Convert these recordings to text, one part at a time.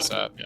that. Yeah.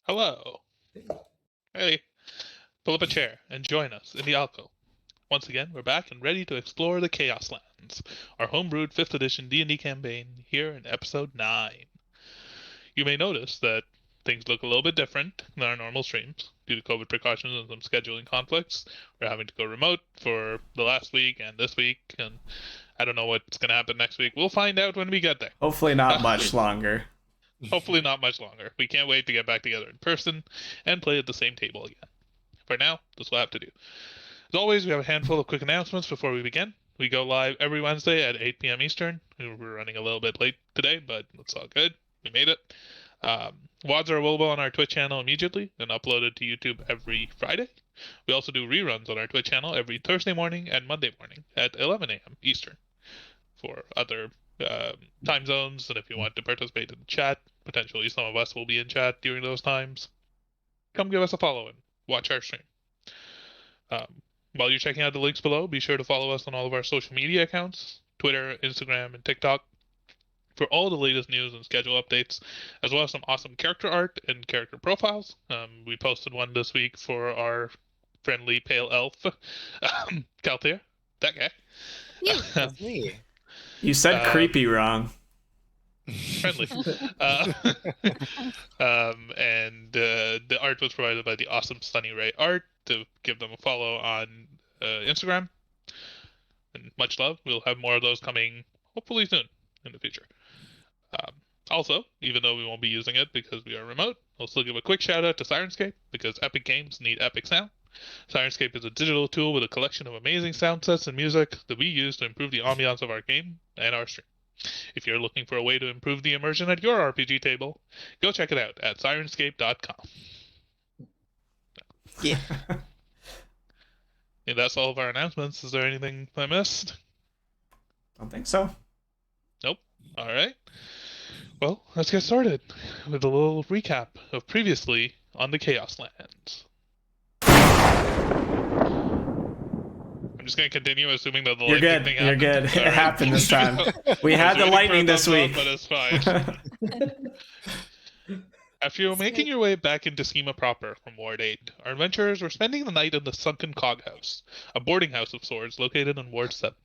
Hello. Hey, pull up a chair and join us in the alcove. Once again, we're back and ready to explore the Chaoslands, our homebrewed 5th edition D&D campaign here in episode 9. You may notice that things look a little bit different than our normal streams due to COVID precautions and some scheduling conflicts. We're having to go remote for the last week and this week, and I don't know what's going to happen next week. We'll find out when we get there. Hopefully not much longer. Hopefully not much longer. We can't wait to get back together in person and play at the same table again. For now, this will have to do. As always, we have a handful of quick announcements before we begin. We go live every Wednesday at 8 p.m. Eastern. We're running a little bit late today, but it's all good. We made it. WODs are available on our Twitch channel immediately and uploaded to YouTube every Friday. We also do reruns on our Twitch channel every Thursday morning and Monday morning at 11 a.m. Eastern. For other time zones, and if you want to participate in the chat, potentially some of us will be in chat during those times. Come give us a follow and watch our stream. While you're checking out the links below, be sure to follow us on all of our social media accounts, Twitter, Instagram, and TikTok, for all the latest news and schedule updates, as well as some awesome character art and character profiles. We posted one this week for our friendly pale elf, Calthea, that guy. That's me. You said creepy wrong. Friendly. And the art was provided by the awesome Sunny Ray Art. To give them a follow on Instagram. And much love. We'll have more of those coming hopefully soon in the future. Also, even though we won't be using it because we are remote, I'll still give a quick shout out to Syrinscape because epic games need epic sound. Syrinscape is a digital tool with a collection of amazing sound sets and music that we use to improve the ambiance of our game and our stream. If you're looking for a way to improve the immersion at your RPG table, go check it out at Syrinscape.com. Yeah. And that's all of our announcements. Is there anything I missed? Don't think so. Nope. All right. Well, let's get started with a little recap of previously on the Chaoslands. I'm just going to continue assuming that the You're lightning good. thing You're happened. good. It All right. happened this time. We I had was the waiting for a lightning this thumbs up, week. but it's fine. After you're making your way back into Schema proper from Ward 8, our adventurers were spending the night in the Sunken Coghouse, a boarding house of sorts located in Ward 7.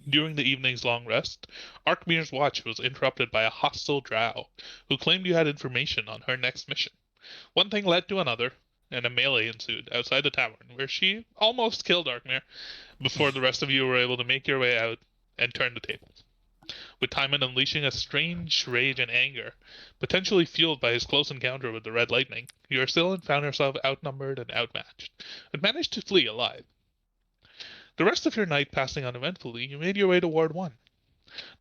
During the evening's long rest, Arkmir's watch was interrupted by a hostile drow, who claimed you had information on her next mission. One thing led to another, and a melee ensued outside the tavern, where she almost killed Arkmir before the rest of you were able to make your way out and turn the tables. With Timon unleashing a strange rage and anger, potentially fueled by his close encounter with the Red Lightning, you still found yourself outnumbered and outmatched, but managed to flee alive. The rest of your night passing uneventfully, you made your way to Ward 1.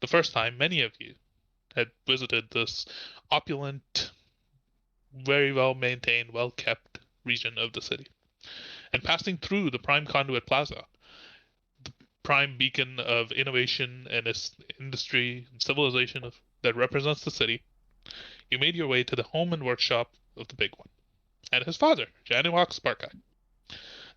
The first time many of you had visited this opulent, very well-maintained, well-kept region of the city. And passing through the Prime Conduit Plaza, the prime beacon of innovation and industry and civilization that represents the city, you made your way to the home and workshop of the Big One, and his father, Januak Sparkai.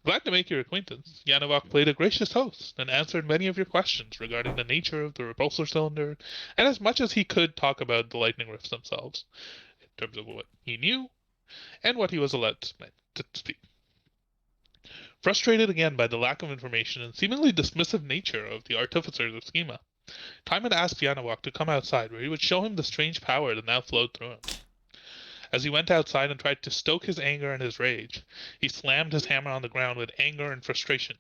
Glad to make your acquaintance, Januak played a gracious host and answered many of your questions regarding the nature of the repulsor cylinder, and as much as he could talk about the lightning rifts themselves, in terms of what he knew and what he was allowed to speak. Frustrated again by the lack of information and seemingly dismissive nature of the artificers of Schema, Timon asked Januak to come outside where he would show him the strange power that now flowed through him. As he went outside and tried to stoke his anger and his rage, he slammed his hammer on the ground with anger and frustration,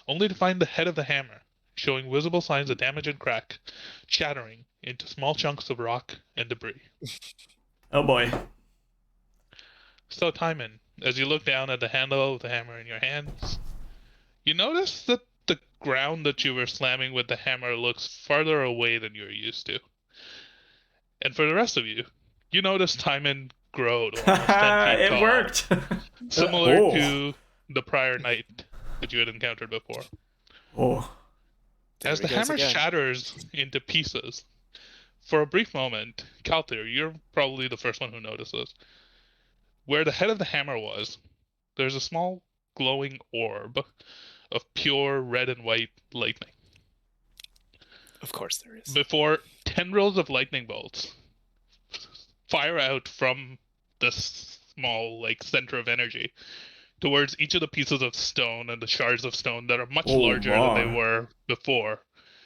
only to find the head of the hammer, showing visible signs of damage and crack, shattering into small chunks of rock and debris. Oh boy. So Timon, as you look down at the handle of the hammer in your hands, you notice that the ground that you were slamming with the hammer looks farther away than you're used to. And for the rest of you, you notice Timon growed almost 10 feet It tall, worked. similar Oh. to the prior night that you had encountered before. Oh. As the There he goes hammer again. shatters into pieces, for a brief moment, Kalthir, you're probably the first one who notices. Where the head of the hammer was, there's a small glowing orb of pure red and white lightning. Of course there is. Before tendrils of lightning bolts fire out from the small, center of energy towards each of the pieces of stone and the shards of stone that are much Oh, larger than wow. they were before.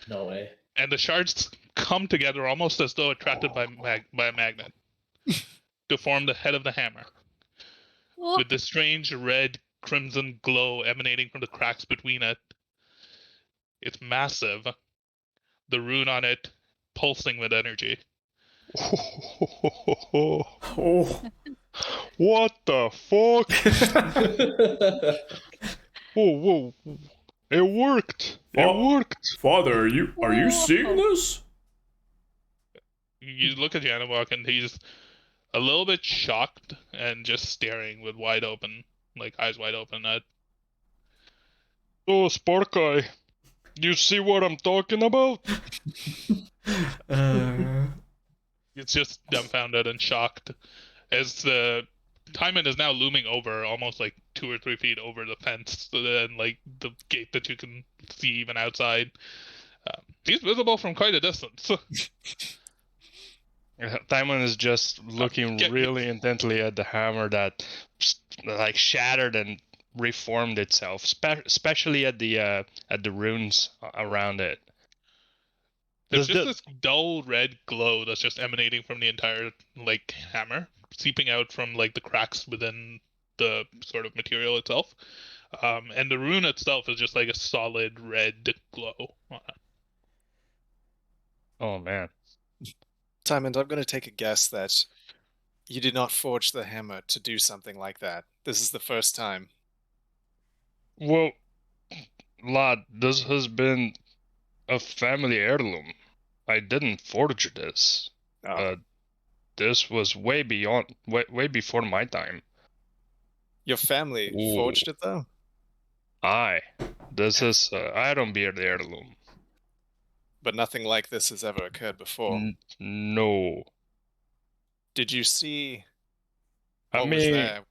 No way. And the shards come together almost as though attracted by a magnet to form the head of the hammer, with this strange red crimson glow emanating from the cracks between it. It's massive, the rune on it pulsing with energy. Oh. What the fuck? Whoa. It worked. It Oh. worked. Father, are you seeing this? You look at Januak and he's a little bit shocked and just staring with eyes wide open at. Oh, Spark Eye. You see what I'm talking about? It's just dumbfounded and shocked as the Timon is now looming over, almost 2 or 3 feet over the fence and the gate that you can see even outside. He's visible from quite a distance. Timon is just looking really intently at the hammer that shattered and reformed itself, especially at the runes around it. There's Does just this dull red glow that's just emanating from the entire hammer, seeping out from the cracks within the sort of material itself. And the rune itself is just a solid red glow on it. Oh man. Diamond, I'm going to take a guess that you did not forge the hammer to do something like that. This is the first time. Well, lad, this has been a family heirloom. I didn't forge this. Oh. This was way before my time. Your family forged it, though? Aye. This is Ironbeard heirloom. But nothing like this has ever occurred before. No. Did you see what was there?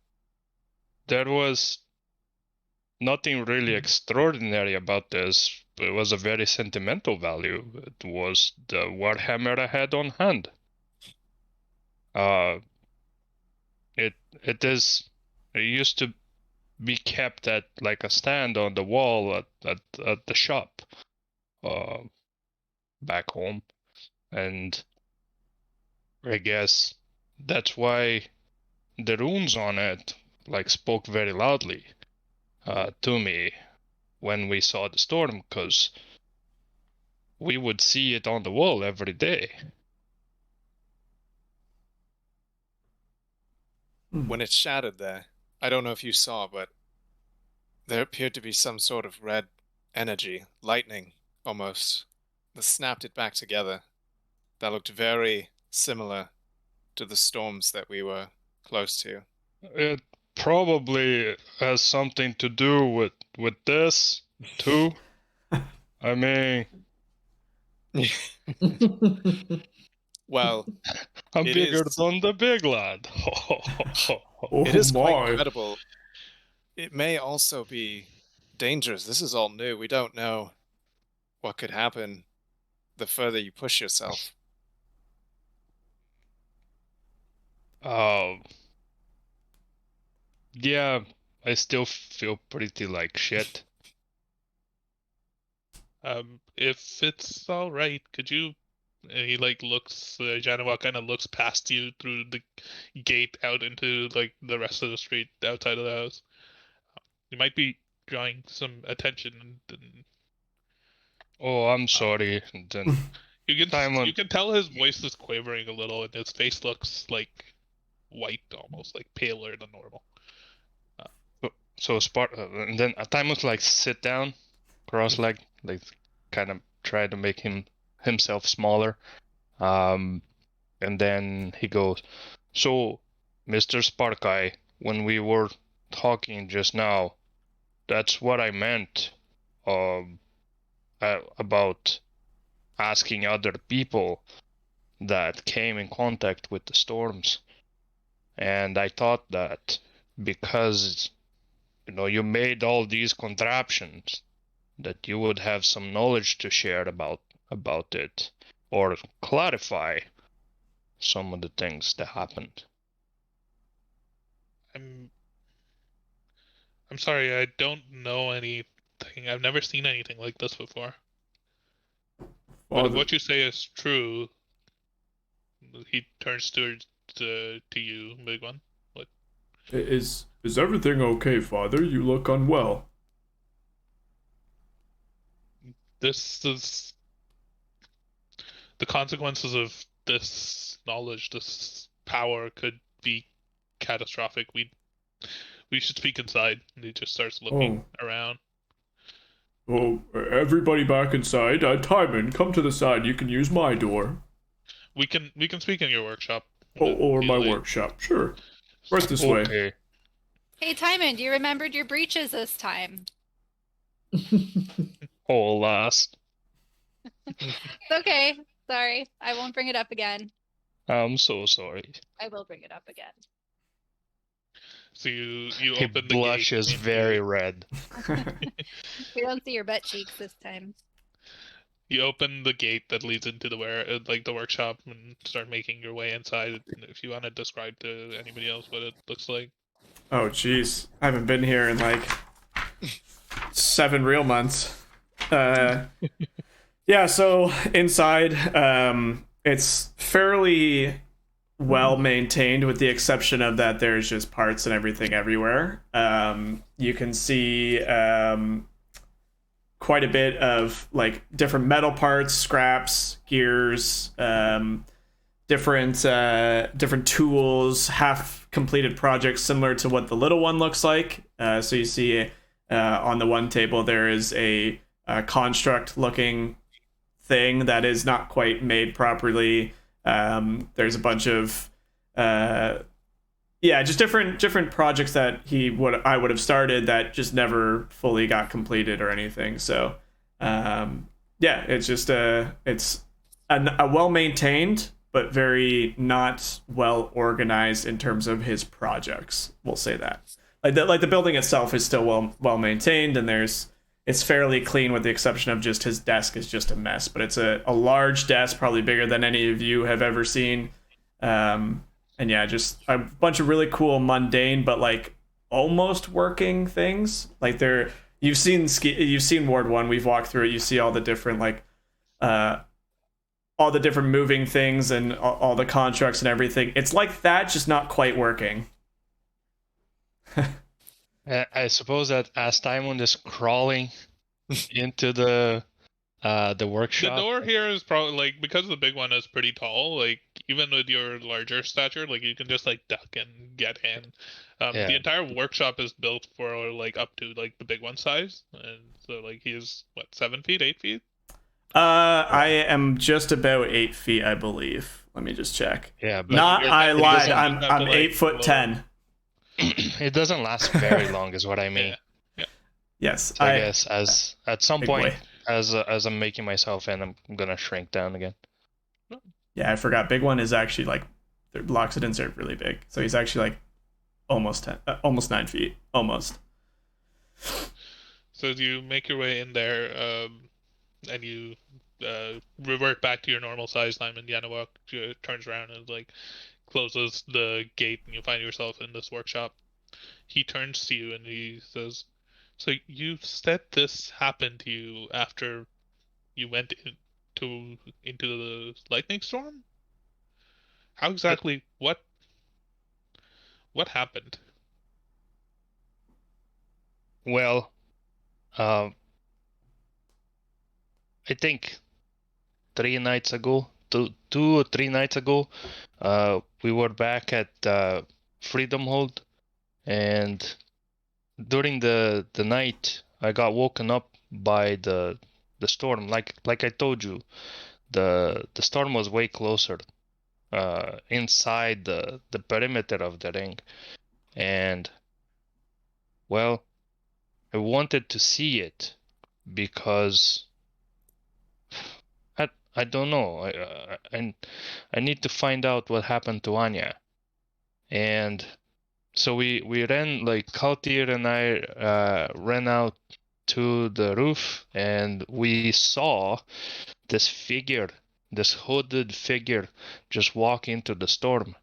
There was nothing really extraordinary about this. It was a very sentimental value. It was the warhammer I had on hand. It used to be kept at like a stand on the wall at the shop back home, and I guess that's why the runes on it like spoke very loudly to me when we saw the storm, because we would see it on the wall every day. When it shattered there, I don't know if you saw, but there appeared to be some sort of red energy, lightning almost, that snapped it back together. That looked very similar to the storms that we were close to. It probably has something to do with this too. I mean, well, I'm bigger than the big lad. It is quite incredible. It may also be dangerous. This is all new. We don't know what could happen the further you push yourself. Yeah, I still feel pretty like shit. If it's all right, could you? He like looks. Janawa kind of looks past you through the gate out into like the rest of the street outside of the house. You might be drawing some attention. Oh, I'm sorry. Then you can tell his voice is quavering a little, and his face looks like white, almost like paler than normal. So and then Timon like sit down, cross-legged, like kind of try to make himself smaller. And then he goes, "So, Mr. Sparkeye, when we were talking just now, that's what I meant about asking other people that came in contact with the storms. And I thought that because you made all these contraptions, that you would have some knowledge to share about it, or clarify some of the things that happened." I'm sorry, I don't know anything. I've never seen anything like this before. But if what you say is true, he turns to you, Big One. What? Is everything okay, Father? You look unwell. This is the consequences of this knowledge, this power could be catastrophic. We should speak inside. And he just starts looking around. Oh, everybody back inside. Timon, come to the side. You can use my door. We can speak in your workshop. Or my workshop. Sure. Right this way. Hey, Timon, you remembered your breeches this time. Oh, lass. It's okay. Sorry. I won't bring it up again. I'm so sorry. I will bring it up again. So you he open the gate. He blushes very red. We don't see your butt cheeks this time. You open the gate that leads into the workshop and start making your way inside. If you want to describe to anybody else what it looks like. Oh, jeez. I haven't been here in like 7 real months. Yeah, so inside, it's fairly well maintained, with the exception of that there's just parts and everything everywhere. You can see quite a bit of like different metal parts, scraps, gears. different tools, half completed projects similar to what the little one looks like. So you see on the one table there is a construct looking thing that is not quite made properly. There's a bunch of just different projects that I would have started that just never fully got completed or anything. So it's just it's a well maintained but very not well organized in terms of his projects. We'll say that. Like the building itself is still well maintained, and it's fairly clean with the exception of just his desk is just a mess. But it's a large desk, probably bigger than any of you have ever seen. And yeah, just a bunch of really cool mundane but like almost working things. Like you've seen Ward 1, we've walked through it, you see all the different like all the different moving things and all the constructs and everything. It's like that, just not quite working. I suppose that as Timon is crawling into the workshop. The door here is probably like, because the big one is pretty tall, like even with your larger stature, like you can just like duck and get in. The entire workshop is built for like up to like the big one size, and so like he's what, 7 feet, 8 feet? I am just about 8 feet, I believe. Let me just check. Yeah, but I lied. I'm like 8'10". It doesn't last very long, is what I mean. Yeah. Yes, So I guess as at some Big point, boy. as I'm making myself in, I'm gonna shrink down again. Yeah, I forgot. Big one is actually like the Loxodons are really big, so he's actually like almost 9 feet, almost. So you make your way in there, and you revert back to your normal size time, and Yanawak turns around and like closes the gate, and you find yourself in this workshop. He turns to you and he says, "So you said this happened to you after you went into the lightning storm? How exactly? What happened?" Well, I think 3 nights ago, two or 3 nights ago, we were back at Freedom Hold, and during the night, I got woken up by the storm. Like I told you, the storm was way closer, inside the perimeter of the ring, and well, I wanted to see it because I don't know. I need to find out what happened to Anya. And so we ran, like Kaltir and I ran out to the roof, and we saw this figure, this hooded figure, just walk into the storm,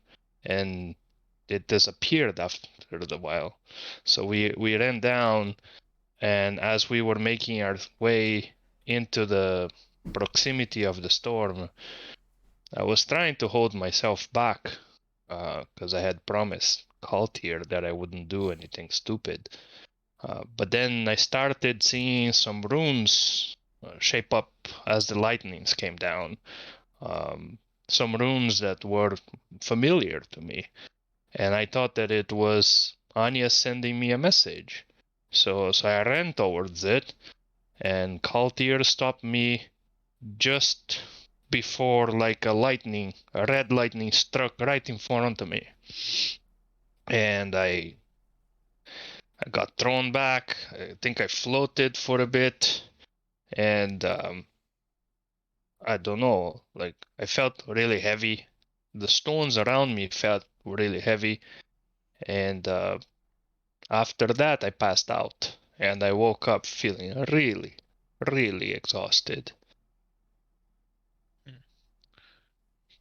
and it disappeared after a while. So we ran down, and as we were making our way into the proximity of the storm, I was trying to hold myself back, because I had promised Kaltir that I wouldn't do anything stupid. But then I started seeing some runes shape up as the lightnings came down. Some runes that were familiar to me. And I thought that it was Anya sending me a message. So I ran towards it, and Kaltir stopped me just before like a red lightning struck right in front of me. And I got thrown back. I think I floated for a bit, and I don't know, like I felt really heavy. The stones around me felt really heavy, and after that I passed out, and I woke up feeling really, really exhausted.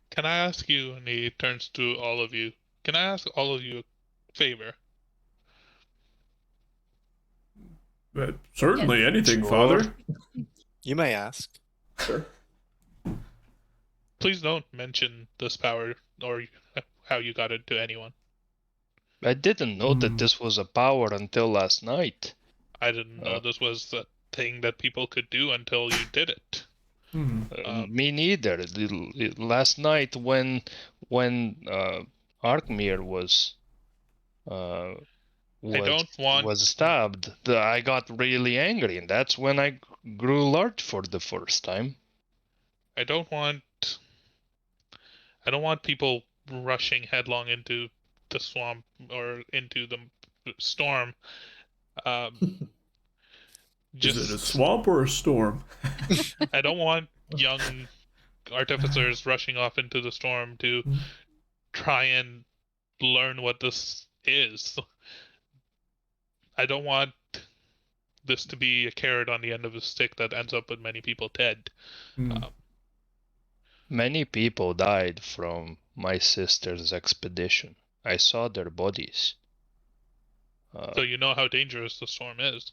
Can I ask you, and he turns to all of you, can I ask all of you a favor? Certainly, anything, Sure. Father. You may ask. Sure. Please don't mention this power or how you got it to anyone. I didn't know that this was a power until last night. I didn't know this was a thing that people could do until you did it. Me neither. Last night when Arkmir uh, I don't want was stabbed, I got really angry, and that's when I grew large for the first time. I don't want people rushing headlong into the swamp or into the storm. Is it a Just swamp or a storm? I don't want young artificers rushing off into the storm to try and learn what this is. I don't want this to be a carrot on the end of a stick that ends up with many people dead. Many people died from my sister's expedition. I saw their bodies. So you know how dangerous the storm is.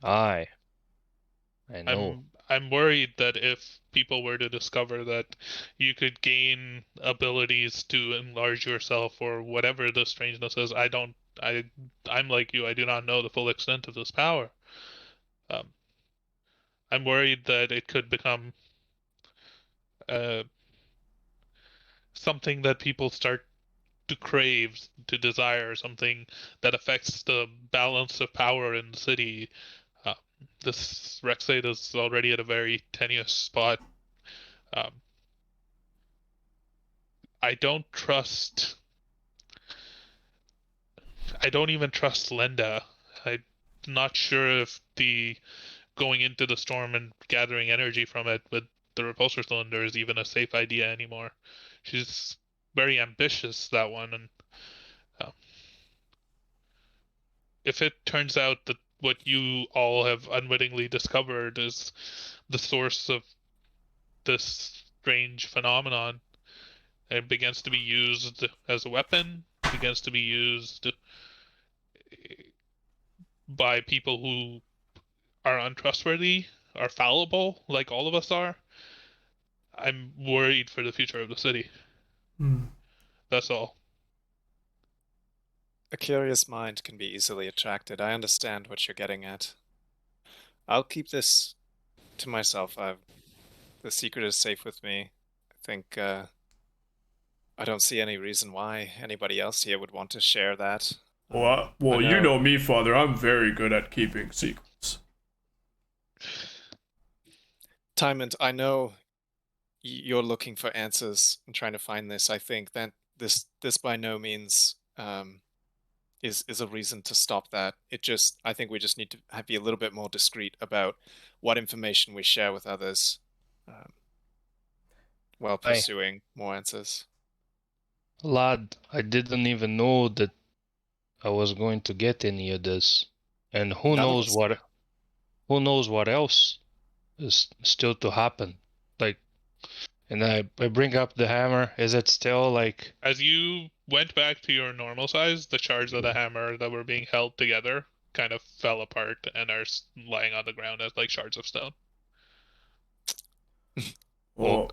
I know. I'm worried that if people were to discover that you could gain abilities to enlarge yourself or whatever the strangeness is, I'm like you, I do not know the full extent of this power. I'm worried that it could become something that people start to crave, to desire, something that affects the balance of power in the city. This Rexate is already at a very tenuous spot. I don't even trust Lenda. I'm not sure if the going into the storm and gathering energy from it with the repulsor cylinder is even a safe idea anymore. She's very ambitious, that one, and if it turns out that what you all have unwittingly discovered is the source of this strange phenomenon, it begins to be used as a weapon, begins to be used by people who are untrustworthy, are fallible, like all of us are, I'm worried for the future of the city. That's all. A curious mind can be easily attracted. I understand what you're getting at. I'll keep this to myself. The secret is safe with me. I think I don't see any reason why anybody else here would want to share that. Well, you know me, Father. I'm very good at keeping secrets. Tymond, I know you're looking for answers and trying to find this. I think that this by no means is a reason to stop that. I think we just need to be a little bit more discreet about what information we share with others while pursuing more answers. Lad, I didn't even know that I was going to get any of this, and who knows what else is still to happen. Like, and I bring up the hammer. Is it still like? As you went back to your normal size, the shards of the hammer that were being held together kind of fell apart and are lying on the ground as like shards of stone. Well,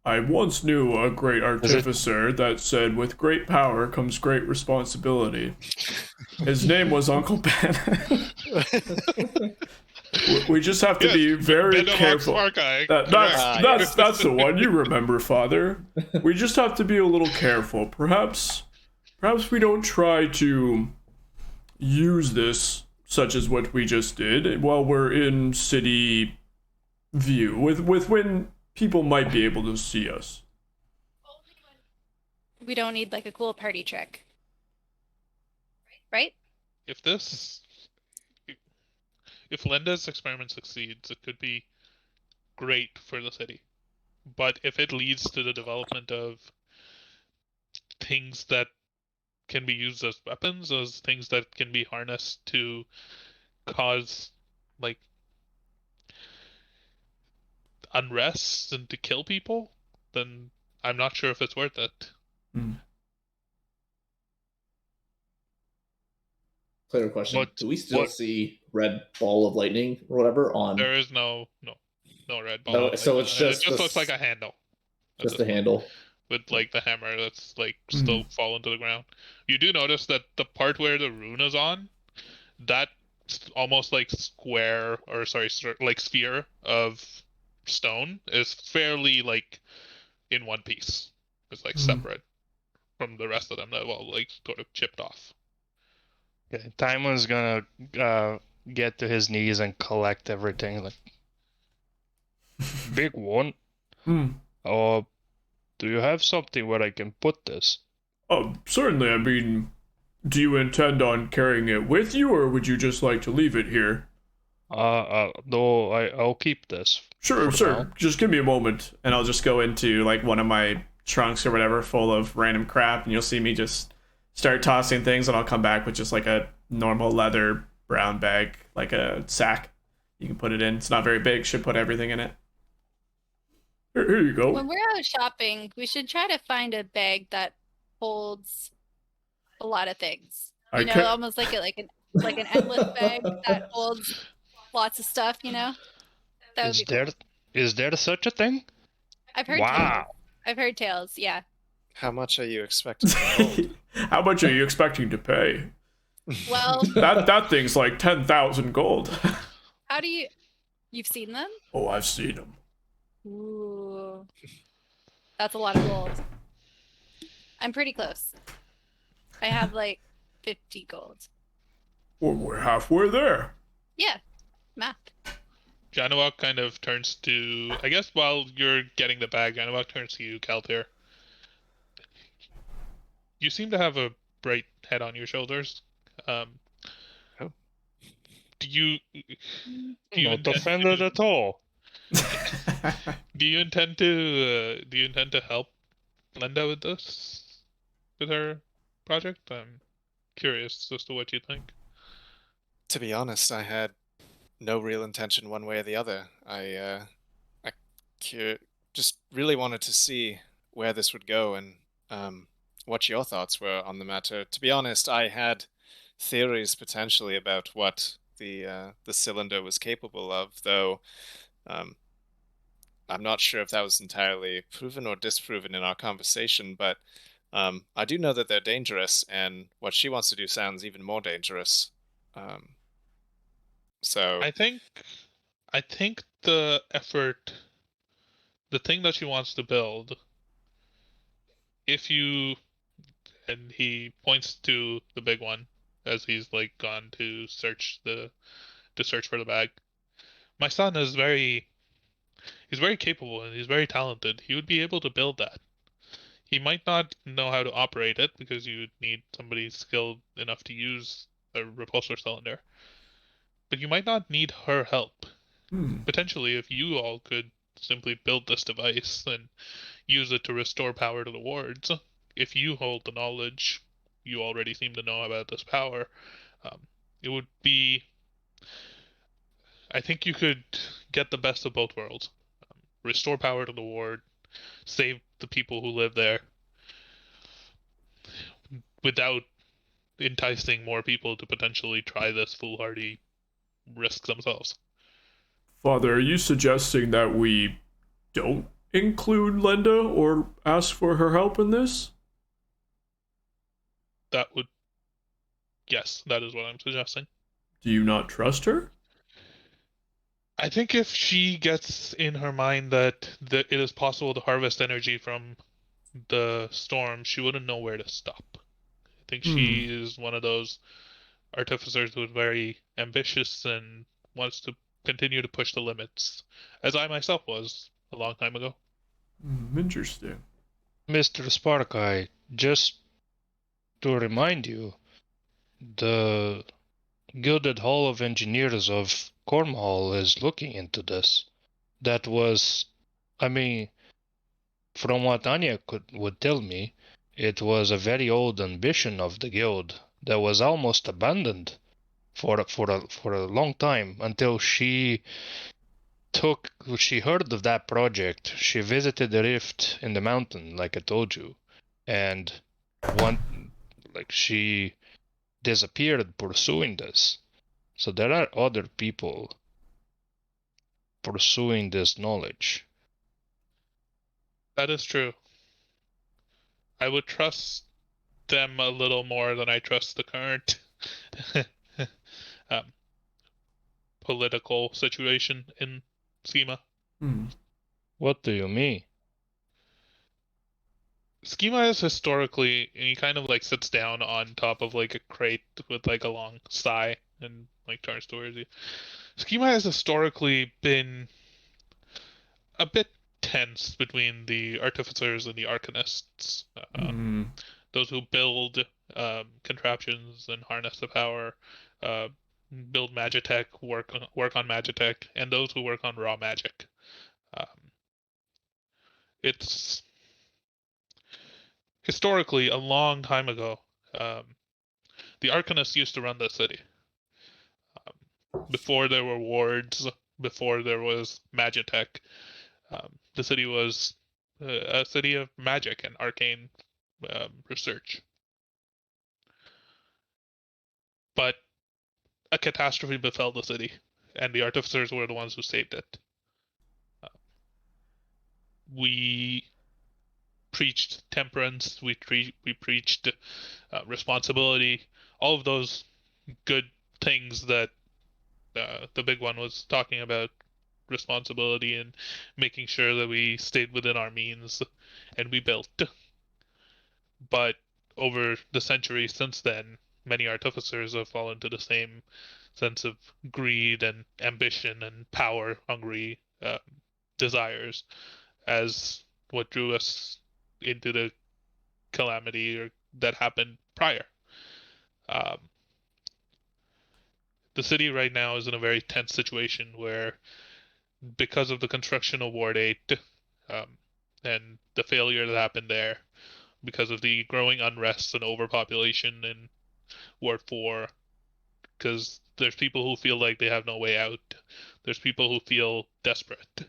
I once knew a great artificer that said, with great power comes great responsibility. His name was Uncle Ben. We just have to be very careful. That's the one you remember, Father. We just have to be a little careful. Perhaps we don't try to use this, such as what we just did, while we're in city view, with when people might be able to see us. We don't need like a cool party trick, right? If Linda's experiment succeeds, it could be great for the city. But if it leads to the development of things that can be used as weapons, as things that can be harnessed to cause like unrest and to kill people, then I'm not sure if it's worth it. Clear question. Do we still see red ball of lightning or whatever on? There is no red ball. Oh, so it's just it just looks like a handle. Just a handle. With like the hammer that's like still fallen to the ground. You do notice that the part where the rune is on, that almost like square, or sorry, like sphere of stone is fairly like in one piece. It's like separate from the rest of them that all like sort of chipped off. Okay, Timon's gonna get to his knees and collect everything. Like, big one. Oh, do you have something where I can put this? Oh, certainly. I mean, do you intend on carrying it with you, or would you just like to leave it here? No, I'll keep this. Sure. Just give me a moment, and I'll just go into like one of my trunks or whatever, full of random crap, and you'll see me just start tossing things, and I'll come back with just like a normal leather brown bag, like a sack. You can put it in. It's not very big. Should put everything in it. Here you go. When we're out shopping, we should try to find a bag that holds a lot of things. You know, almost like an endless bag that holds lots of stuff. You know, that would be cool. Is there such a thing? I've heard tales. I've heard tales. Yeah. How much are you expecting to hold? How much are you expecting to pay? Well, that thing's like 10,000 gold. How do you've seen them? Oh, I've seen them. Ooh. That's a lot of gold. I'm pretty close. I have like 50 gold. Well, we're halfway there. Yeah. Math. Janowak kind of turns to, I guess while you're getting the bag, Janowak turns to you, Kaltir. You seem to have a bright head on your shoulders. Do you not offended at all. Do you intend to help Linda with this, with her project? I'm curious as to what you think. To be honest, I had no real intention one way or the other. I just really wanted to see where this would go and what your thoughts were on the matter. To be honest, I had theories potentially about what the cylinder was capable of, though I'm not sure if that was entirely proven or disproven in our conversation, but I do know that they're dangerous, and what she wants to do sounds even more dangerous. So I think the effort, the thing that she wants to build, and he points to the big one as he's like gone to search for the bag. My son is he's very capable and he's very talented. He would be able to build that. He might not know how to operate it because you would need somebody skilled enough to use a repulsor cylinder. But you might not need her help. Potentially, if you all could simply build this device and use it to restore power to the wards, if you hold the knowledge you already seem to know about this power, it would be... I think you could get the best of both worlds. Restore power to the ward, save the people who live there, without enticing more people to potentially try this foolhardy risk themselves. Father, are you suggesting that we don't include Linda or ask for her help in this? Yes, that is what I'm suggesting. Do you not trust her? I think if she gets in her mind that it is possible to harvest energy from the storm, she wouldn't know where to stop. I think she is one of those artificers who is very ambitious and wants to continue to push the limits, as I myself was a long time ago. Interesting. Mr. Sparkai, just to remind you, the Gilded Hall of Engineers of Cornwall is looking into this. That was, I mean, from what Anya would tell me, it was a very old ambition of the guild that was almost abandoned for a long time until she heard of that project. She visited the rift in the mountain, like I told you, and she disappeared pursuing this. So there are other people pursuing this knowledge. That is true. I would trust them a little more than I trust the current political situation in Schema. What do you mean? Schema is historically, and he kind of like sits down on top of like a crate with like a long sigh and like turns towards you. Schema has historically been a bit tense between the artificers and the arcanists. Those who build contraptions and harness the power, build magitech, work on magitech, and those who work on raw magic. It's historically a long time ago. The arcanists used to run the city. Before there were wards, before there was magitech, the city was a city of magic and arcane research. But a catastrophe befell the city, and the artificers were the ones who saved it. We preached temperance, we preached responsibility, all of those good things that the big one was talking about, responsibility and making sure that we stayed within our means, and we built. But over the centuries since then, many artificers have fallen to the same sense of greed and ambition and power hungry desires as what drew us into the calamity that happened prior. The city right now is in a very tense situation where, because of the construction of Ward 8 and the failure that happened there, because of the growing unrest and overpopulation in Ward 4, because there's people who feel like they have no way out. There's people who feel desperate.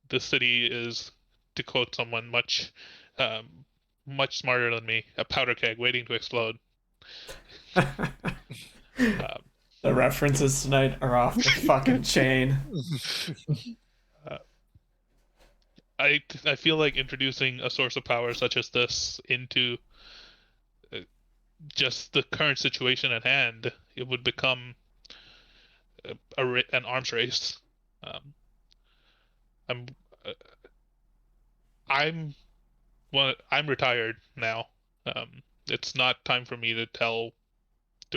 The city is, to quote someone much smarter than me, a powder keg waiting to explode. The references tonight are off the fucking chain. I feel like introducing a source of power such as this into just the current situation at hand, it would become an arms race. I'm retired now. It's not time for me to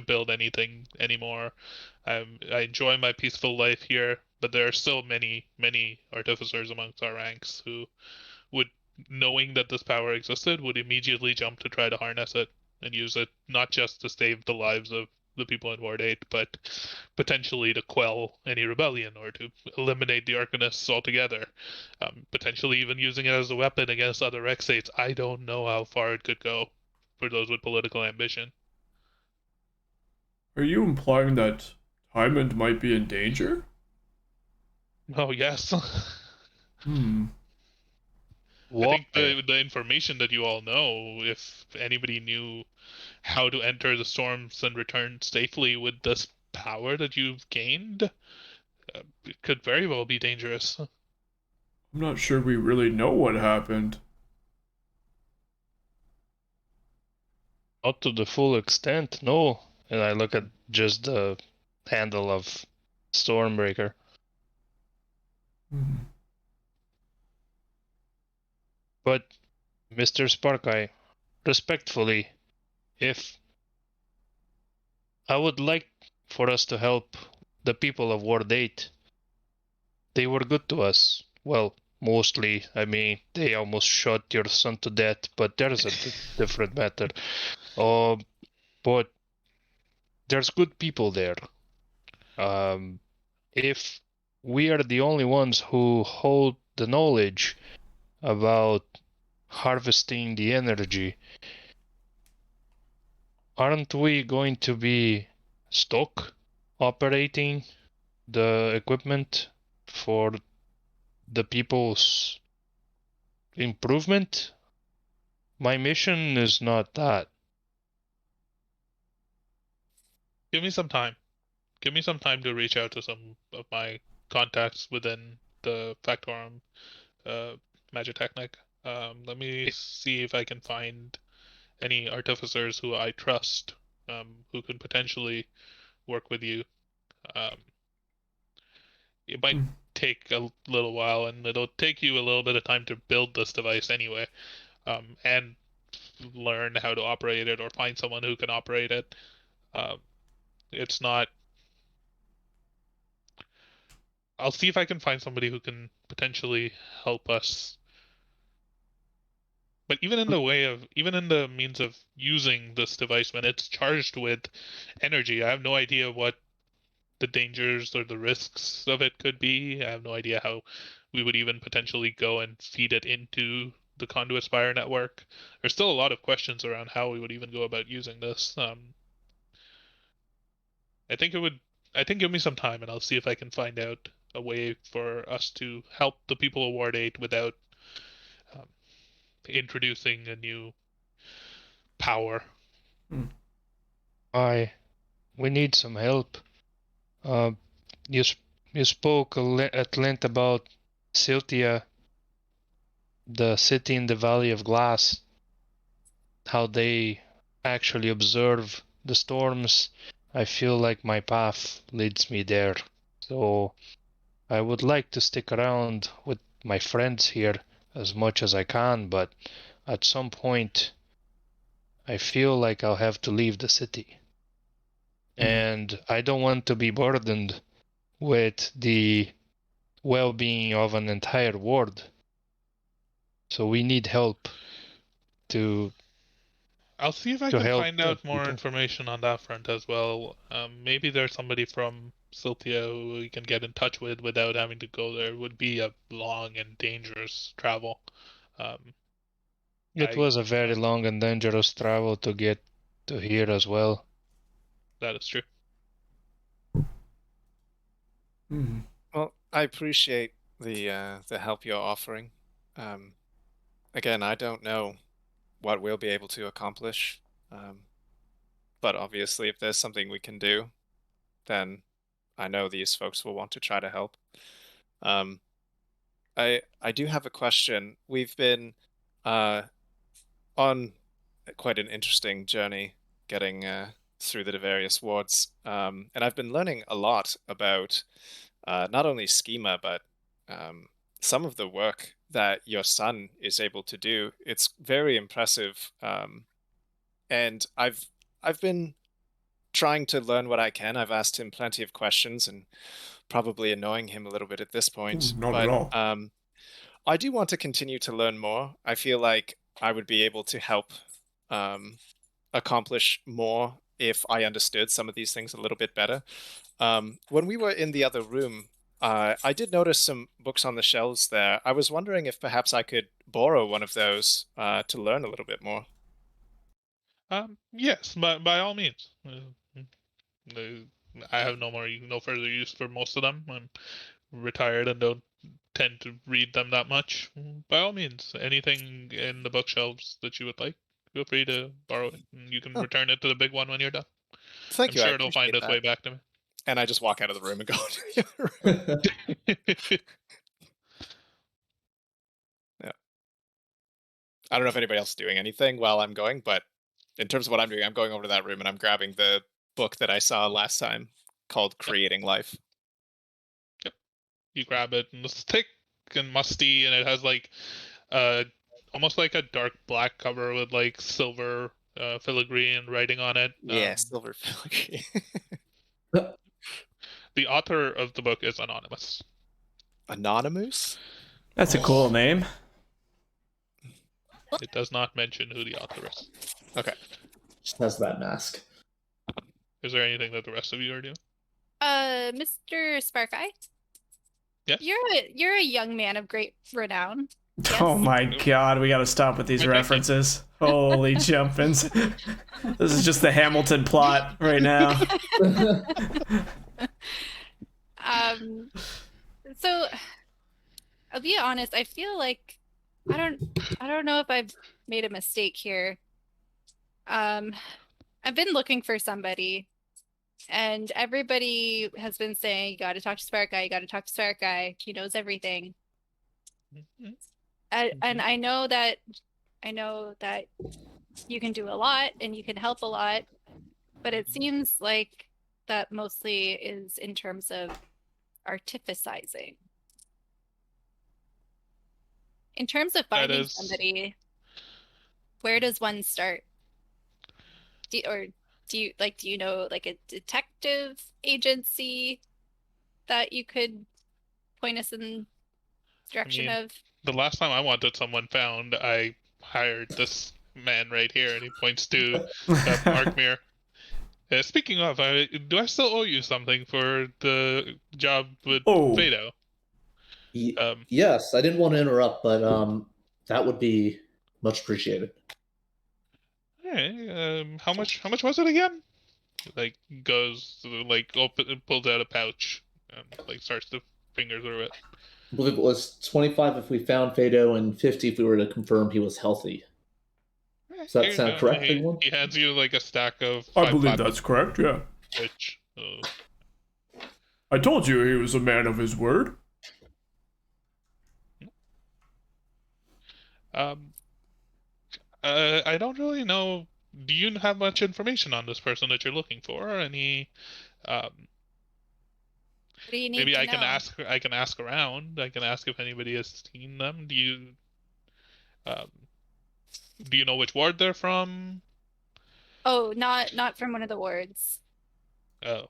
build anything anymore. I enjoy my peaceful life here, but there are still many artificers amongst our ranks who would, knowing that this power existed, would immediately jump to try to harness it and use it, not just to save the lives of the people in Ward 8, but potentially to quell any rebellion or to eliminate the Arcanists altogether. Potentially even using it as a weapon against other Rexates. I don't know how far it could go for those with political ambition. Are you implying that Tymond might be in danger? Oh, yes. I think the information that you all know, if anybody knew how to enter the storms and return safely with this power that you've gained, it could very well be dangerous. I'm not sure we really know what happened. Not to the full extent, no. And I look at just the handle of Stormbreaker. But, Mr. Sparkeye, respectfully, if I would like for us to help the people of Ward 8, they were good to us. Well, mostly. I mean, they almost shot your son to death, but there's a different matter. But there's good people there. If we are the only ones who hold the knowledge about harvesting the energy, aren't we going to be stuck operating the equipment for the people's improvement? My mission is not that. Give me some time. Give me some time to reach out to some of my contacts within the Factorum Magitechnic. Let me see if I can find any artificers who I trust, who could potentially work with you. It might take a little while, and it'll take you a little bit of time to build this device anyway, and learn how to operate it or find someone who can operate it. It's not. I'll see if I can find somebody who can potentially help us. But even in the means of using this device when it's charged with energy, I have no idea what the dangers or the risks of it could be. I have no idea how we would even potentially go and feed it into the Conduit Spire network. There's still a lot of questions around how we would even go about using this. I think give me some time, and I'll see if I can find out a way for us to help the people of Ward 8 without introducing a new power. We need some help. You spoke at length about Siltia, the city in the Valley of Glass, how they actually observe the storms. I feel like my path leads me there. So I would like to stick around with my friends here as much as I can, but at some point I feel like I'll have to leave the city. And I don't want to be burdened with the well-being of an entire ward. So we need help to I'll see if I can find out more information on that front as well. Maybe there's somebody from Siltia who we can get in touch with without having to go there. It would be a long and dangerous travel. It was a very long and dangerous travel to get to here as well. That is true. Well, I appreciate the help you're offering. Again, I don't know what we'll be able to accomplish, but obviously, if there's something we can do, then I know these folks will want to try to help. I do have a question. We've been on quite an interesting journey getting through the various wards, and I've been learning a lot about not only schema, but some of the work that your son is able to do. It's very impressive, and I've been trying to learn what I can. I've asked him plenty of questions and probably annoying him a little bit at this point. Not at all. I do want to continue to learn more. I feel like I would be able to help accomplish more if I understood some of these things a little bit better. When we were in the other room, I did notice some books on the shelves there. I was wondering if perhaps I could borrow one of those to learn a little bit more. Yes, by all means. I have no further use for most of them. I'm retired and don't tend to read them that much. By all means, anything in the bookshelves that you would like, feel free to borrow it. And you can return it to the big one when you're done. Thank you. I'm sure it'll find its way back to me. And I just walk out of the room and go to the other room. Yeah. I don't know if anybody else is doing anything while I'm going, but in terms of what I'm doing, I'm going over to that room and I'm grabbing the book that I saw last time called Creating Life. Yep. You grab it, and it's thick and musty, and it has like almost like a dark black cover with like silver filigree and writing on it. Yeah, silver filigree. The author of the book is anonymous. Anonymous? That's a cool name. It does not mention who the author is. Okay. Just has that mask. Is there anything that the rest of you are doing? Mr. Sparkeye? Yes? You're a young man of great renown. Yes? Oh my god, we gotta stop with these references. Holy jumpins. This is just the Hamilton plot right now. So I'll be honest, I feel like I don't know if I've made a mistake here. I've been looking for somebody, and everybody has been saying, you gotta talk to Sparkeye, you gotta talk to Sparkeye, he knows everything. And I know that you can do a lot and you can help a lot, but it seems like that mostly is in terms of artificizing. In terms of finding somebody, where does one start? Do you know like a detective agency that you could point us in the direction of? The last time I wanted someone found, I hired this man right here, and he points to Mark Muir. Speaking of, do I still owe you something for the job with Fado? Yes, I didn't want to interrupt, but that would be much appreciated. Okay, how much was it again? Like goes like pulls out a pouch and like starts to finger through it. I believe it was 25 if we found Fado and 50 if we were to confirm he was healthy. Does that sound correct, everyone? He hands you like a stack of. I believe that's correct. Yeah. Which. I told you he was a man of his word. I don't really know. Do you have much information on this person that you're looking for? Any? What do you need maybe to I know? can ask. I can ask around. I can ask if anybody has seen them. Do you? Do you know which ward they're from? Oh, not from one of the wards. Oh.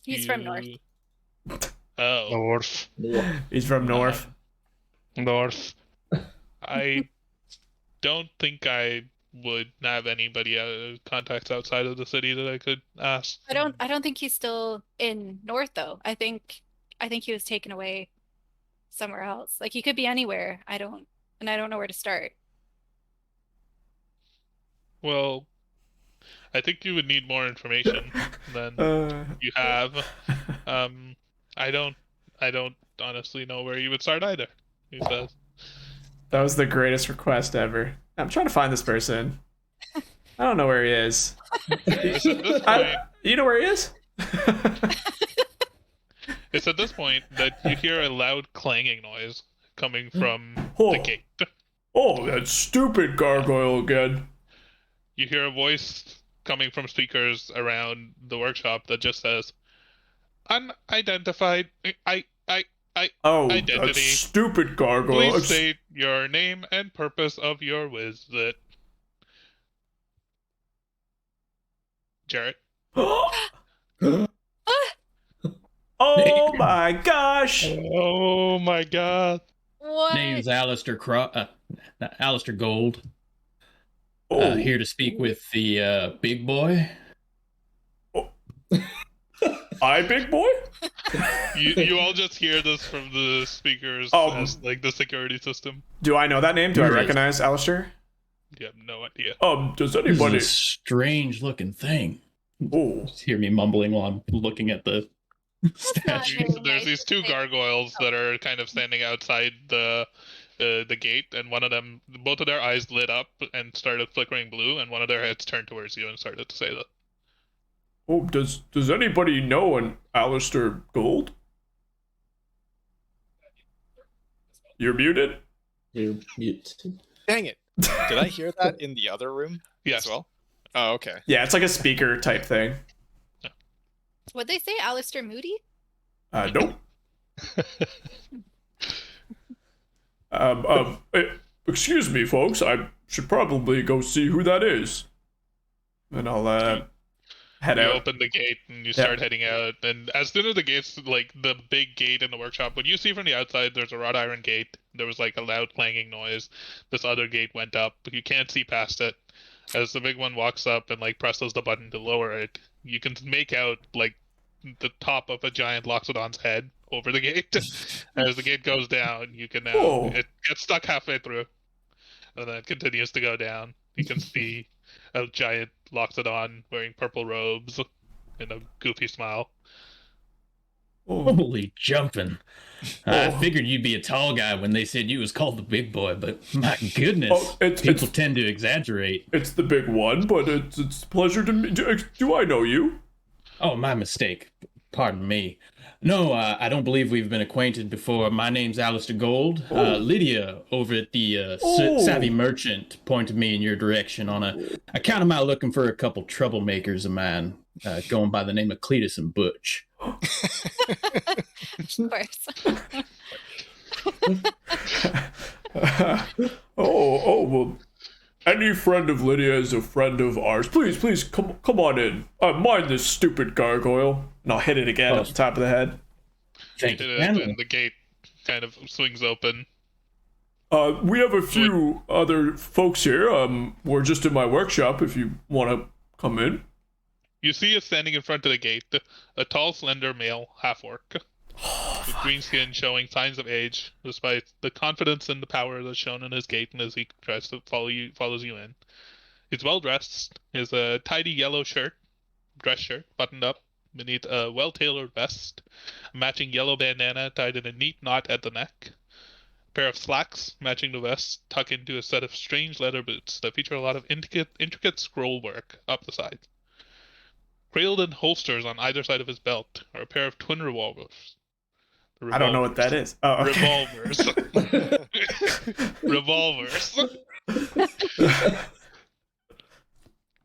He's from North. Oh. North. He's from North. North. I don't think I would have anybody contacts outside of the city that I could ask. I don't think he's still in North though. I think he was taken away somewhere else. Like he could be anywhere. I don't know where to start. Well, I think you would need more information than you have. I don't honestly know where you would start either. He says. That was the greatest request ever. I'm trying to find this person. I don't know where he is. You know where he is? It's at this point that you hear a loud clanging noise coming from the gate. Oh, that stupid gargoyle again. You hear a voice coming from speakers around the workshop that just says, "Unidentified. Identity. That stupid gargoyle. Please state your name and purpose of your visit." Jarrett. Oh my gosh! Oh my god. What? Name's Alistair Alistair Gold. Here to speak with the big boy. I big boy? You all just hear this from the speakers as like the security system. Do I know that name? Do I recognize Alistair? You have no idea. Does anybody? This is a strange looking thing. Oh. Just hear me mumbling while I'm looking at the statue. There's these two gargoyles that are kind of standing outside the gate, and both of their eyes lit up and started flickering blue, and one of their heads turned towards you and started to say that. Oh, does anybody know an Alistair Gold? You're muted? You're muted. Dang it. Did I hear that in the other room yes. as well? Oh, okay. Yeah, it's like a speaker type thing. What'd they say? Alistair Moody? Nope. Excuse me, folks. I should probably go see who that is. And I'll head out. You open the gate and you start heading out. And as soon as the gate's like the big gate in the workshop, what you see from the outside, there's a wrought iron gate. There was like a loud clanging noise. This other gate went up, but you can't see past it. As the big one walks up and like presses the button to lower it, you can make out like the top of a giant Loxodon's head over the gate. As the gate goes down, you can now it gets stuck halfway through, and then it continues to go down. You can see a giant Loxodon wearing purple robes and a goofy smile. Holy jumping. I figured you'd be a tall guy when they said you was called the big boy, but my goodness, people tend to exaggerate. It's the big one, but it's a pleasure to meet. Do I know you? Oh, my mistake. pardon me. No, I don't believe we've been acquainted before. My name's Alistair Gold. Lydia over at the Savvy Merchant pointed me in your direction on account of my looking for a couple troublemakers of mine, going by the name of Cletus and Butch. Of course. Well, any friend of Lydia is a friend of ours. Please, come on in. Mind this stupid gargoyle. And I'll hit it again at the top of the head. Thank you. And the gate kind of swings open. We have a few other folks here. We're just in my workshop if you want to come in. You see us standing in front of the gate, a tall, slender male half-orc. With green skin showing signs of age, despite the confidence and the power that's shown in his gait and as he tries to follows you in. He's well dressed. He has a tidy yellow dress shirt, buttoned up beneath a well-tailored vest, a matching yellow bandana tied in a neat knot at the neck, a pair of slacks matching the vest tucked into a set of strange leather boots that feature a lot of intricate scroll work up the sides. Cradled in holsters on either side of his belt are a pair of twin revolvers. I don't know what that is. Oh, okay. Revolvers.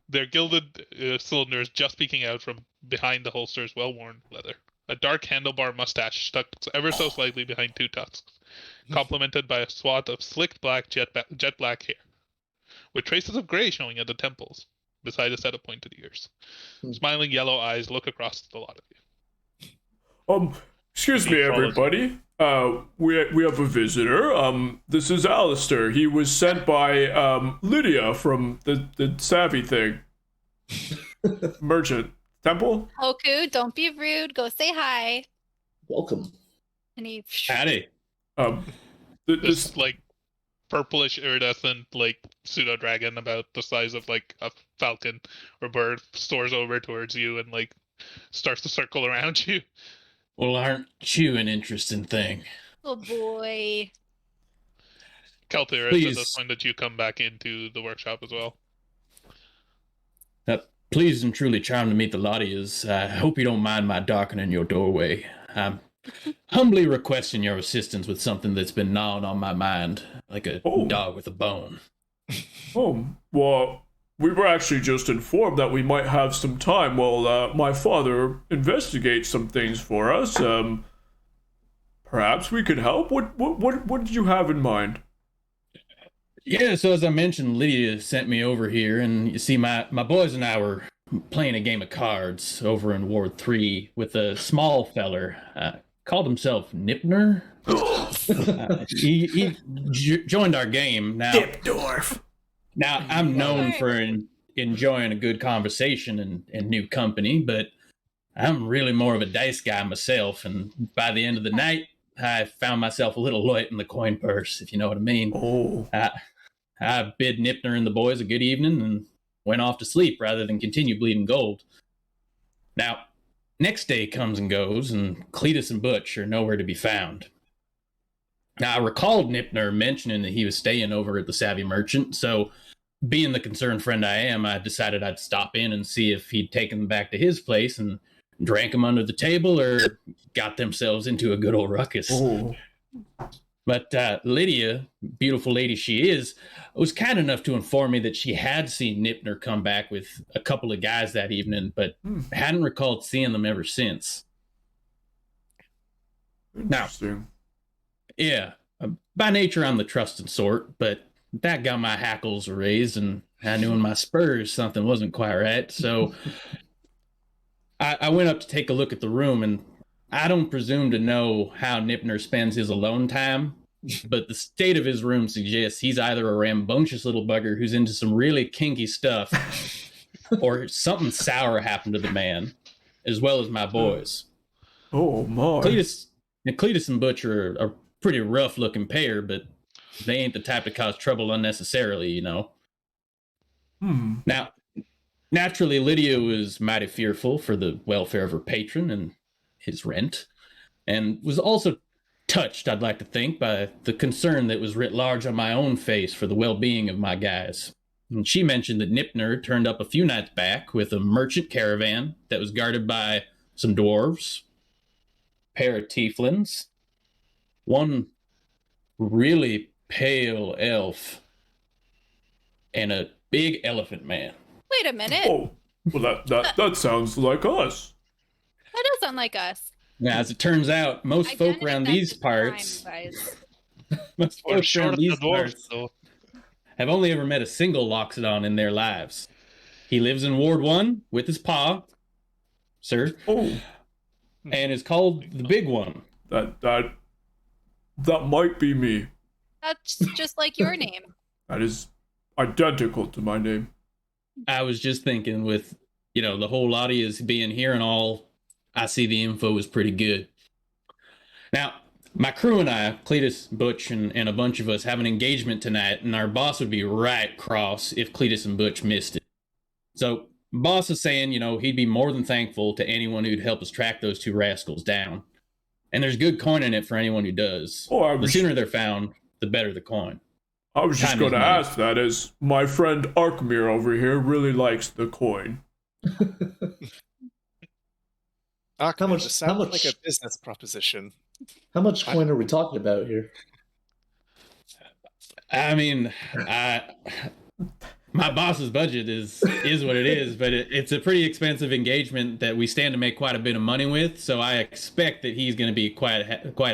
Their gilded cylinders just peeking out from behind the holster's well-worn leather. A dark handlebar mustache stuck ever so slightly behind two tusks, complemented by a swath of slicked black jet black hair, with traces of gray showing at the temples, beside a set of pointed ears. Smiling yellow eyes look across the lot of you. Excuse me, everybody. We have a visitor. This is Alistair. He was sent by Lydia from the Savvy thing. Merchant Temple. Hoku, don't be rude. Go say hi. Welcome. And he. Howdy. This like purplish iridescent like pseudo dragon about the size of like a falcon or bird soars over towards you and like starts to circle around you. Well, aren't you an interesting thing? Oh boy. Keltir, it's at this point that you come back into the workshop as well. Pleased and truly charmed to meet the lot of yous. I hope you don't mind my darkening your doorway. I'm humbly requesting your assistance with something that's been gnawing on my mind, like a dog with a bone. Well, we were actually just informed that we might have some time while my father investigates some things for us. Perhaps we could help. What did you have in mind? Yeah, so as I mentioned, Lydia sent me over here, and you see, my boys and I were playing a game of cards over in Ward 3 with a small feller, called himself Nipner. He joined our game. Now, Dipdorf. Now, I'm known for enjoying a good conversation and new company, but I'm really more of a dice guy myself, and by the end of the night, I found myself a little light in the coin purse, if you know what I mean. I bid Nipner and the boys a good evening and went off to sleep rather than continue bleeding gold. Now, next day comes and goes, and Cletus and Butch are nowhere to be found. Now, I recalled Nipner mentioning that he was staying over at the Savvy Merchant, so being the concerned friend I am, I decided I'd stop in and see if he'd taken them back to his place and drank them under the table or got themselves into a good old ruckus. But Lydia, beautiful lady she is, was kind enough to inform me that she had seen Nipner come back with a couple of guys that evening, but hadn't recalled seeing them ever since. Interesting. Yeah, by nature I'm the trusting sort, but that got my hackles raised, and I knew in my spurs something wasn't quite right. So I went up to take a look at the room, and I don't presume to know how Nipner spends his alone time, but the state of his room suggests he's either a rambunctious little bugger who's into some really kinky stuff, or something sour happened to the man, as well as my boys. Oh, my. Cletus and Butch are a pretty rough-looking pair, but they ain't the type to cause trouble unnecessarily, you know. Now, naturally, Lydia was mighty fearful for the welfare of her patron and his rent, and was also touched, I'd like to think, by the concern that was writ large on my own face for the well-being of my guys. And she mentioned that Nipner turned up a few nights back with a merchant caravan that was guarded by some dwarves, pair of tieflings, one really pale elf, and a big elephant man. Wait a minute. Oh, well, that sounds like us. That does sound like us. Now, as it turns out, most folk around these parts, most folks around these parts have only ever met a single Loxodon in their lives. He lives in Ward 1 with his pa, sir. Oh. And is called the Big One. That might be me. That's just like your name. That is identical to my name. I was just thinking with, the whole lot of you being here and all, I see the info is pretty good. Now, my crew and I, Cletus, Butch, and a bunch of us have an engagement tonight, and our boss would be right cross if Cletus and Butch missed it. So, boss is saying, he'd be more than thankful to anyone who'd help us track those two rascals down. And there's good coin in it for anyone who does. The sooner they're found, the better the coin. I was just going to ask that, as my friend Arkmir over here really likes the coin. How much sounds like a business proposition. How much coin are we talking about here? I mean, my boss's budget is what it is, but it's a pretty expensive engagement that we stand to make quite a bit of money with. So I expect that he's going to be quite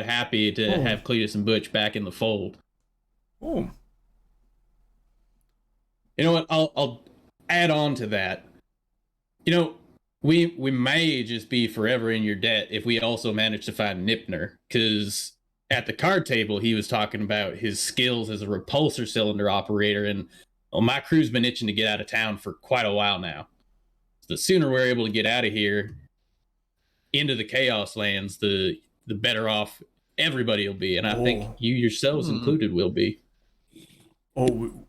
happy to have Cletus and Butch back in the fold. Oh. You know what? I'll add on to that. We may just be forever in your debt if we also manage to find Nipner, because at the card table he was talking about his skills as a repulsor cylinder operator, and my crew's been itching to get out of town for quite a while now. So the sooner we're able to get out of here into the Chaoslands, the better off everybody will be, and I think you yourselves included will be. Oh,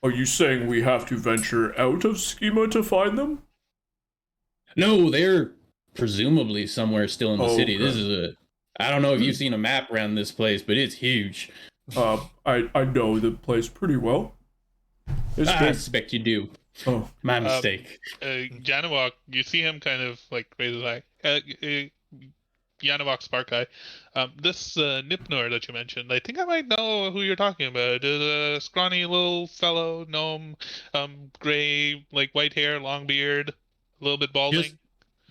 are you saying we have to venture out of Schema to find them? No, they're presumably somewhere still in the city. Okay. This is I don't know if you've seen a map around this place, but it's huge. I know the place pretty well. I expect you do. Oh, my mistake. Yanawak, you see him kind of like raise his eye. Yanawak Spark Eye. This Nipnor that you mentioned, I think I might know who you're talking about. A scrawny little fellow, gnome, gray, like white hair, long beard, a little bit balding.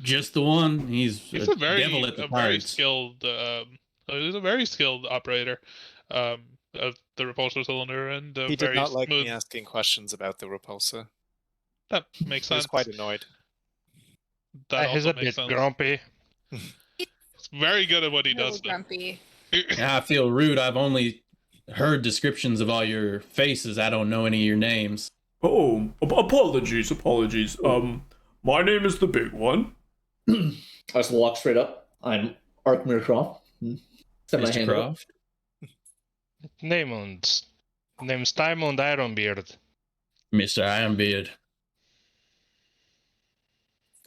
Just the one. He's a very, devil at the very skilled. He's a very skilled operator of the repulsor cylinder, and he did not like me asking questions about the repulsor. That makes sense. He was quite annoyed. He's a bit grumpy. He's very good at what he does. Grumpy. I feel rude. I've only heard descriptions of all your faces. I don't know any of your names. Oh, apologies. My name is the Big One. I just walk straight up. I'm Arkmir Croft. Mr. Croft. Name's Diamond Ironbeard. Mr. Ironbeard.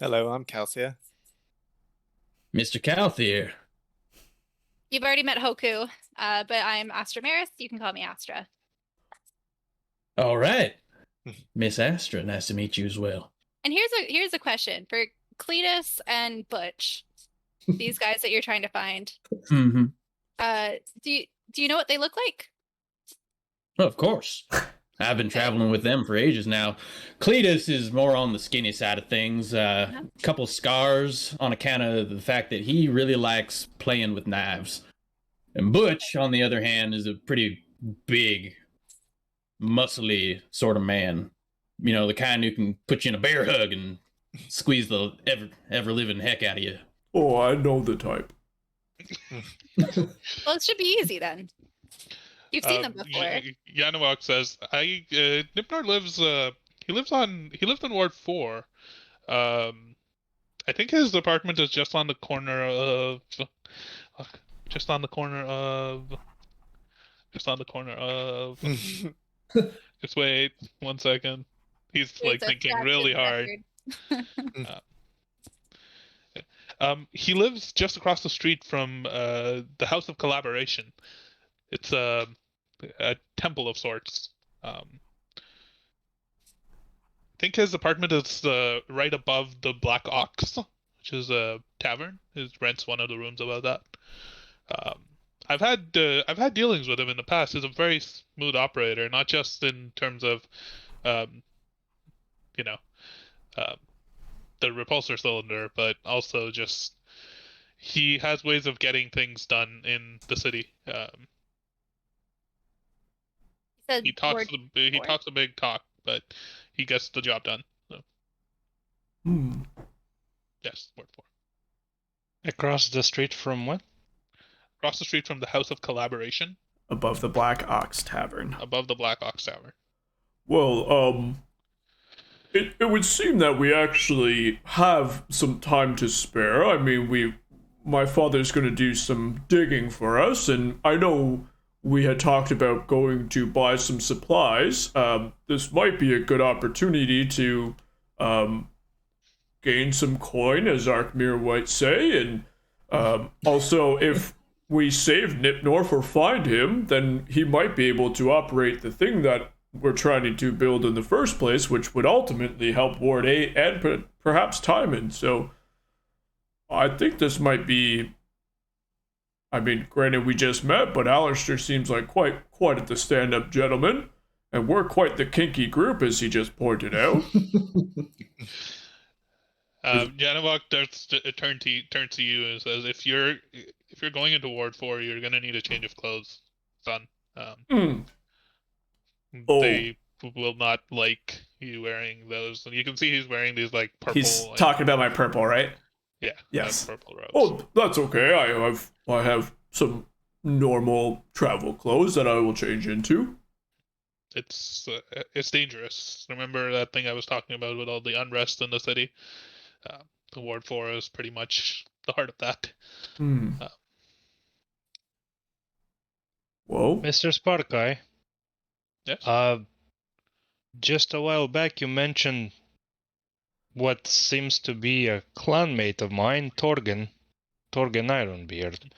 Hello, I'm Calthea. Mr. Calthea. You've already met Hoku, but I'm Astra Maris. You can call me Astra. All right. Miss Astra, nice to meet you as well. And here's a question for Cletus and Butch, these guys that you're trying to find. Mm-hmm. Do you know what they look like? Of course. I've been traveling with them for ages now. Cletus is more on the skinny side of things. Couple scars on account of the fact that he really likes playing with knives. And Butch, on the other hand, is a pretty big, muscly sort of man. You know, the kind who can put you in a bear hug and squeeze the ever-living heck out of you. Oh, I know the type. Well, it should be easy then. You've seen them before. Yanawak says, Nipnor lives he lives in Ward 4. I think his apartment is just on the corner of just wait 1 second. He's like thinking really hard. He lives just across the street from the House of Collaboration. It's a temple of sorts. I think his apartment is right above the Black Ox, which is a tavern. He rents one of the rooms above that. I've had dealings with him in the past. He's a very smooth operator, not just in terms of, you know, the repulsor cylinder, but also just he has ways of getting things done in the city. He talks a big talk, but he gets the job done. So. Yes, word 4. Across the street from what? Across the street from the House of Collaboration. Above the Black Ox Tavern. Above the Black Ox Tavern. Well, it would seem that we actually have some time to spare. I mean, my father's going to do some digging for us, and I know we had talked about going to buy some supplies. This might be a good opportunity to gain some coin, as Arkmir might say, and also if we save Nipnorf or find him, then he might be able to operate the thing that we're trying to build in the first place, which would ultimately help Ward 8 and perhaps Timon. So I think this might be... I mean, granted we just met, but Alistair seems like quite the stand-up gentleman, and we're quite the kinky group, as he just pointed out. Janivok turns to you and says, "If you're going into Ward 4, you're gonna need a change of clothes, son. They will not like you wearing those. And you can see he's wearing these like purple. He's talking about my purple, right? Yeah. Yes. Purple robes. Oh, that's okay. I have some normal travel clothes that I will change into. It's dangerous. Remember that thing I was talking about with all the unrest in the city? The Ward 4 is pretty much the heart of that. Whoa. Mr. Sparkeye. Yes? Just a while back you mentioned what seems to be a clanmate of mine, Torgen Ironbeard.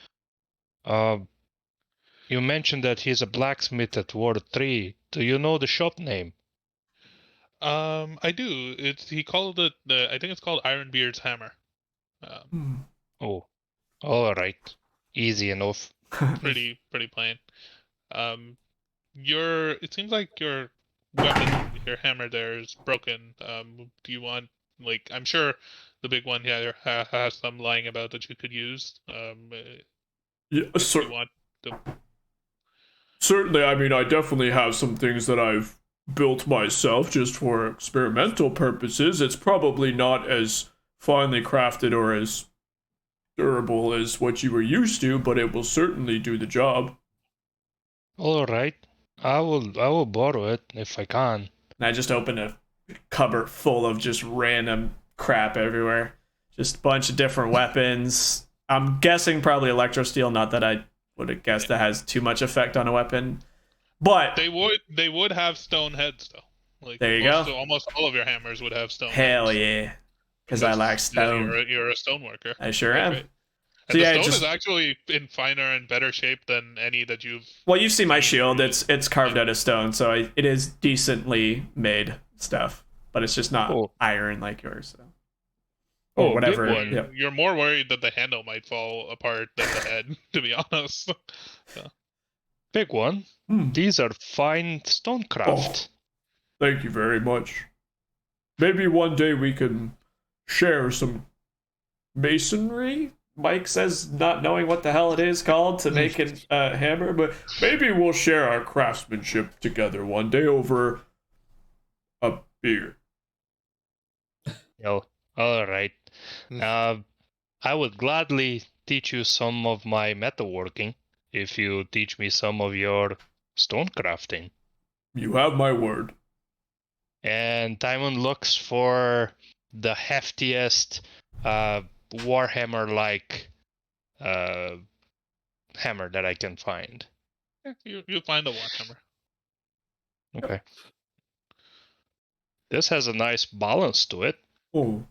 You mentioned that he's a blacksmith at Ward 3. Do you know the shop name? I do. He called it I think it's called Ironbeard's Hammer. Oh, all right. Easy enough. Pretty plain. It seems like your weapon, your hammer there is broken. Do you want, like, I'm sure the big one here has some lying about that you could use. Yeah, certainly. I mean, I definitely have some things that I've built myself just for experimental purposes. It's probably not as finely crafted or as durable as what you were used to, but it will certainly do the job. All right. I will borrow it if I can. And I just opened a cupboard full of just random crap everywhere. Just a bunch of different weapons. I'm guessing probably electrosteel, not that I would have guessed that has too much effect on a weapon. But they would have stone heads though. Like there you go. Almost all of your hammers would have stone Hell heads. Yeah. Because I lack stone. You're a stone worker. I sure am. Right. And the stone is actually in finer and better shape than any that you've... Well, you've seen my shield. It's carved out of stone, so it is decently made stuff. But it's just not iron like yours. So. Or whatever. Yep. You're more worried that the handle might fall apart than the head, to be honest. So. Big one. These are fine stonecraft. Thank you very much. Maybe one day we can share some masonry? Mike says, not knowing what the hell it is called to make a hammer, but maybe we'll share our craftsmanship together one day over a beer. Oh, all right. I would gladly teach you some of my metalworking if you teach me some of your stone crafting. You have my word. And Timon looks for the heftiest Warhammer-like hammer that I can find. You'll find a Warhammer. Okay. This has a nice balance to it. Oh,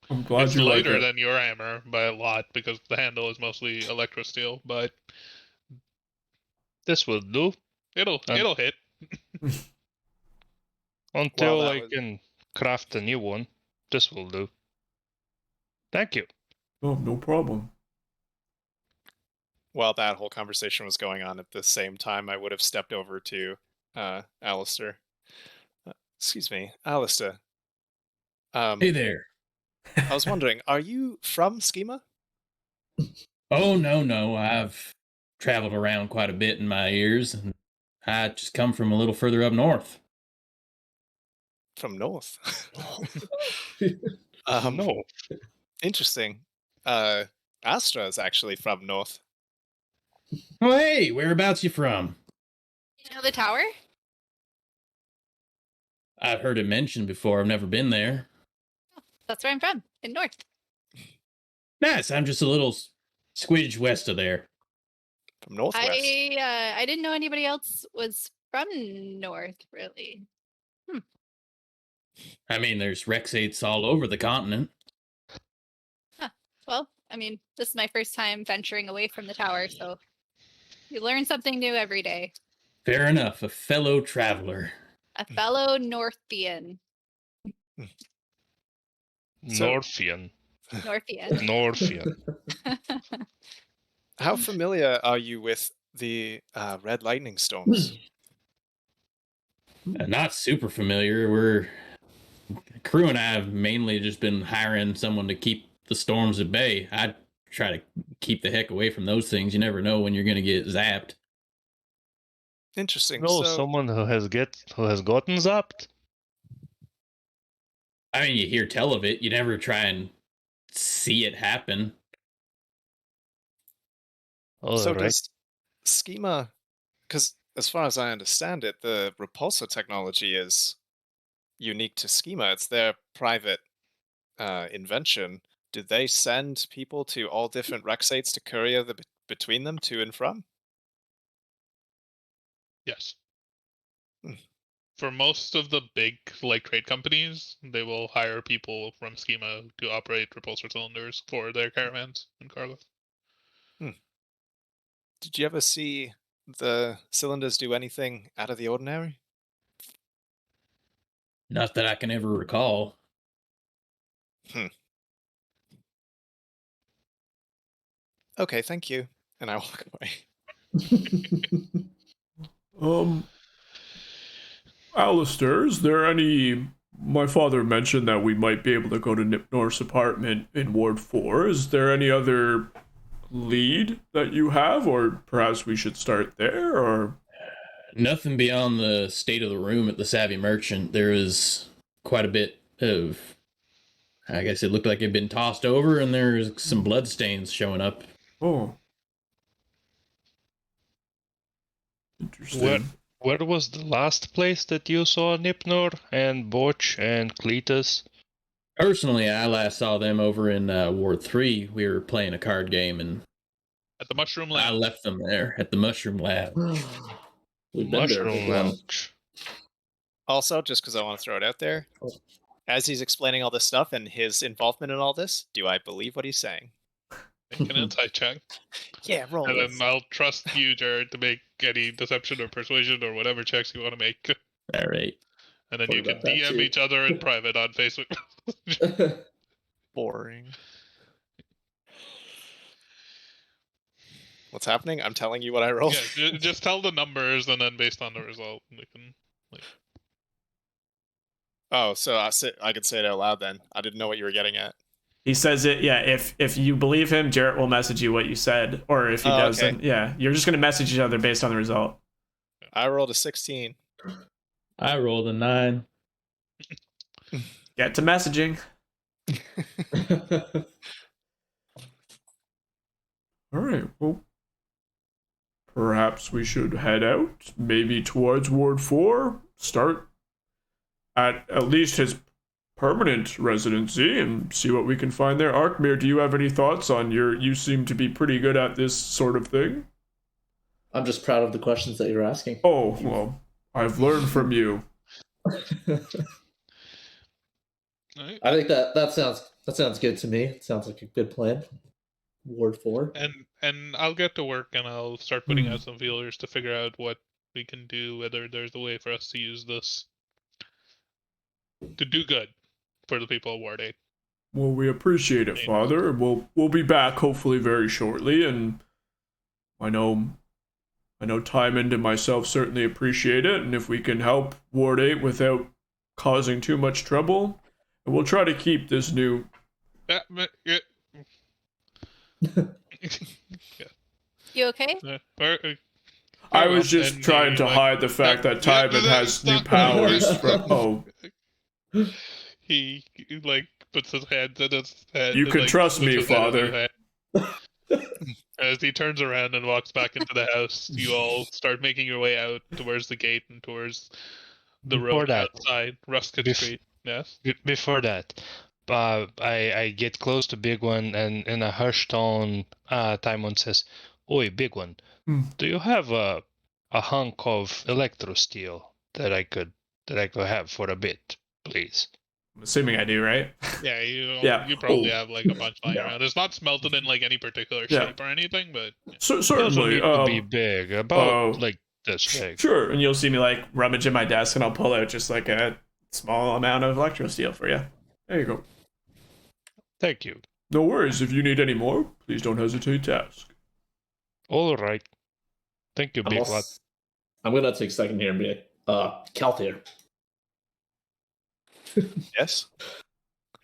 I'm glad it's you like it. It's lighter than your hammer by a lot because the handle is mostly electrosteel, but this will do. It'll hit. Until I can craft a new one, this will do. Thank you. Oh, no problem. While that whole conversation was going on at the same time, I would have stepped over to Alistair. Excuse me, Alistair. Hey there. I was wondering, are you from Schema? Oh, no. I've traveled around quite a bit in my years, and I just come from a little further up north. From North. No. Interesting. Astra is actually from North. Oh, hey, whereabouts you from? You know the tower? I've heard it mentioned before. I've never been there. That's where I'm from, in North. Nice. I'm just a little squidge west of there. From Northwest. I didn't know anybody else was from North, really. I mean, there's Rexates all over the continent. Well, I mean, this is my first time venturing away from the tower, so you learn something new every day. Fair enough. A fellow traveler. A fellow Northian. Northian. Northian. How familiar are you with the red lightning storms? Not super familiar. Crew and I have mainly just been hiring someone to keep the storms at bay. I try to keep the heck away from those things. You never know when you're going to get zapped. Interesting. No, So, someone who has gotten zapped. I mean, you hear tell of it. You never try and see it happen. so Right. does Schema, because as far as I understand it, the repulsor technology is unique to Schema. It's their private invention. Do they send people to all different Rexates to courier between them to and from? Yes. Hmm. For most of the big trade companies, they will hire people from Schema to operate repulsor cylinders for their caravans and cargo. Did you ever see the cylinders do anything out of the ordinary? Not that I can ever recall. Okay, thank you. And I walk away. Alistair, is there any... My father mentioned that we might be able to go to Nipnor's apartment in Ward 4. Is there any other lead that you have, or perhaps we should start there, or... Nothing beyond the state of the room at the Savvy Merchant. There is quite a bit of... I guess it looked like it had been tossed over, and there's some bloodstains showing up. Oh. Interesting. Where was the last place that you saw Nipnor and Botch and Cletus? Personally, I last saw them over in Ward 3. We were playing a card game, and at the Mushroom Lab. I left them there at the Mushroom Lab. We've been there before. Also, just because I want to throw it out there, as he's explaining all this stuff and his involvement in all this, do I believe what he's saying? Make an insight check. Yeah, roll. And then I'll trust you, Jared, to make any deception or persuasion or whatever checks you want to make. All right. And then you can DM each other in private on Facebook. Boring. What's happening? I'm telling you what I rolled. Yeah, just tell the numbers, and then based on the result, we can. Oh, so I could say it out loud then. I didn't know what you were getting at. He says it, yeah, if you believe him, Jarrett will message you what you said. Or if he doesn't, okay. Yeah, you're just going to message each other based on the result. I rolled a 16. I rolled a 9. Get to messaging. All right, well, perhaps we should head out, maybe towards Ward 4, start at least his permanent residency and see what we can find there. Arkmir, do you have any thoughts on you seem to be pretty good at this sort of thing? I'm just proud of the questions that you're asking. Oh, well, I've learned from you. I think that sounds good to me. It sounds like a good plan. Ward 4. And I'll get to work and I'll start putting out some feelers to figure out what we can do, whether there's a way for us to use this to do good for the people of Ward 8. Well, we appreciate it, Father, and we'll be back hopefully very shortly. And I know Tymond and myself certainly appreciate it. And if we can help Ward 8 without causing too much trouble, we'll try to keep this new. You okay? I was just trying to hide the fact that Tymond has new powers. He puts his hand in his head. You can trust me, Father. As he turns around and walks back into the house, you all start making your way out towards the gate and towards the road outside Ruskin Street. Yes. Before that, I get close to Big One, and in a hushed tone, Timon says, "Oi, Big One, do you have a hunk of electro steel that I could have for a bit, please?" I'm assuming I do, right? Yeah, you probably have like a bunch lying around. It's not smelted in like any particular shape or anything, but certainly need to be big, about like this big. Sure, and you'll see me like rummage in my desk, and I'll pull out just like a small amount of electro steel for you. There you go. Thank you. No worries. If you need any more, please don't hesitate to ask. All right. Thank you, Big One. I'm gonna take a second here and be Calthier. Yes?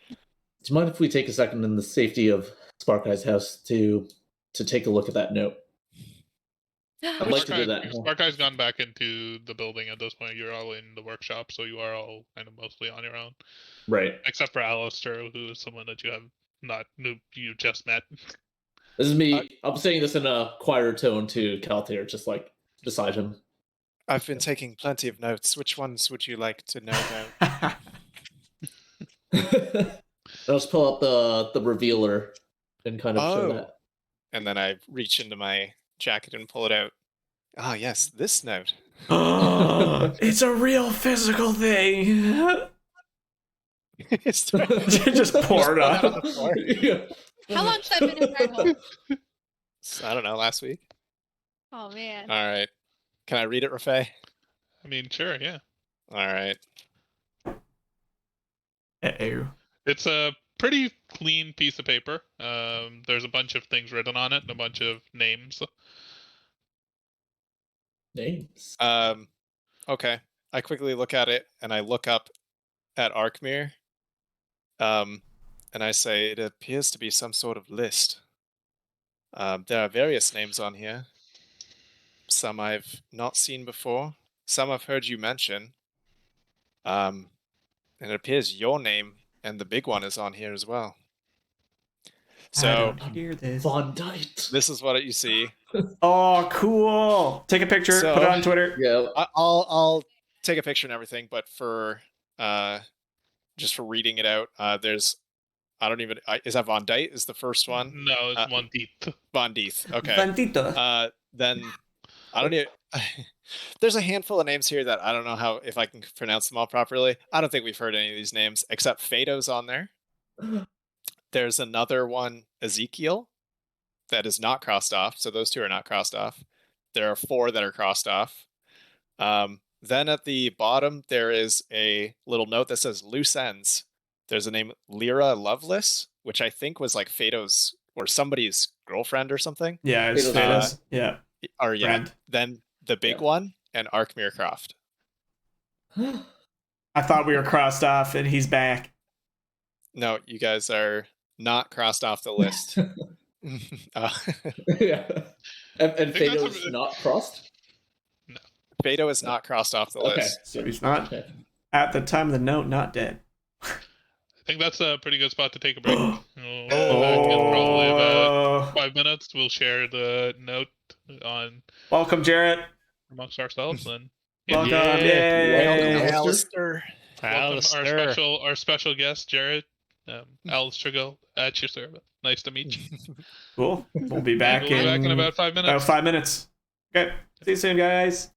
Do you mind if we take a second in the safety of Spark Eye's house to take a look at that note? I'd like to do that. Spark Eye's gone back into the building at this point. You're all in the workshop, so you are all kind of mostly on your own. Right. Except for Alistair, who is someone that you just met. This is me. I'm saying this in a quieter tone to Calthier, just like beside him. I've been taking plenty of notes. Which ones would you like to know about? I'll just pull up the revealer and kind of show that. And then I reach into my jacket and pull it out. Ah, yes, this note. It's a real physical thing. Just pour it on. How long's that been in Cardinal? I don't know, last week. Oh, man. All right. Can I read it, Rafay? I mean, sure, yeah. All right. Uh-oh. It's a pretty clean piece of paper. There's a bunch of things written on it and a bunch of names. Names? Okay. I quickly look at it, and I look up at Arkmir. And I say, it appears to be some sort of list. There are various names on here. Some I've not seen before. Some I've heard you mention. And it appears your name and the big one is on here as well. So, I don't hear this. Von Dyke. This is what you see. Oh, cool! Take a picture, put it on Twitter. Yeah, I'll take a picture and everything, but for just for reading it out, there's is that Von Dyke is the first one? No, it's Von Dieth. Von Dieth. Okay. Bandito. Then I don't even. There's a handful of names here that I don't know if I can pronounce them all properly. I don't think we've heard any of these names except Fado's on there. There's another one, Ezekiel, that is not crossed off. So those two are not crossed off. There are 4 that are crossed off. Then at the bottom, there is a little note that says loose ends. There's a name, Lyra Loveless, which I think was like Fado's or somebody's girlfriend or something. Yeah, it's Fado's. Yeah. Or yeah. Friend. Then the big one and Arkmir Croft. I thought we were crossed off and he's back. No, you guys are not crossed off the list. Yeah. And Fado's not crossed? No. Fado is not crossed off the list. So he's not, at the time of the note, not dead. I think that's a pretty good spot to take a break. We'll back in probably about 5 minutes. We'll share the note on Welcome, Jarrett. amongst ourselves. Then Welcome, yay. Alistair. Welcome our special guest, Jarrett. Alistair at your service. Nice to meet you. Cool. We'll be back, in about 5 minutes. About 5 minutes. Okay. See you soon, guys.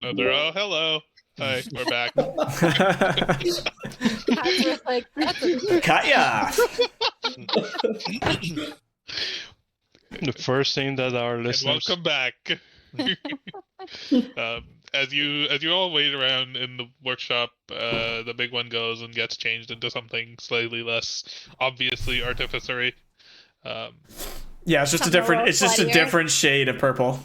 Oh, hello. Hi, we're back. Like, that's a Katya! The first thing that our And listeners. welcome back. As you all wait around in the workshop, the big one goes and gets changed into something slightly less obviously artificery. Yeah, it's just a different. It's just a different shade of purple.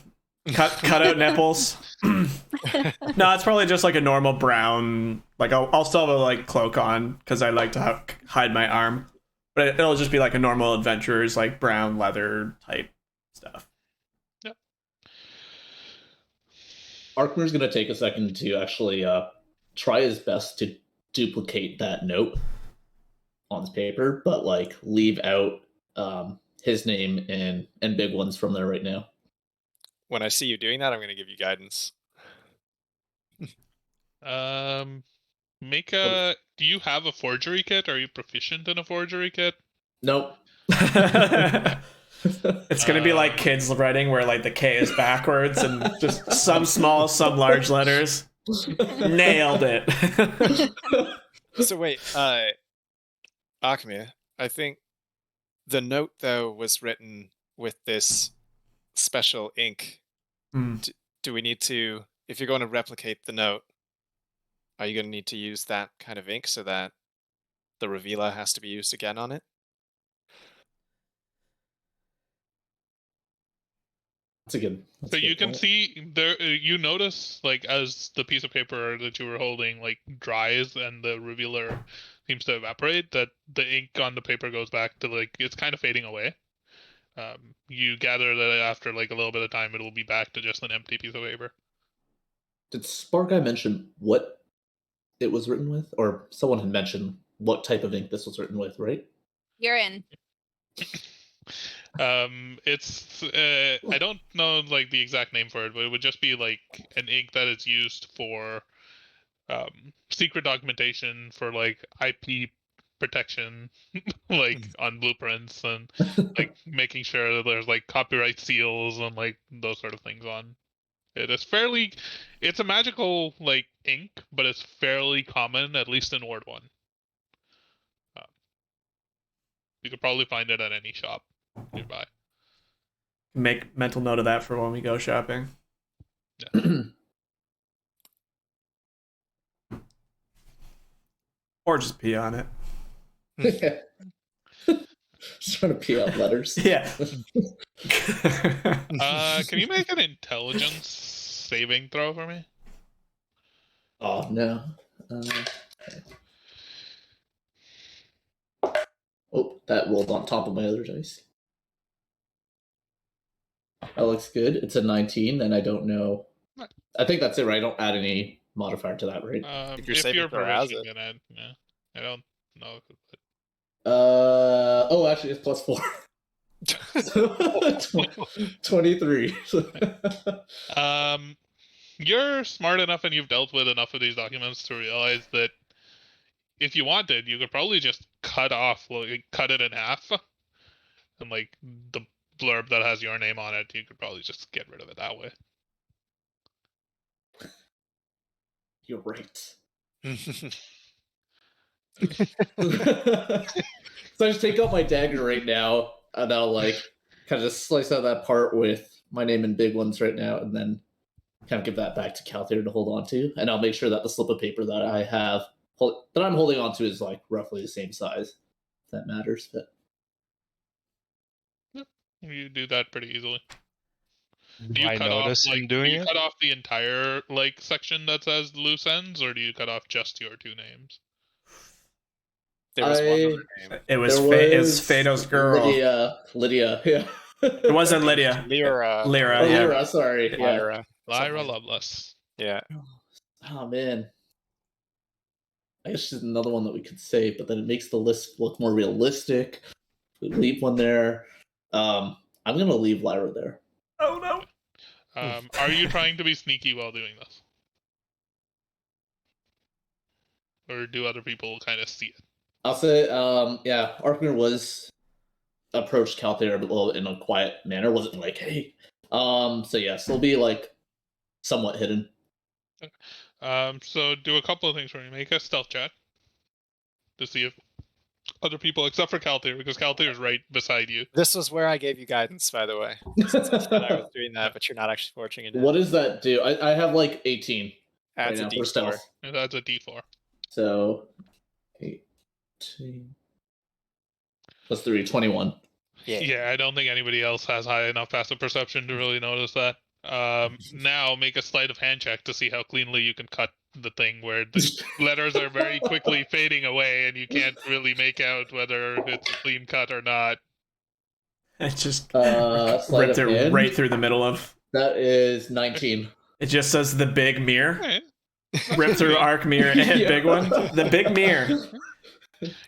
Cut out nipples. No, it's probably just like a normal brown. Like I'll still have a like cloak on because I like to hide my arm, but it'll just be like a normal adventurer's like brown leather type stuff. Yep. Arkner's gonna take a second to actually try his best to duplicate that note on his paper, but like leave out his name and big ones from there right now. When I see you doing that, I'm going to give you guidance. Do you have a forgery kit? Are you proficient in a forgery kit? Nope. It's gonna be like kids writing where like the K is backwards and just some small, some large letters. Nailed it. So wait, Akmir, I think the note though was written with this special ink. Do we need to, if you're going to replicate the note, are you going to need to use that kind of ink so that the revealer has to be used again on it? That's a good. So you can see there. You notice, like, as the piece of paper that you were holding like dries and the revealer seems to evaporate, that the ink on the paper goes back to like it's kind of fading away. You gather that after like a little bit of time, it'll be back to just an empty piece of paper. Did Spark Guy mention what it was written with, or someone had mentioned what type of ink this was written with, right? urine. It's I don't know like the exact name for it, but it would just be like an ink that is used for secret documentation for like IP protection, like on blueprints and like making sure that there's like copyright seals and like those sort of things on it. It's a magical like ink, but it's fairly common, at least in Ward 1. You could probably find it at any shop nearby. Make mental note of that for when we go shopping. Yeah. Or just pee on it. Just trying to pee out letters. Yeah. Can you make an intelligence saving throw for me? Oh no. Okay. Oh, that rolled on top of my other dice. That looks good. It's a 19, and I don't know. I think that's it, right? I don't add any modifier to that, right? If you're proficient in it, yeah. I don't know if it. Oh, actually, it's plus 4. 23. You're smart enough and you've dealt with enough of these documents to realize that if you wanted, you could probably just cut it in half, and like the blurb that has your name on it, you could probably just get rid of it that way. You're right. So I just take out my dagger right now, and I'll like kind of just slice out that part with my name in big ones right now, and then kind of give that back to Calthair to hold on to, and I'll make sure that the slip of paper that I have that I'm holding on to is like roughly the same size. If that matters, but you do that pretty easily. Do you cut off the entire like section that says loose ends, or do you cut off just your two names? There was one other name. It was Fado's girl. Lydia, yeah. It wasn't Lydia. Lyra. Yeah. Lyra, sorry. Lyra. Lyra Lovelace. Yeah. Oh man. I guess she's another one that we could save, but then it makes the list look more realistic. We leave one there. I'm gonna leave Lyra there. Oh no. Are you trying to be sneaky while doing this? Or do other people kind of see it? I'll say, yeah, Arkner was approached Calthair a little in a quiet manner. Wasn't like, hey. So yes, they'll be like somewhat hidden. So do a couple of things for me. Make a stealth check to see if other people, except for Calthier, because Calthier is right beside you. This was where I gave you guidance, by the way. Since I said I was doing that, but you're not actually forging it in. What does that do? I have like 18 Adds right a now for D4. stealth. And that's a D4. So 18 plus 3, 21. Yeah, I don't think anybody else has high enough passive perception to really notice that. Now make a sleight of hand check to see how cleanly you can cut the thing where the letters are very quickly fading away and you can't really make out whether it's a clean cut or not. It just Sleight ripped of it hand? right through the middle of. That is 19. It just says the big mirror. Right. Rip through arc mirror and Yeah. big one. The big mirror.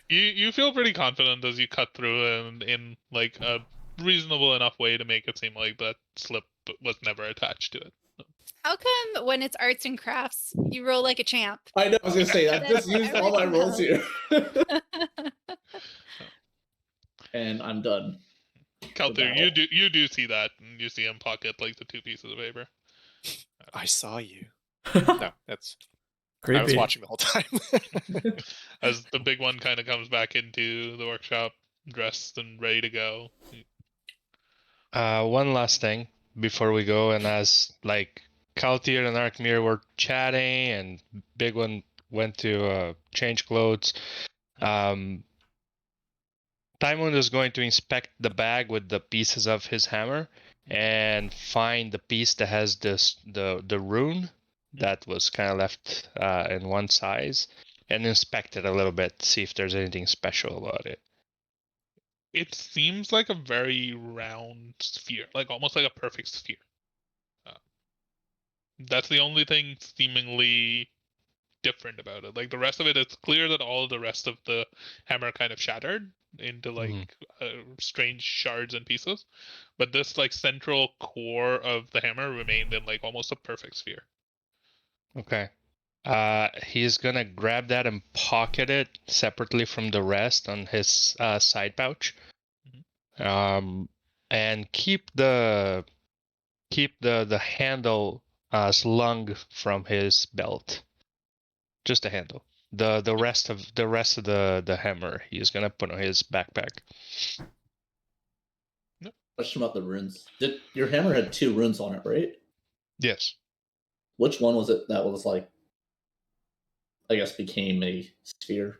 You feel pretty confident as you cut through and in like a reasonable enough way to make it seem like that slip was never attached to it. How come when it's arts and crafts, you roll like a champ? I know, I was going to say, I just used all my rolls here. And I'm done. Calther, you do see that, and you see him pocket like the 2 pieces of paper. I saw you. No, that's Creepy. I was watching the whole time. As the big one kind of comes back into the workshop, dressed and ready to go. One last thing before we go, and as like Caltier and Arkmir were chatting, and Big One went to change clothes, Timon is going to inspect the bag with the pieces of his hammer and find the piece that has the rune that was kind of left in one size, and inspect it a little bit, see if there's anything special about it. It seems like a very round sphere, like almost like a perfect sphere. That's the only thing seemingly different about it. Like the rest of it, it's clear that all of the rest of the hammer kind of shattered into like strange shards and pieces, but this like central core of the hammer remained in like almost a perfect sphere. Okay. He's gonna grab that and pocket it separately from the rest on his side pouch, and keep the handle slung from his belt. Just the handle. The rest of the hammer he's gonna put on his backpack. Question about the runes. Your hammer had 2 runes on it, right? Yes. Which one was it that was like, I guess, became a sphere?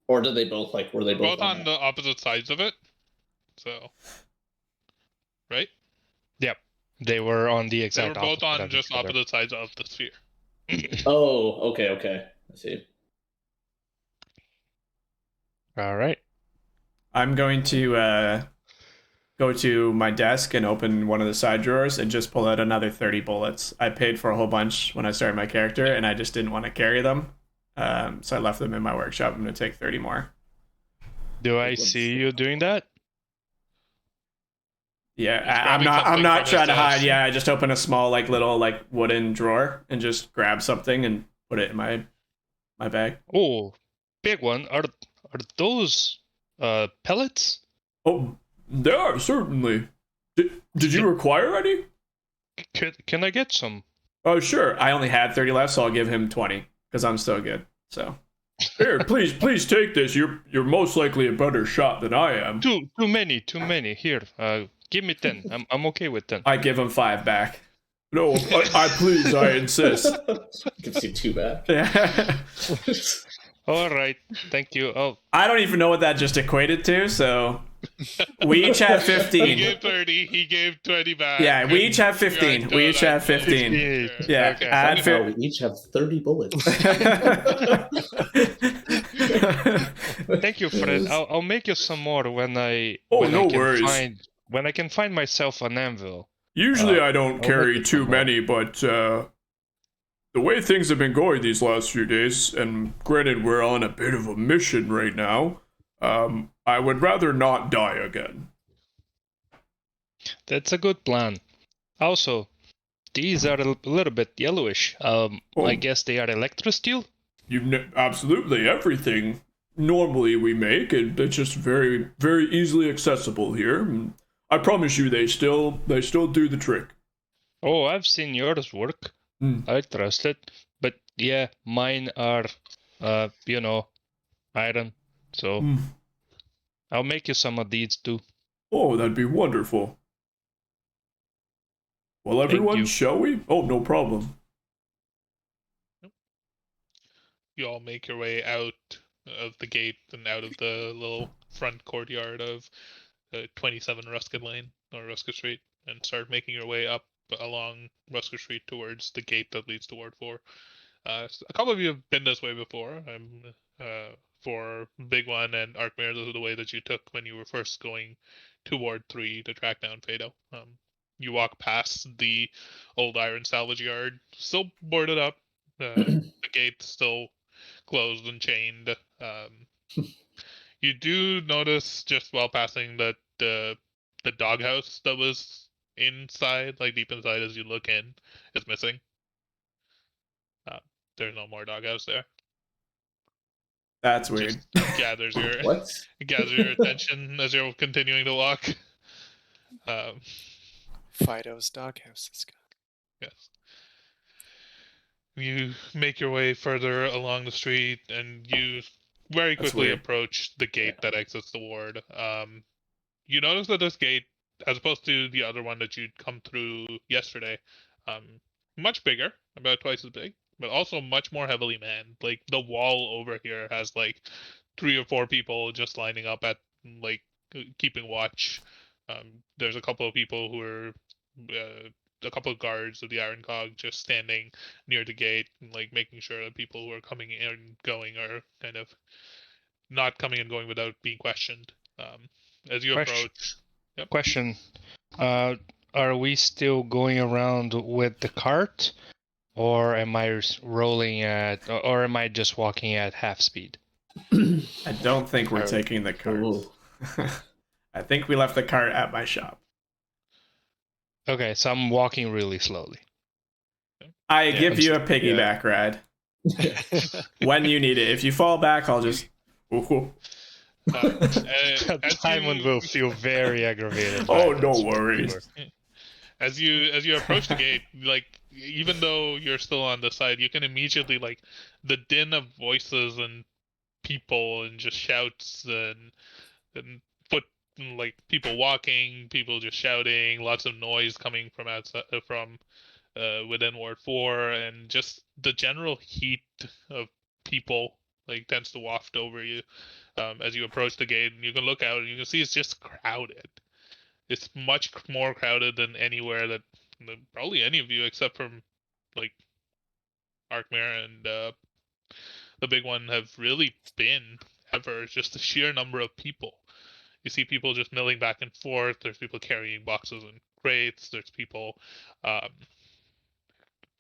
Or did they both were they both on the opposite sides of it? So, right? Yep. They were on the exact. They were both on just opposite sides of the sphere. Oh, okay. I see. All right. I'm going to go to my desk and open one of the side drawers and just pull out another 30 bullets. I paid for a whole bunch when I started my character, and I just didn't want to carry them. So I left them in my workshop. I'm going to take 30 more. Do I see you doing that? Yeah, I'm not trying to hide. Yeah, I just open a small little wooden drawer and just grab something and put it in my bag. Oh, Big One. Are those pellets? Oh, they are, certainly. Did you require any? Can I get some? Oh, sure. I only had 30 left, so I'll give him 20 because I'm still good. So here, please take this. You're most likely a better shot than I am. Too many. Here, give me 10. I'm okay with 10. I give him 5 back. No, I insist. Gives you 2 back. Yeah. All right, thank you. Oh, I don't even know what that just equated to, so we each have 15. He gave 30, he gave 20 back. Yeah, we each have 15. We each have 15. Yeah, okay. add We each have 30 bullets. Thank you, Fred. I'll make you some more when I worries. When I can find myself an anvil. Usually I don't carry too many, but the way things have been going these last few days, and granted we're on a bit of a mission right now, I would rather not die again. That's a good plan. Also, these are a little bit yellowish. I guess they are electrosteel? Absolutely everything normally we make, and it's just very, very easily accessible here. And I promise you they still do the trick. Oh, I've seen yours work. I trust it. But yeah, mine are, iron. So I'll make you some of these too. Oh, that'd be wonderful. Well, everyone, shall we? Oh, no problem. You all make your way out of the gate and out of the little front courtyard of 27 Ruskin Lane or Ruskin Street, and start making your way up along Ruskin Street towards the gate that leads to Ward 4. A couple of you have been this way before. For Big One and Arkmere, this is the way that you took when you were first going to Ward 3 to track down Fado. You walk past the old iron salvage yard, still boarded up. The gate still closed and chained. You do notice just while passing that the doghouse that was inside, like deep inside as you look in, is missing. There's no more doghouse there. That's weird. Just gathers your attention as you're continuing to walk. Fido's doghouse is gone. Yes. You make your way further along the street, and you very quickly approach the gate that exits the ward. You notice that this gate, as opposed to the other one that you'd come through yesterday, much bigger, about twice as big, but also much more heavily manned. Like, the wall over here has like 3 or 4 people just lining up at, like, keeping watch. There's a couple of people who are a couple of guards of the Iron Cog just standing near the gate, and, like, making sure that people who are coming in and going are kind of not coming and going without being questioned. As you approach... Yep. Question. Are we still going around with the cart? Or am I rolling at... Or am I just walking at half speed? I don't think we're taking the cart. I think we left the cart at my shop. Okay, so I'm walking really slowly. I give you a piggyback ride. When you need it. If you fall back, I'll just... Simon will feel very aggravated. Oh, no worries. As you approach the gate, like, even though you're still on the side, you can immediately, like, the din of voices and people and just shouts and foot, like, people walking, people just shouting, lots of noise coming from outside, from within Ward 4, and just the general heat of people, like, tends to waft over you as you approach the gate, and you can look out and you can see it's just crowded. It's much more crowded than anywhere that probably any of you, except from, like, Arkmere and the Big One, have really been ever. It's just the sheer number of people. You see people just milling back and forth. There's people carrying boxes and crates. There's people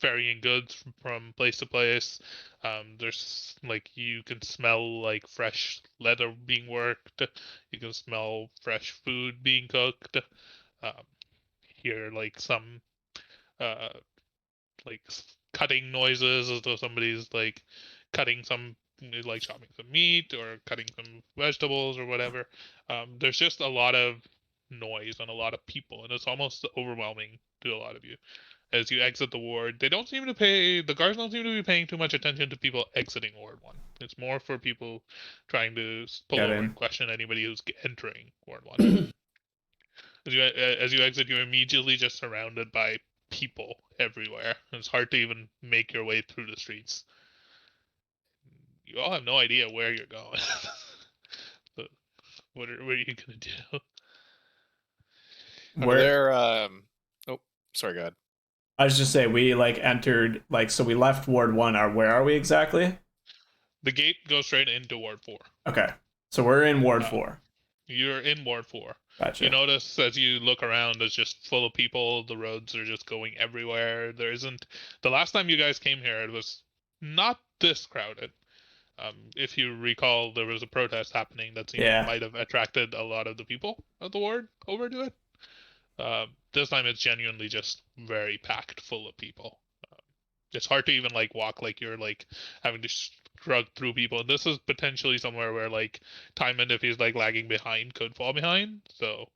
ferrying goods from place to place. There's, like, you can smell, like, fresh leather being worked. You can smell fresh food being cooked. Hear, like, some like, cutting noises as though somebody's, like, cutting some, like, chopping some meat or cutting some vegetables or whatever. There's just a lot of noise and a lot of people, and it's almost overwhelming to a lot of you. As you exit the ward, the guards don't seem to be paying too much attention to people exiting Ward 1. It's more for people trying to pull over and question anybody who's entering Ward 1. As you exit, you're immediately just surrounded by people everywhere. It's hard to even make your way through the streets. You all have no idea where you're going. But what are you gonna do? Oh, sorry, go ahead. I was just saying, we, like, entered, like, so we left Ward 1. Where are we exactly? The gate goes straight into Ward 4. Okay. So we're in Ward 4. You're in Ward 4. Gotcha. You notice as you look around, it's just full of people. The roads are just going everywhere. There isn't... The last time you guys came here, it was not this crowded. If you recall, there was a protest happening that might have attracted a lot of the people of the ward over to it. This time it's genuinely just very packed full of people. It's hard to even, like, walk, like you're, like, having to shrug through people. And this is potentially somewhere where, like, Timon, if he's, like, lagging behind, could fall behind. So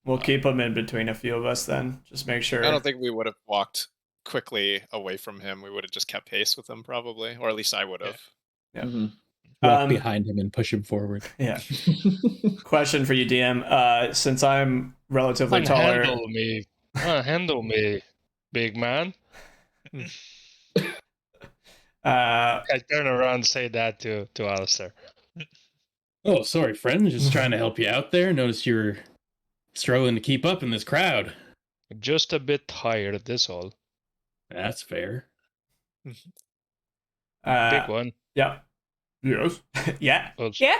we'll keep him in between a few of us then. Just make sure. I don't think we would have walked quickly away from him, we would have just kept pace with him probably, or at least I would have. Yeah. Mm-hmm. Walk behind him and push him forward. Yeah. Question for you, DM. Since I'm relatively taller, Handle me, big man. I turn around and say that to Alistair. Oh, sorry, friend. Just trying to help you out there. Notice you're struggling to keep up in this crowd. Just a bit tired, that's all. That's fair. Big one. Yeah. Yes. Yeah. Oh, Yeah.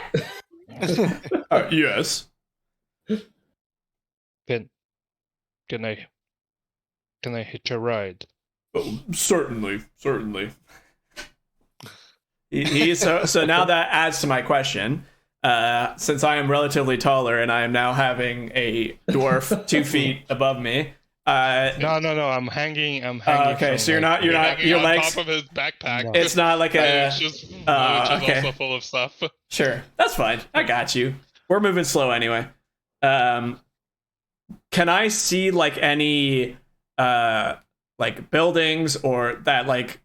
Yes. Can I hitch a ride? Oh, certainly. So now that adds to my question. Since I am relatively taller and I am now having a dwarf 2 feet above me. No. I'm hanging. Okay, so you're not your on legs. top of his backpack. No. It's not like a. It's just okay. also full of stuff. Sure, that's fine. I got you. We're moving slow anyway. Can I see like any like buildings or that like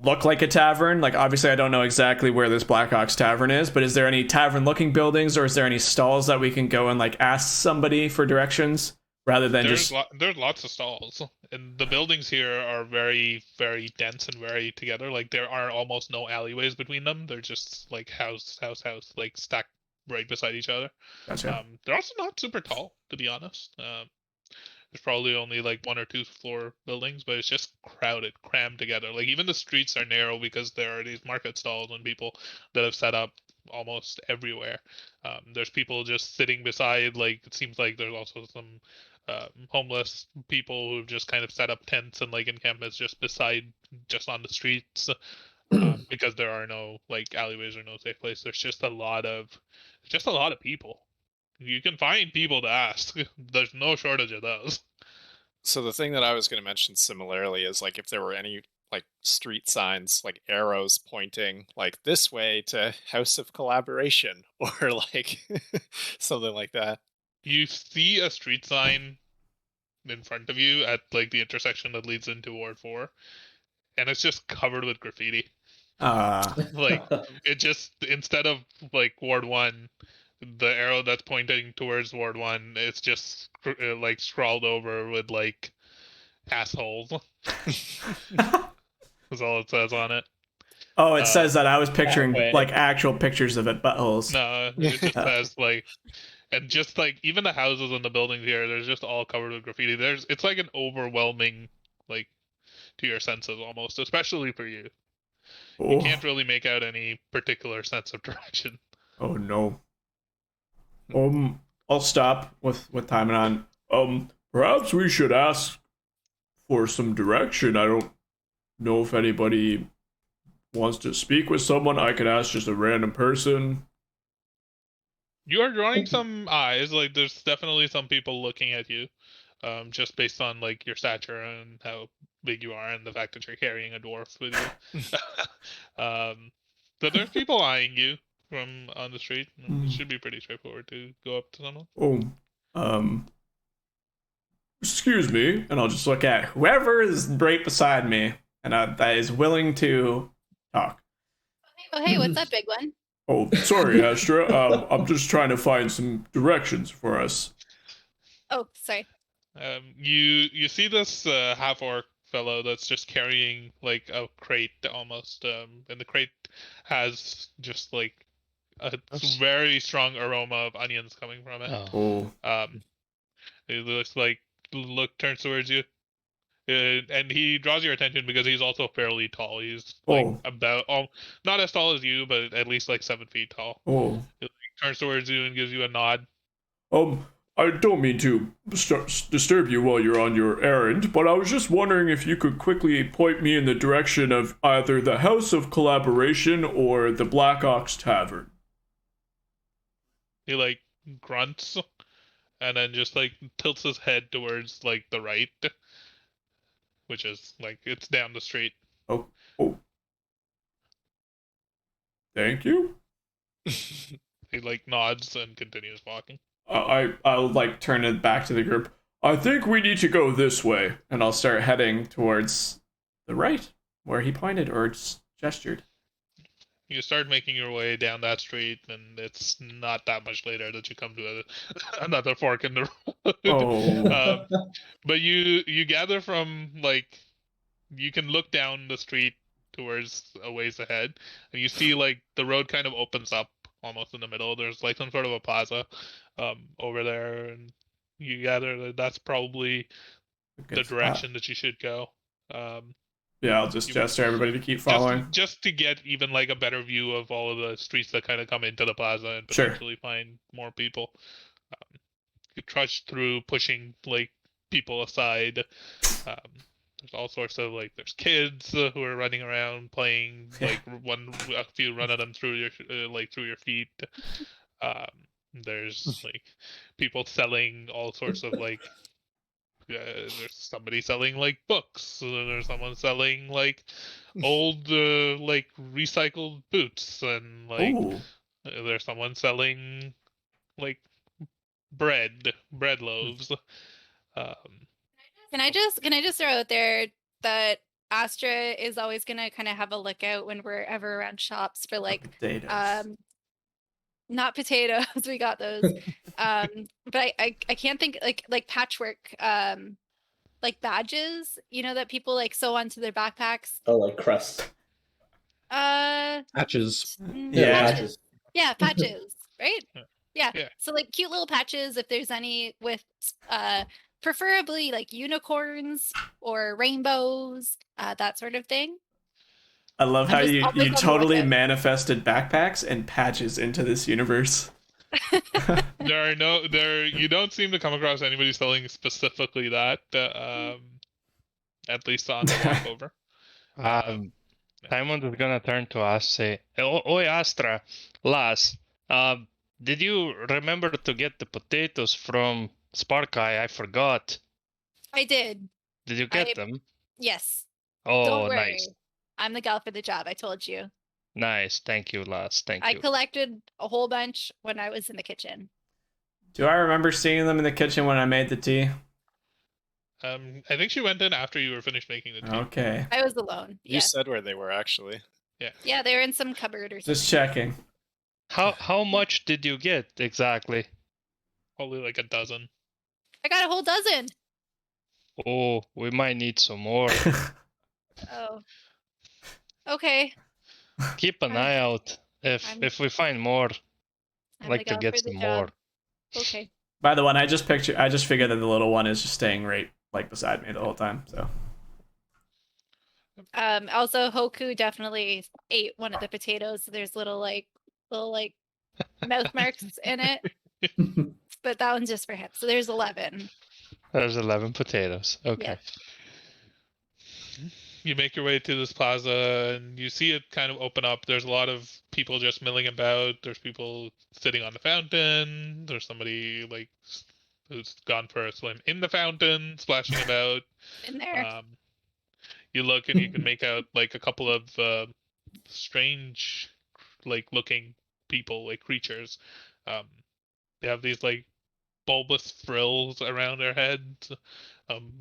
look like a tavern? Like obviously I don't know exactly where this Black Ox Tavern is, but is there any tavern looking buildings or is there any stalls that we can go and like ask somebody for directions rather than There's lots of stalls, and the buildings here are very, very dense and very together. Like there are almost no alleyways between them. They're just like house, like stacked right beside each other. Gotcha. They're also not super tall, to be honest. There's probably only like 1 or 2 floor buildings, but it's just crowded, crammed together. Like even the streets are narrow because there are these market stalls and people that have set up almost everywhere. There's people just sitting beside, like it seems like there's also some homeless people who've just kind of set up tents and like encampments just on the streets. Because there are no like alleyways or no safe place. There's just a lot of people. You can find people to ask. There's no shortage of those. So the thing that I was going to mention similarly is like if there were any like street signs, like arrows pointing like this way to House of Collaboration or like something like that. You see a street sign in front of you at like the intersection that leads into Ward 4, and it's just covered with graffiti. Like it just, instead of like Ward 1, the arrow that's pointing towards Ward 1, it's just like scrawled over with like assholes. That's all it says on it. Oh, it says that. I was picturing like actual pictures of it, buttholes. No, it just says like, and just like even the houses and the buildings here, there's just all covered with graffiti. It's like an overwhelming, like, to your senses almost, especially for you. Oh. You can't really make out any particular sense of direction. Oh no. I'll stop with timing on. Perhaps we should ask for some direction. I don't know if anybody wants to speak with someone. I could ask just a random person. You are drawing some eyes. Like there's definitely some people looking at you, just based on like your stature and how big you are, and the fact that you're carrying a dwarf with you. So there's people eyeing you from on the street. It should be pretty straightforward to go up to someone. Excuse me. And I'll just look at whoever is right beside me and that is willing to talk. Oh, hey, what's up, big one? Oh, sorry, Astra. I'm just trying to find some directions for us. Oh, sorry. You see this half-orc fellow that's just carrying like a crate almost, and the crate has just like a very strong aroma of onions coming from it. Oh. It looks like turns towards you, and he draws your attention because he's also fairly tall. He's like about not as tall as you, but at least like 7 feet tall. Oh. He turns towards you and gives you a nod. I don't mean to disturb you while you're on your errand, but I was just wondering if you could quickly point me in the direction of either the House of Collaboration or the Black Ox Tavern. He like grunts and then just like tilts his head towards like the right, which is like it's down the street. Oh. Thank you. He like nods and continues walking. I'll like turn it back to the group. I think we need to go this way. And I'll start heading towards the right, where he pointed or gestured. You start making your way down that street, and it's not that much later that you come to another fork in the road. Oh. But you gather from, like, you can look down the street towards a ways ahead, and you see, like, the road kind of opens up almost in the middle. There's, like, some sort of a plaza over there, and you gather that that's probably the direction that you should go. Yeah, I'll just gesture everybody to keep following. Just to get even like a better view of all of the streets that kind of come into the plaza and potentially find more people. You trudge through, pushing like people aside. There's all sorts of like there's kids who are running around playing. Like a few run at them through your feet. There's like people selling all sorts of like. There's somebody selling like books. There's someone selling like old like recycled boots, and like there's someone selling like bread loaves. Can I just throw out there that Astra is always gonna kind of have a lookout when we're ever around shops for like not potatoes, we got those. But I can't think like patchwork like badges, that people like sew onto their backpacks. Oh, like crest. Patches. Patches. Yeah, patches, right? Yeah. So like cute little patches, if there's any with preferably like unicorns or rainbows, that sort of thing. I love how you totally manifested backpacks and patches into this universe. You don't seem to come across anybody selling specifically that, at least on the walkover. Simon is gonna turn to us, say, Oi Astra, Las, did you remember to get the potatoes from Sparkeye? I forgot. I did. Did you get them? Yes. Oh, don't worry. Nice. I'm the gal for the job, I told you. Nice. Thank you, Las. Thank you. I collected a whole bunch when I was in the kitchen. Do I remember seeing them in the kitchen when I made the tea? I think she went in after you were finished making the tea. Okay. I was alone. You said where they were, actually. Yeah. Yeah, they were in some cupboard or something. Just checking. How much did you get exactly? Probably like a dozen. I got a whole dozen. Oh, we might need some more. Oh. Okay. Keep an eye out. If we find more, I'd like to get some more. Okay. By the way, I just figured that the little one is just staying right like beside me the whole time. So. Also, Hoku definitely ate one of the potatoes. There's little mouth marks in it, but that one's just for him. So there's 11. There's 11 potatoes. Okay. Yeah. You make your way to this plaza, and you see it kind of open up. There's a lot of people just milling about. There's people sitting on the fountain. There's somebody like who's gone for a swim in the fountain, splashing about. In there. You look and you can make out like a couple of strange, like looking people, like creatures. They have these like bulbous frills around their heads,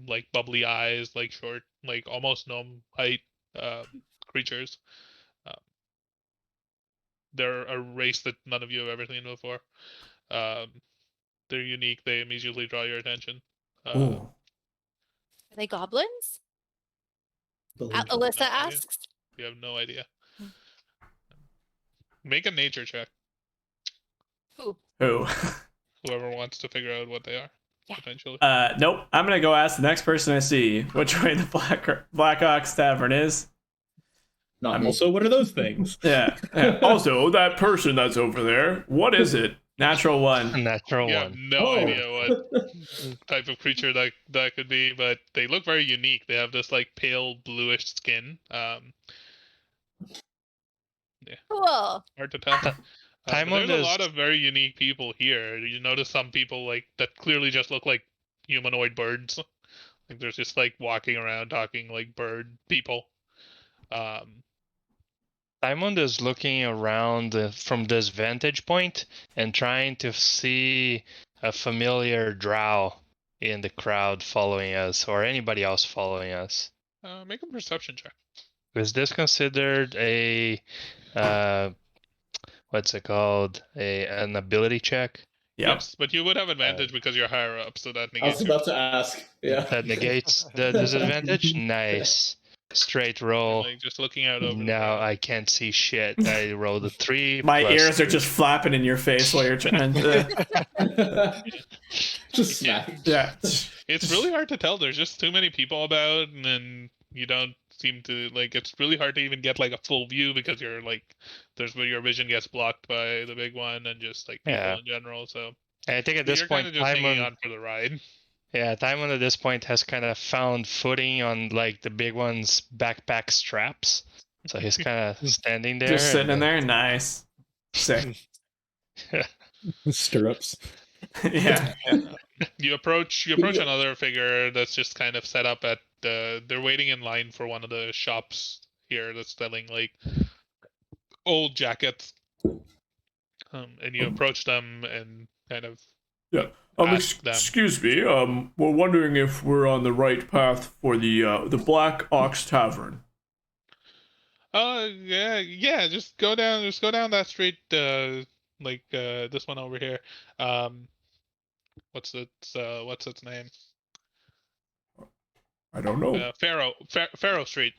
like bubbly eyes, like short, like almost gnome height creatures. They're a race that none of you have ever seen before. They're unique. They immediately draw your attention. Are they goblins? Alyssa asks. You have no idea. Make a nature check. Who? Whoever wants to figure out what they are. Yeah. Potentially. Nope. I'm gonna go ask the next person I see which way the Black Ox Tavern is. Also, what are those things? Yeah. Also, that person that's over there, what is it? Natural 1. Natural 1. You have no idea what type of creature that could be, but they look very unique. They have this like pale bluish skin. Yeah. Cool. Hard to tell. There's a lot of very unique people here. You notice some people like that clearly just look like humanoid birds. Like they're just like walking around talking like bird people. Simon is looking around from this vantage point and trying to see a familiar drow in the crowd following us, or anybody else following us. Make a perception check. Is this considered a what's it called? An ability check? Yep. Yes, but you would have advantage because you're higher up, so that negates. I was about to ask. Yeah. That negates the disadvantage? Nice. Straight roll. Like just looking out over. No, I can't see shit. I rolled a 3. My ears are 3. just flapping in your face while you're trying to. Just smack. Yeah. It's really hard to tell. There's just too many people about, and then you don't seem to like. It's really hard to even get like a full view because you're like, there's where your vision gets blocked by the big one and just like people in general. So I think at this point, you're just hanging on for the ride. Yeah, Timon at this point has kind of found footing on like the big one's backpack straps. So he's kind of standing there. Just sitting in there. Nice. Sick. Stirrups. Yeah. You approach another figure that's just kind of set up at they're waiting in line for one of the shops here that's selling like old jackets. And you approach them and kind of excuse me. We're wondering if we're on the right path for the Black Ox Tavern. Yeah. Just go down that street. Like this one over here. What's its name? I don't know. Pharaoh Street.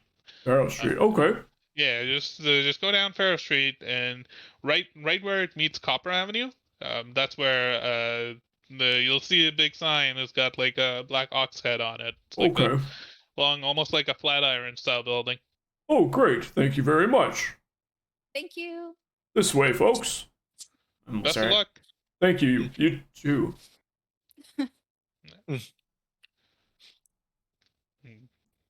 Pharaoh Street. Okay. Yeah, just go down Pharaoh Street and right where it meets Copper Avenue. That's where you'll see a big sign that's got like a black ox head on it. It's like okay. Long, almost like a Flatiron style building. Oh, great! Thank you very much. Thank you. This way, folks. Best of luck. Thank you. You too.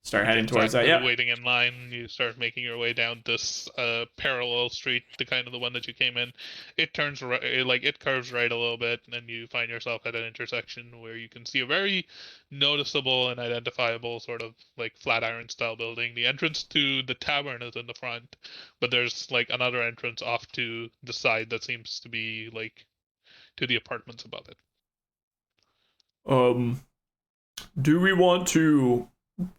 Start heading towards that. Yeah. Waiting in line, you start making your way down this parallel street, the kind of the one that you came in. It turns right, it curves right a little bit, and then you find yourself at an intersection where you can see a very noticeable and identifiable sort of like Flatiron style building. The entrance to the tavern is in the front, but there's like another entrance off to the side that seems to be like to the apartments above it. Do we want to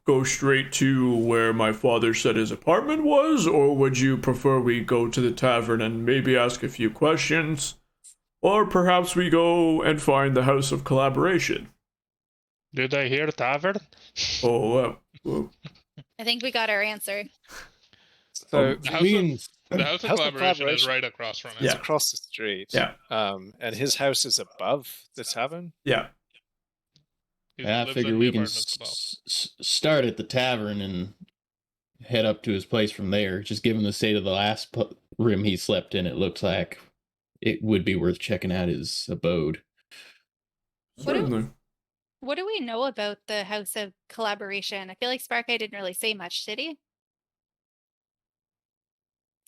go straight to where my father said his apartment was, or would you prefer we go to the tavern and maybe ask a few questions? Or perhaps we go and find the House of Collaboration? Did I hear tavern? Oh, I think we got our answer. So the House of Collaboration is right across from it. It's across the street. Yeah. And his house is above the tavern? Yeah. I figure we can start at the tavern and head up to his place from there. Just given the state of the last room he slept in, it looks like it would be worth checking out his abode. certainly. What do we know about the House of Collaboration? I feel like Sparkeye didn't really say much, did he?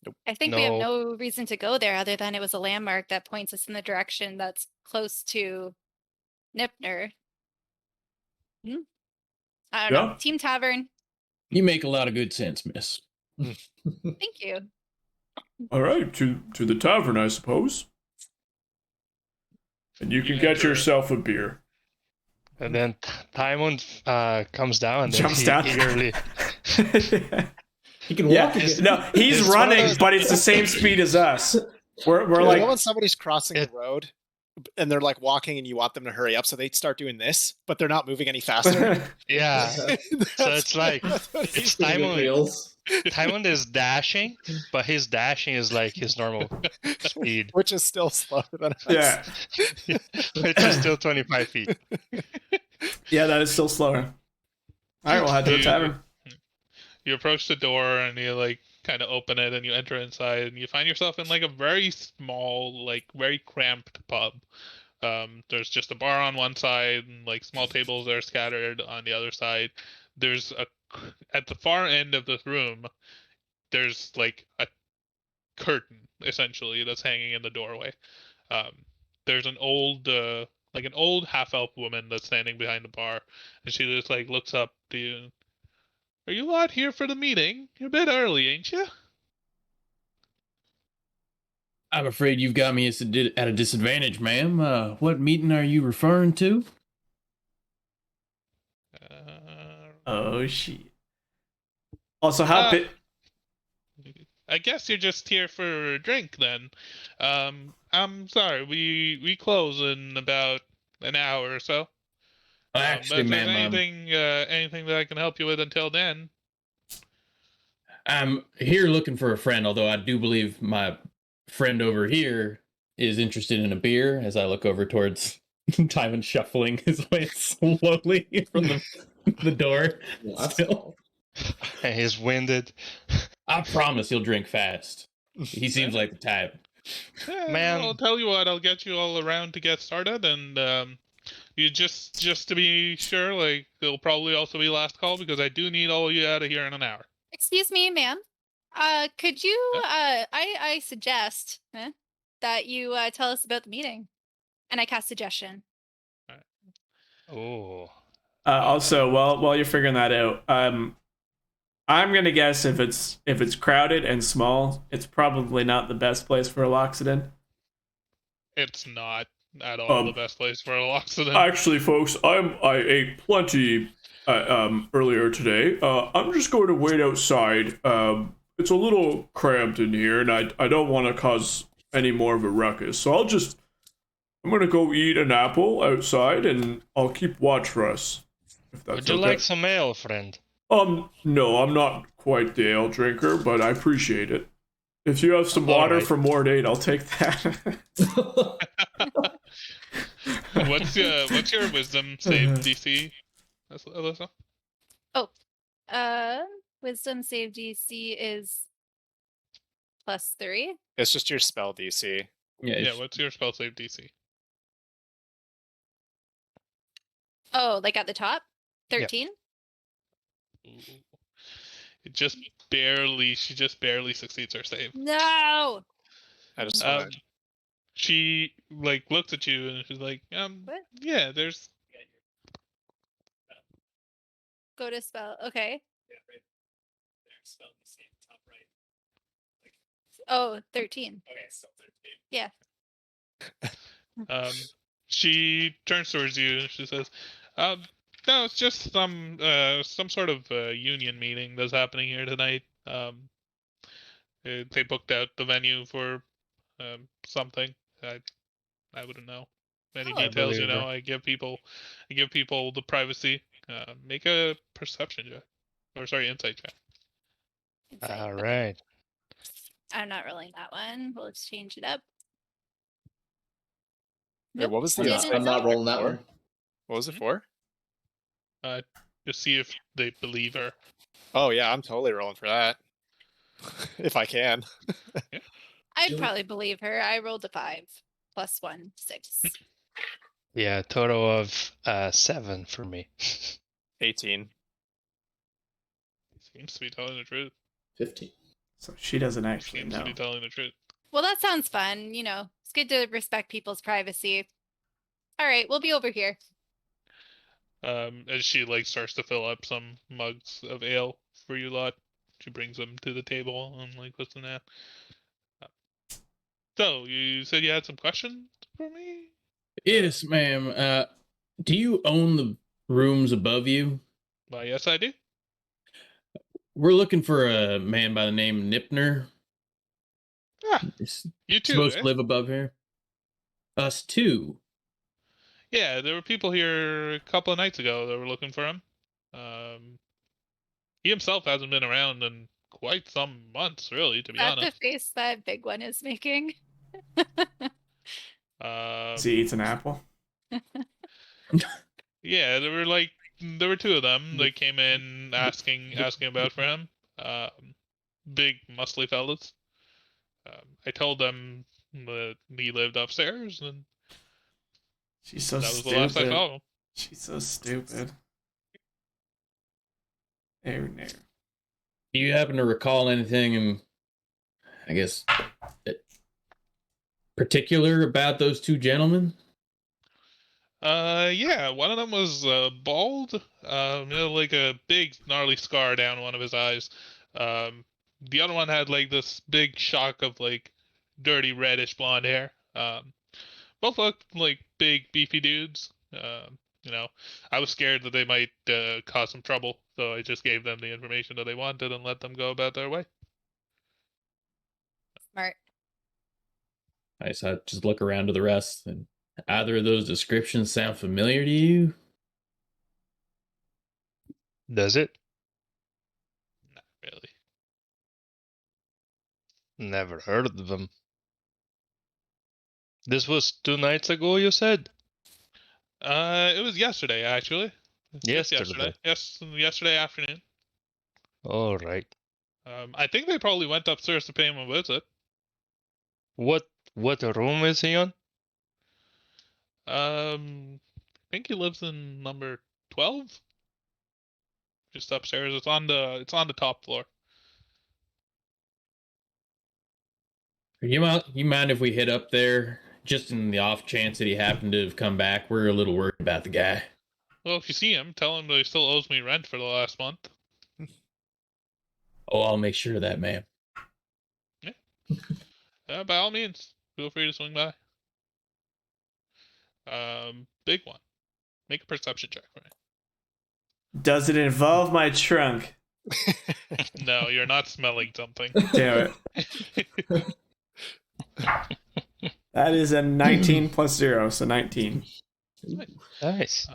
Nope. I think we have no reason to go there other than it was a landmark that points us in the direction that's close to Nipner. I don't know. Team Tavern. You make a lot of good sense, miss. Thank you. All right, to the tavern, I suppose. And you can get yourself a beer. And then Timon comes down and jumps down. Eagerly. He can walk again. No, he's running, but it's the same speed as us. We're like when somebody's crossing the road and they're like walking and you want them to hurry up, so they start doing this, but they're not moving any faster. Yeah. So it's like it's Timon is dashing, but his dashing is like his normal speed, which is still slower than us. Yeah. Which is still 25 feet. Yeah, that is still slower. All right, we'll head to the tavern. You approach the door and you like kind of open it and you enter inside and you find yourself in like a very small, like very cramped pub. There's just a bar on one side and like small tables are scattered on the other side. There's at the far end of this room, there's like a curtain essentially that's hanging in the doorway. There's an old half-elf woman that's standing behind the bar, and she just like looks up to you. Are you out here for the meeting? You're a bit early, ain't you? I'm afraid you've got me at a disadvantage, ma'am. What meeting are you referring to? Oh shit. Also, how big? I guess you're just here for a drink then. I'm sorry, we close in about an hour or so. Actually, but if there's ma'am, anything that I can help you with until then. I'm here looking for a friend, although I do believe my friend over here is interested in a beer. As I look over towards Timon shuffling his way slowly from the door. Still. And he's winded. I promise he'll drink fast. He seems like the type. Man. I'll tell you what, I'll get you all around to get started, and you just to be sure, like, it'll probably also be last call, because I do need all of you out of here in an hour. Excuse me, ma'am. Could you, I suggest that you tell us about the meeting. And I cast suggestion. Oh. Also, while you're figuring that out, I'm gonna guess if it's crowded and small, it's probably not the best place for a Loxodon. It's not at all the best place for a Loxodon. Actually, folks, I ate plenty earlier today. I'm just going to wait outside. It's a little cramped in here, and I don't want to cause any more of a ruckus. So I'm gonna go eat an apple outside, and I'll keep watch for us. If that's Would you like some ale, friend? No, I'm not quite the ale drinker, but I appreciate it. If you have some water for more date, I'll take that. What's your wisdom save DC, Alyssa? Wisdom save DC is +3. It's just your spell DC. Yeah, what's your spell save DC? Oh, like at the top? 13? It she just barely succeeds her save. No! I just saw that. She, like, looks at you and she's like, what? Yeah, there's... Go to spell, okay. Oh, 13. Okay, so 13. Yeah. She turns towards you and she says, no, it's just some sort of union meeting that's happening here tonight. They booked out the venue for something. I wouldn't know many details. I give people the privacy. Make a perception check, or sorry, insight check. All right. I'm not rolling that one. We'll just change it up. Wait, what was the? I'm not rolling that one. What was it for? To see if they believe her. Oh yeah, I'm totally rolling for that. If I can. Yeah. I'd probably believe her. I rolled a 5 + 1, 6. Yeah, total of 7 for me. 18. Seems to be telling the truth. 15. So she doesn't actually Seems know. to be telling the truth. Well, that sounds fun. It's good to respect people's privacy. All right, we'll be over here. As she starts to fill up some mugs of ale for you lot, she brings them to the table and puts them down. So you said you had some questions for me? Yes, ma'am. Do you own the rooms above you? Well, yes, I do. We're looking for a man by the name of Nipner. You too, supposed to live above here. Us too. Yeah, there were people here a couple of nights ago that were looking for him. He himself hasn't been around in quite some months, really, to be honest. That's the face that big one is making. He eats an apple. Yeah, there were 2 of them. They came in asking about for him. Big muscly fellas. I told them that he lived upstairs, and she's so that was stupid. the last I saw of him. She's so stupid. Oh no. Do you happen to recall anything in, I guess, particular about those 2 gentlemen? Yeah, one of them was bald, like a big gnarly scar down one of his eyes. The other one had this big shock of dirty reddish blonde hair. Both looked like big beefy dudes. I was scared that they might cause some trouble, so I just gave them the information that they wanted and let them go about their way. Smart. So I just look around to the rest, and either of those descriptions sound familiar to you? Does it? Not really. Never heard of them. This was 2 nights ago, you said? It was yesterday, actually. Just Yesterday. Yes, yesterday afternoon. All right. I think they probably went upstairs to pay him a visit. What room is he on? I think he lives in number 12. Just upstairs. It's on the top floor. You mind if we hit up there, just in the off chance that he happened to have come back? We're a little worried about the guy. Well, if you see him, tell him that he still owes me rent for the last month. Oh, I'll make sure of that, ma'am. Yeah. By all means, feel free to swing by. Big one. Make a perception check for me. Does it involve my trunk? No, you're not smelling something. Damn it. That is a 19 plus 0, so 19. Nice.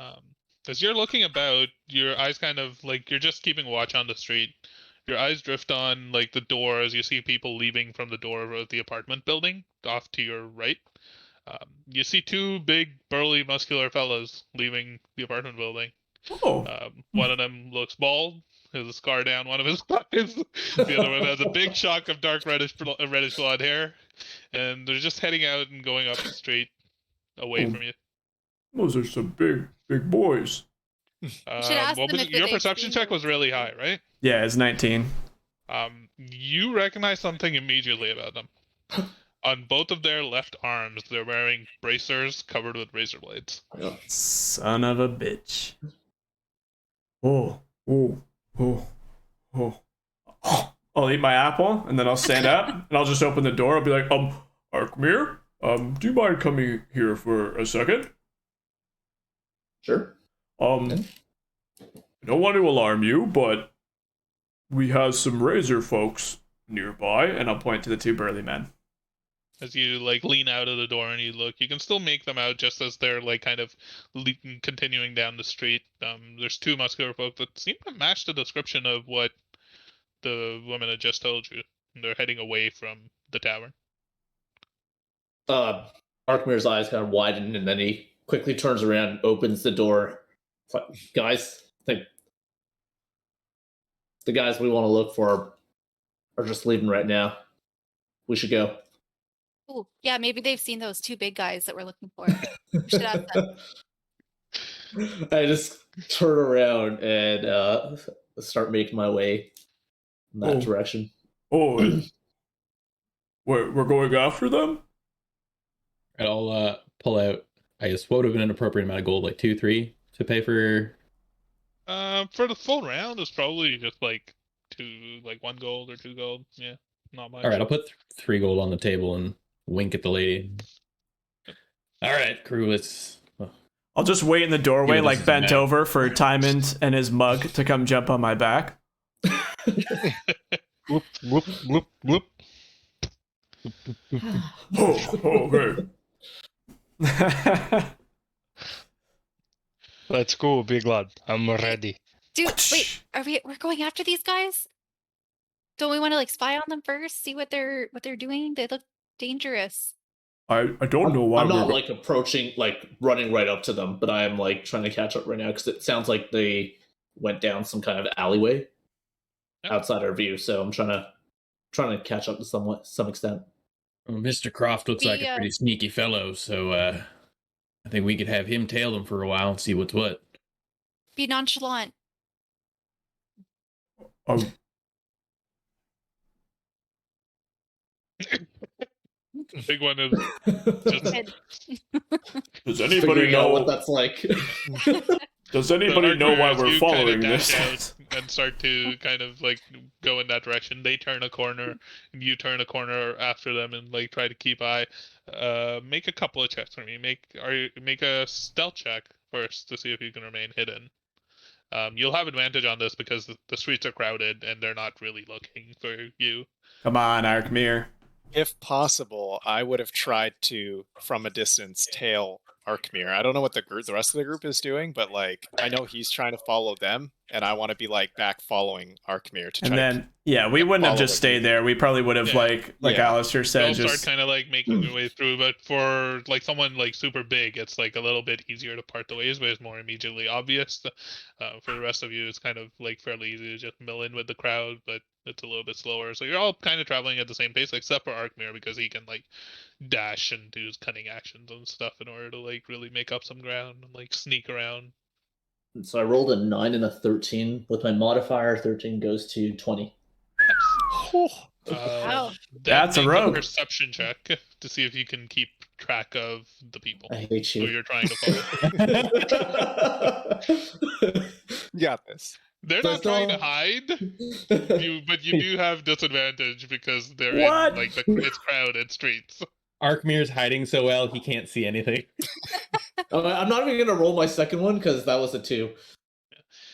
As you're looking about, your eyes kind of like you're just keeping watch on the street. Your eyes drift on like the door as you see people leaving from the door of the apartment building off to your right. You see 2 big, burly, muscular fellas leaving the apartment building. Oh. One of them looks bald, has a scar down one of his eyes. The other one has a big shock of dark reddish blonde hair, and they're just heading out and going up the street away from you. Those are some big boys. Your perception check was really high, right? Yeah, it's 19. You recognize something immediately about them. On both of their left arms, they're wearing bracers covered with razor blades. Son of a bitch. Oh. I'll eat my apple, and then I'll stand up, and I'll just open the door. I'll be like, Arkmir, do you mind coming here for a second? Sure. I don't want to alarm you, but we have some razor folks nearby. and I'll point to the 2 burly men. As you like lean out of the door and you look, you can still make them out just as they're like kind of continuing down the street. There's 2 muscular folk that seem to match the description of what the woman had just told you. They're heading away from the tavern. Arkmir's eyes kind of widen, and then he quickly turns around and opens the door. It's like, guys, I think the guys we want to look for are just leaving right now. We should go. Ooh, yeah, maybe they've seen those 2 big guys that we're looking for. We should ask them. I just turn around and start making my way in that direction. Oh, we're going after them? And I'll pull out, I guess, what would have been an appropriate amount of gold, like 2, 3, to pay for... For the full round, it's probably just like 1 gold or 2 gold. Yeah, not much. All right, I'll put 3 gold on the table and wink at the lady. All right, crew, let's... I'll just wait in the doorway, like bent over for Tymond and his mug to come jump on my back. Whoop, whoop, whoop, whoop. Okay. Let's go, big lad. I'm ready. Dude, wait, we're going after these guys? Don't we want to like spy on them first? See what they're doing? They look dangerous. I don't know why I'm not like approaching, like running right up to them, but I am like trying to catch up right now because it sounds like they went down some kind of alleyway outside our view. So I'm trying to catch up to some extent. Well, Mr. Croft looks like a pretty sneaky fellow, so I think we could have him tail them for a while and see what's what. Be nonchalant. Big one is Does anybody know what that's like? Does anybody know why we're following this? And start to kind of like go in that direction. They turn a corner, and you turn a corner after them, and like try to keep eye. Make a couple of checks for me. Make a stealth check first to see if you can remain hidden. You'll have advantage on this because the streets are crowded and they're not really looking for you. Come on, Arkmir. If possible, I would have tried to, from a distance, tail Arkmir. I don't know what the rest of the group is doing, but like I know he's trying to follow them, and I want to be like back following Arkmir to try. And then we wouldn't have just stayed there. We probably would have like Alistair said, just start kind of like making your way through. But for like someone like super big, it's like a little bit easier to part the ways, but it's more immediately obvious. For the rest of you, it's kind of like fairly easy to just mill in with the crowd, but it's a little bit slower. So you're all kind of traveling at the same pace, except for Arkmir because he can like dash and do cunning actions and stuff in order to like really make up some ground and like sneak around. So I rolled a 9 and a 13. With my modifier, 13 goes to 20. Wow. That's a rogue. Perception check to see if you can keep track of the people I hate you. who you're trying to follow. You got this. They're not trying to hide, but you do have disadvantage because they're in like it's crowded streets. Arkmir's hiding so well he can't see anything. I'm not even gonna roll my second one because that was a 2.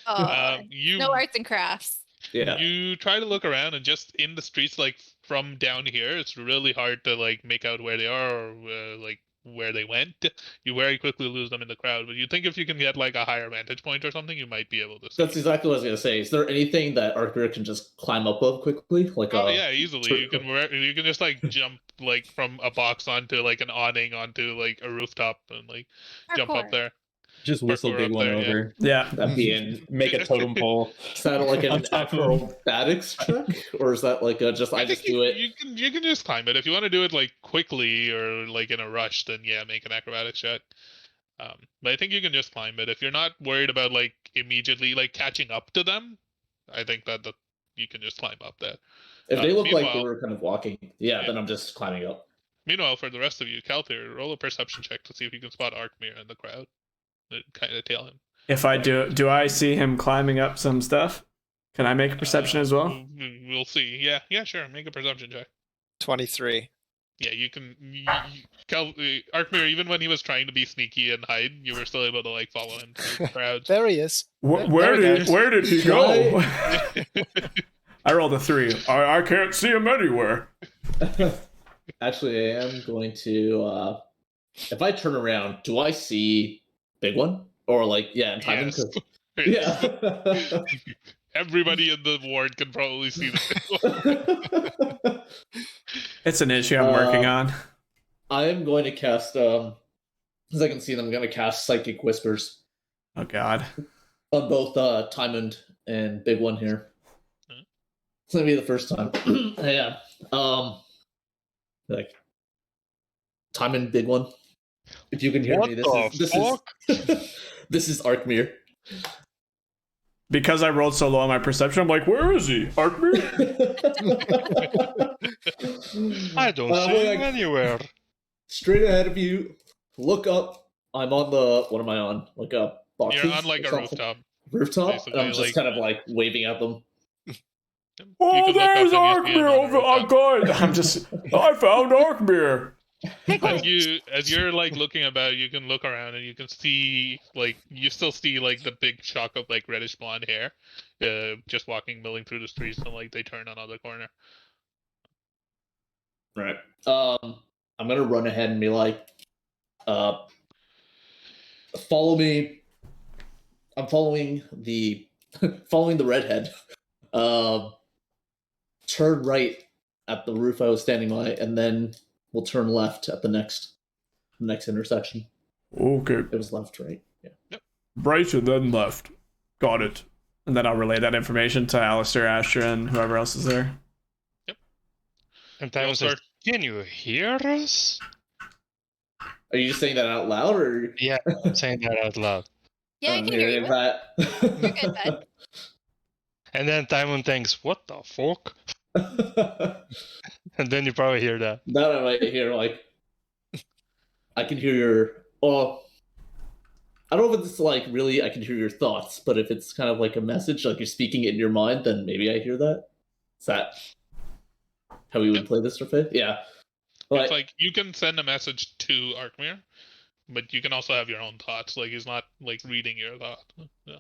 No arts and crafts. Yeah. You try to look around, and just in the streets, like from down here, it's really hard to like make out where they are or like where they went. You very quickly lose them in the crowd. But you think if you can get like a higher vantage point or something, you might be able to see. That's exactly what I was gonna say. Is there anything that Arkmir can just climb up of quickly? Like easily. You can just like jump like from a box onto like an awning onto like a rooftop and like jump up there. Just whistle big one over. Yeah. That'd be in. Make a totem pole. Is that like an acrobatics check, or is that like a just I just do it? You can just climb it if you want to do it like quickly or like in a rush. Then make an acrobatics check. But I think you can just climb it if you're not worried about like immediately like catching up to them. I think that you can just climb up that. If they look like they were kind of walking, then I'm just climbing up. Meanwhile, for the rest of you, Kalthir, roll a perception check to see if you can spot Arkmir in the crowd. Kind of tail him. If I do I see him climbing up some stuff? Can I make a perception as well? We'll see. Yeah, sure. Make a perception check. 23. Yeah, you can. Arkmir, even when he was trying to be sneaky and hide, you were still able to like follow him through the crowds. There he is. Where did he go? I rolled a 3. I can't see him anywhere. Actually, I am going to. If I turn around, do I see Big One? Or like, Timon? Yes. Yeah. Everybody in the ward can probably see that. It's an issue I'm working on. I am going to cast, as I can see them, I'm going to cast Psychic Whispers. Oh god. On both Timon and Big One here. It's going to be the first time. Yeah. Like, Timon, Big One. If you can hear me, this is Arkmir. Because I rolled so low on my perception, I'm like, where is he? Arkmir? I don't see him anywhere. Straight ahead of you, look up. I'm on the, what am I on? Like a box. You're on like a rooftop. Rooftop? And I'm just kind of like waving at them. Oh, there's Arkmir over. Oh, God. I found Arkmir. As you're like looking about, you can look around and you can see like you still see like the big shock of like reddish blonde hair, just milling through the streets, and like they turn another corner. Right. I'm gonna run ahead and be like, follow me. I'm following the redhead. Turn right at the roof I was standing by, and then we'll turn left at the next intersection. Okay. It was left, right? Yeah. Yep. Right and then left. Got it. And then I'll relay that information to Alistair, Astra, and whoever else is there. Yep. And Timon says, "Can you hear us?" Are you just saying that out loud, or? Yeah, I'm saying that out loud. Yeah, I can hear you. You're good, bud. And then Timon thinks, "What the fuck?" And then you probably hear that. That I might hear, like, I can hear your. Well, I don't know if it's like really I can hear your thoughts, but if it's kind of like a message, like you're speaking it in your mind, then maybe I hear that. Is that how we would play this, Rafe? Yeah. It's like you can send a message to Arkmir, but you can also have your own thoughts. Like he's not like reading your thought. Yeah.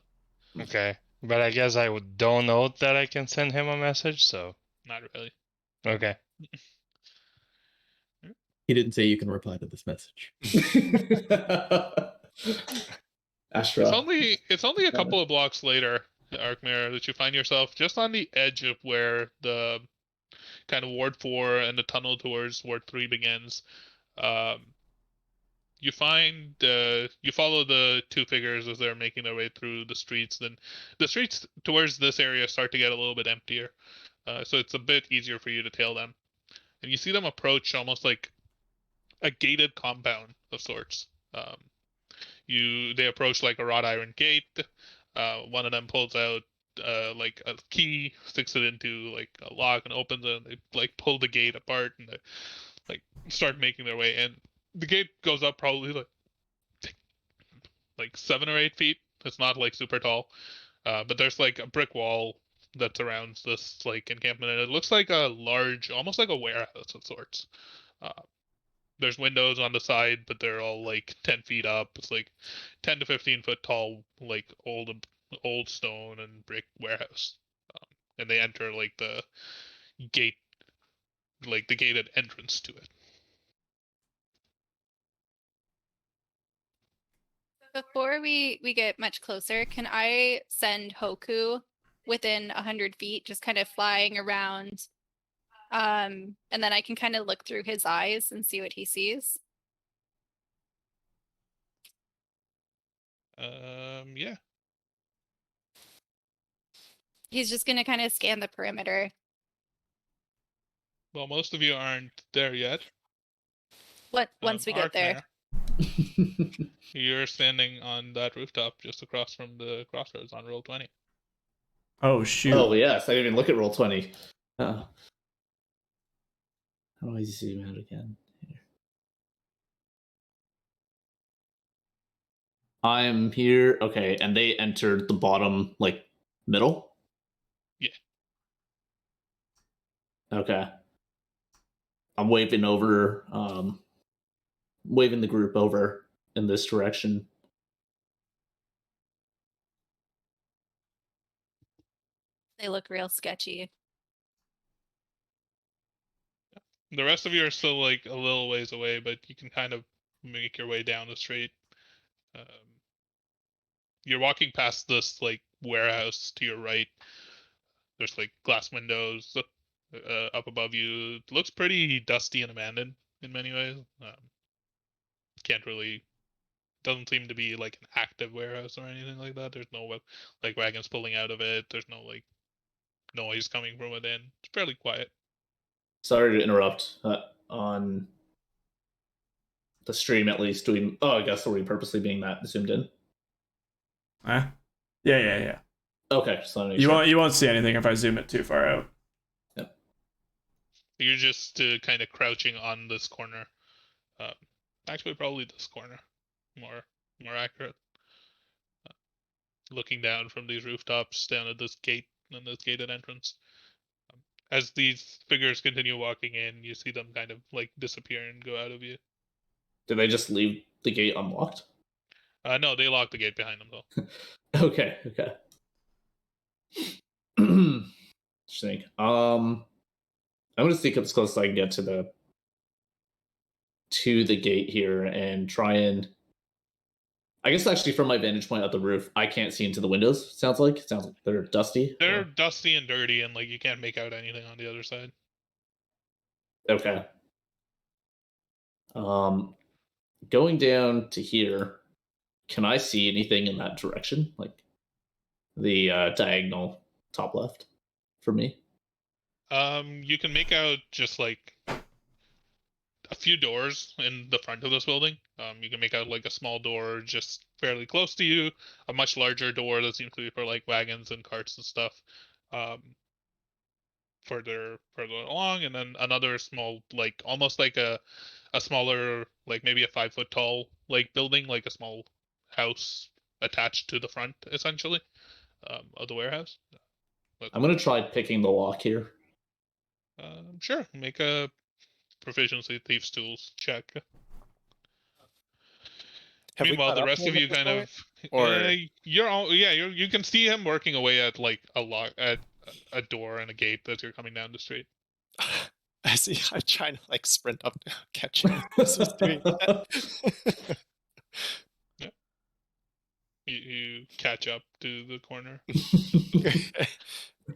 Okay, but I guess don't know that I can send him a message, so Not really. okay. He didn't say you can reply to this message. Astra. It's only a couple of blocks later, Arkmir, that you find yourself just on the edge of where the kind of Ward 4 and the tunnel towards Ward 3 begins. You find you follow the two figures as they're making their way through the streets. Then the streets towards this area start to get a little bit emptier, so it's a bit easier for you to tail them. And you see them approach almost like a gated compound of sorts. They approach like a wrought iron gate. One of them pulls out like a key, sticks it into like a lock and opens it. And they like pull the gate apart and they like start making their way in. The gate goes up probably like 7 or 8 feet. It's not like super tall, but there's like a brick wall that surrounds this like encampment, and it looks like a large, almost like a warehouse of sorts. There's windows on the side, but they're all like 10 feet up. It's like 10 to 15 foot tall, like old stone and brick warehouse. And they enter like the gate, like the gated entrance to it. Before we get much closer, can I send Hoku within 100 feet, just kind of flying around? And then I can kind of look through his eyes and see what he sees. Yeah. He's just gonna kind of scan the perimeter. Well, most of you aren't there yet. Once we get there. You're standing on that rooftop just across from the crossroads on Roll20. Oh, shoot. Oh, yes. I didn't even look at Roll20. How do I zoom out again? Here. I'm here. Okay, and they entered the bottom, like, middle? Yeah. Okay. I'm waving over, waving the group over in this direction. They look real sketchy. The rest of you are still like a little ways away, but you can kind of make your way down the street. You're walking past this like warehouse to your right. There's like glass windows up above you. It looks pretty dusty and abandoned in many ways. Can't really. Doesn't seem to be like an active warehouse or anything like that. There's no like wagons pulling out of it. There's no like noise coming from within. It's fairly quiet. Sorry to interrupt. On the stream, at least, I guess are we purposely being that zoomed in? Yeah. Okay, so you won't see anything if I zoom it too far out. Yep. You're just kind of crouching on this corner. Actually, probably this corner, more accurate. Looking down from these rooftops down at this gate and this gated entrance. As these figures continue walking in, you see them kind of like disappear and go out of view. Did they just leave the gate unlocked? No, they locked the gate behind them though. Okay. Interesting. I'm gonna sneak up as close as I can get to the gate here and try and. I guess actually from my vantage point at the roof, I can't see into the windows. Sounds like they're dusty. They're dusty and dirty, and like you can't make out anything on the other side. Okay. Going down to here, can I see anything in that direction? Like the diagonal top left for me? You can make out just like a few doors in the front of this building. You can make out like a small door just fairly close to you, a much larger door that seems to be for like wagons and carts and stuff. Further along, and then another small, like almost like a smaller, like maybe a 5 foot tall like building, like a small house attached to the front essentially of the warehouse. I'm gonna try picking the lock here. Sure, make a proficiency thieves tools check. Meanwhile, the rest of you kind of, or you can see him working away at like at a door and a gate as you're coming down the street. I see. I'm trying to like sprint up to catch him as he's doing that. Yeah. You catch up to the corner.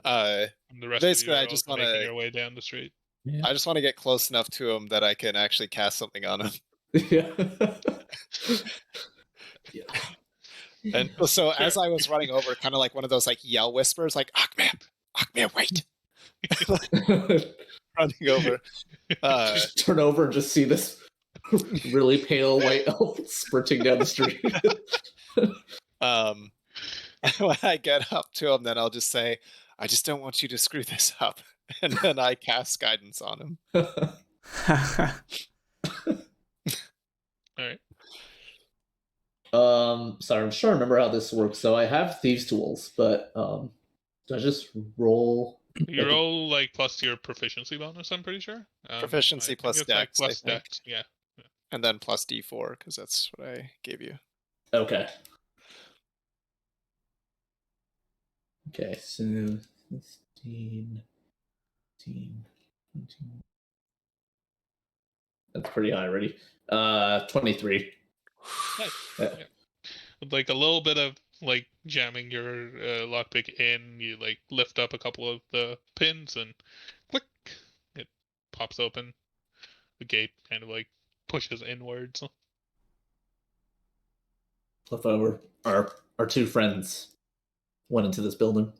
And the rest basically, of you are I just also want making to. your way down the street. Yeah. I just want to get close enough to him that I can actually cast something on him. Yeah. Yeah. And so as I was running over, kind of like one of those like yell whispers, like Achmir, wait! Running over. Just turn over and just see this really pale white elf sprinting down the street. When I get up to him, then I'll just say, I just don't want you to screw this up. And then I cast guidance on him. Alright. Sorry, I'm just trying to remember how this works. So I have thieves' tools, but do I just roll? You roll like plus your proficiency bonus, I'm pretty sure. Proficiency plus dex, like plus dex, yeah. And then plus d4, because that's what I gave you. Okay. Okay, so 16, 18, 19. That's pretty high already. 23. Nice. Yeah. With like a little bit of like jamming your lockpick in, you like lift up a couple of the pins and click, it pops open. The gate kind of like pushes inwards. Flip over. Our two friends went into this building.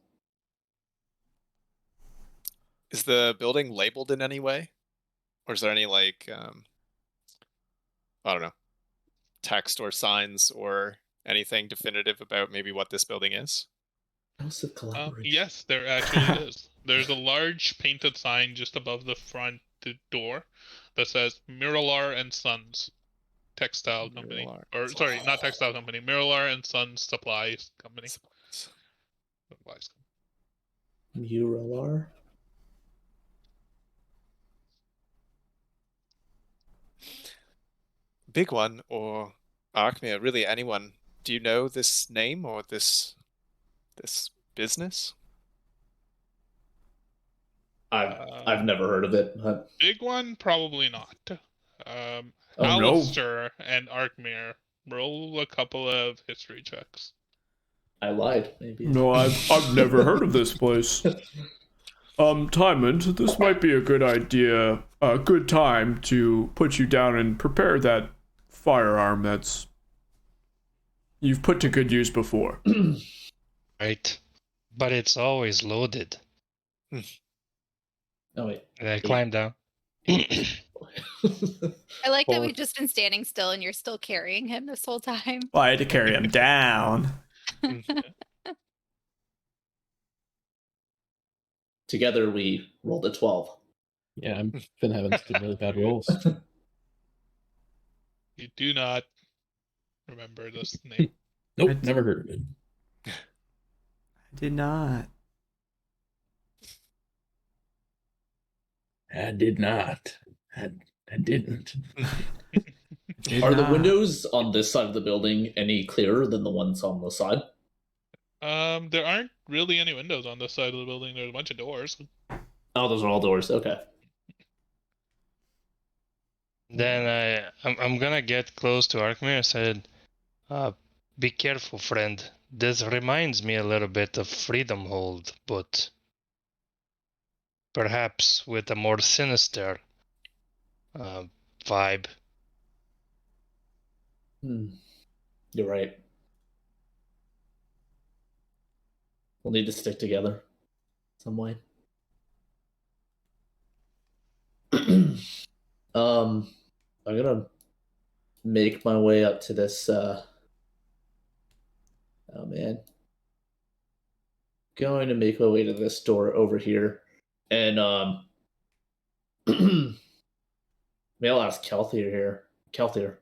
Is the building labeled in any way? Or is there any like, I don't know, text or signs or anything definitive about maybe what this building is? Yes, there actually is. There's a large painted sign just above the front door that says Miralar and Sons Textile Company. Or sorry, not textile company, Miralar and Sons Supplies Company. Supplies. Miralar? Big One or Arkmir, really anyone. Do you know this name or this business? I've never heard of it. But... Big One, probably not. Oh, Alistair and Arkmir, roll a couple of history checks. I lied, maybe. No, I've never heard of this place. Tymond, this might be a good idea, a good time to put you down and prepare that firearm that's you've put to good use before. Right. But it's always loaded. Oh, wait. And I climb down. I like that we've just been standing still and you're still carrying him this whole time. Well, I had to carry him down. Together we rolled a 12. Yeah, I've been having some really bad rolls. You do not remember this name. Nope, never heard of it. I did not. I did not. I didn't. Are the windows on this side of the building any clearer than the ones on the side? There aren't really any windows on this side of the building. There's a bunch of doors. Oh, those are all doors. Okay. Then I'm gonna get close to Arkmir and said, be careful, friend. This reminds me a little bit of Freedom Hold, but perhaps with a more sinister vibe. You're right. We'll need to stick together some way. I'm gonna make my way up to this oh man. Going to make my way to this door over here. And maybe I'll ask Kelthier here. Kelthier.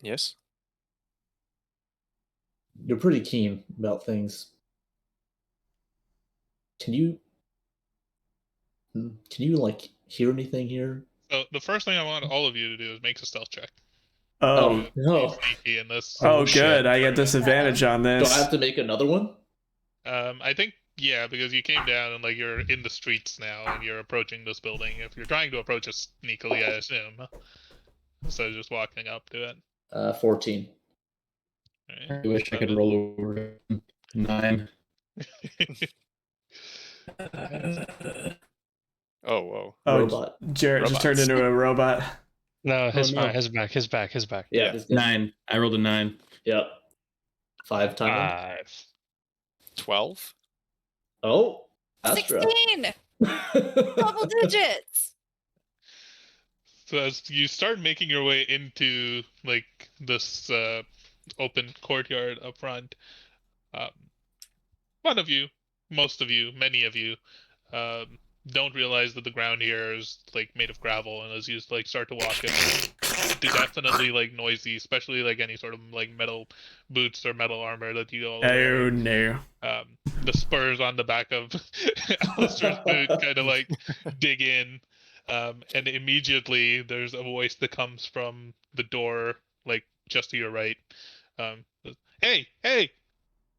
Yes. You're pretty keen about things. Can you like hear anything here? So the first thing I want all of you to do is make a stealth check. Oh, no. Sneaky in this. Oh, shit. good. I get disadvantage on Do I this. have to make another one? I think yeah, because you came down and like you're in the streets now and you're approaching this building. If you're trying to approach it sneakily, I assume, instead of just walking up to it. 14. Right. I wish I could roll over 9. Oh, whoa. Oh, Robot. Jarrett just turned Robots. into a robot. No, his no. back, his back, his back, his back. Yeah, Yeah. this guy. 9. I rolled a 9. Yep. 5 timing. 5. 12? Oh, Astra. 16! Double digits! So as you start making your way into like this open courtyard up front, one of you, most of you, many of you, don't realize that the ground here is like made of gravel, and as you like start to walk, it's definitely like noisy, especially like any sort of like metal boots or metal armor that you all wear. Oh, no. The spurs on the back of Alistair's boot kind of like dig in, and immediately there's a voice that comes from the door, like just to your right. Hey,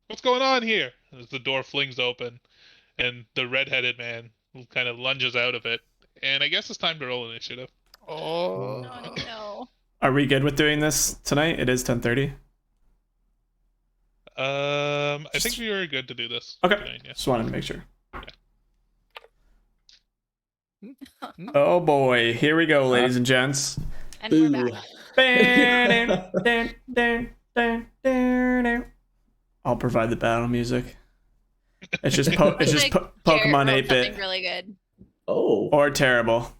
what's going on here? As the door flings open, and the red-headed man kind of lunges out of it. And I guess it's time to roll initiative. Oh. Oh no. Are we good with doing this tonight? It is 10:30. I think we are good to do this. Okay. tonight, yeah. Just wanted to make sure. Oh boy, here we go, ladies and gents. And we're back. I'll provide the battle music. It's just Like, Jarrett Pokemon wrote 8-bit something really good. Oh. or terrible.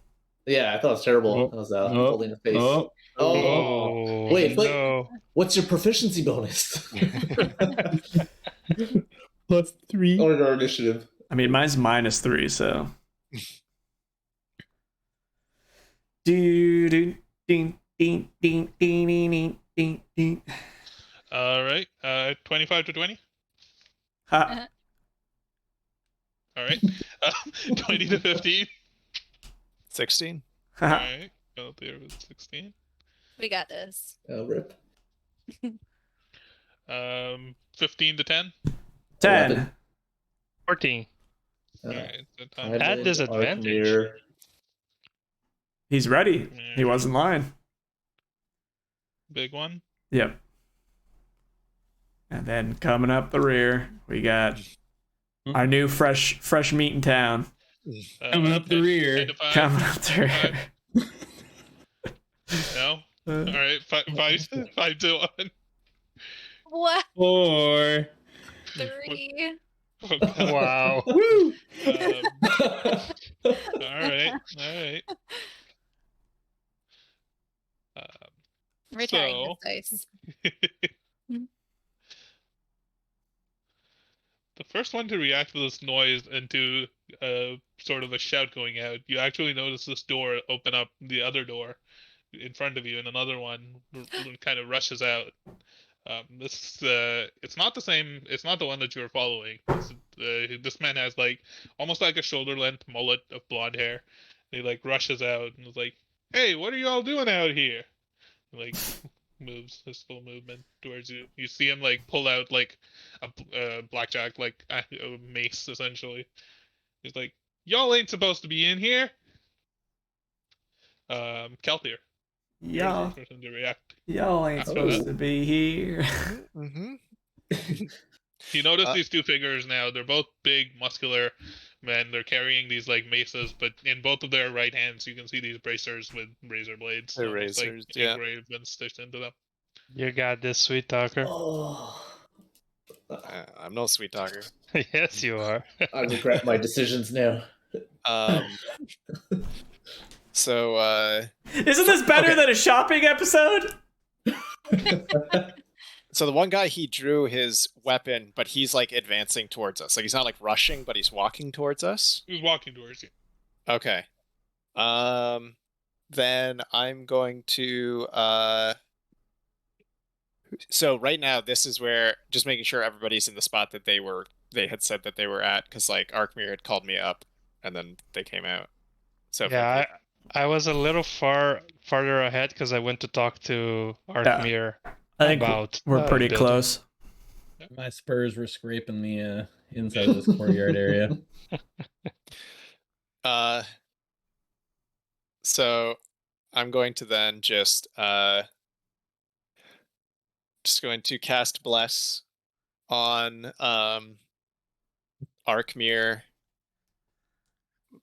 Yeah, I thought it was terrible. Oh. I was Oh. holding a face. Oh. Oh. Wait, no. what's your proficiency bonus? Plus 3. Or our initiative. I mean, mine's -3, so. Do do ding ding ding ding ding ding ding. All right. 25 to 20. Ha. All right. 20 to 15. 16? All Ha. right. Go there with 16. We got this. Rip. 15 to 10. 10. 14. All right. So time. At disadvantage. Archmere. He's ready. He wasn't lying. Big one. Yep. And then coming up the rear, we got our new fresh meat in town. Coming up the rear. 10 to 5. Coming up the rear. No. All right. 5 to 1. What? 4. 3. Wow. Woo! All right. Retiring this dice. The first one to react to this noise and to sort of a shout going out, you actually notice this door open up, the other door in front of you, and another one kind of rushes out. It's not the same. It's not the one that you were following. This man has like almost like a shoulder length mullet of blonde hair. He like rushes out and is like, "Hey, what are you all doing out here?" He, like moves his full movement towards you. You see him like pull out like a blackjack, like a mace essentially. He's like, "Y'all ain't supposed to be in here." Keltier. Y'all To react. ain't After supposed to be here. Mm-hmm. You notice these two figures now. They're both big, muscular men. They're carrying these like maces, but in both of their right hands, you can see these bracers with razor blades. They're almost, razors, like, yeah. engraved and stitched into them. You got this, sweet talker. Oh. I'm no sweet talker. Yes, you are. I regret my decisions now. So, Isn't this better than a shopping episode? so the one guy, he drew his weapon, but he's like advancing towards us. Like he's not like rushing, but he's walking towards us. Who's walking towards you? Okay. Then I'm going to so right now this is where just making sure everybody's in the spot that they had said that they were at, because like Arkmir had called me up and then they came out. So Yeah, I was a little far farther ahead because I went to talk to Arkmir I think about. we're pretty building. close. My spurs were scraping the inside of this courtyard area. So I'm going to then just going to cast Bless on Arkmir,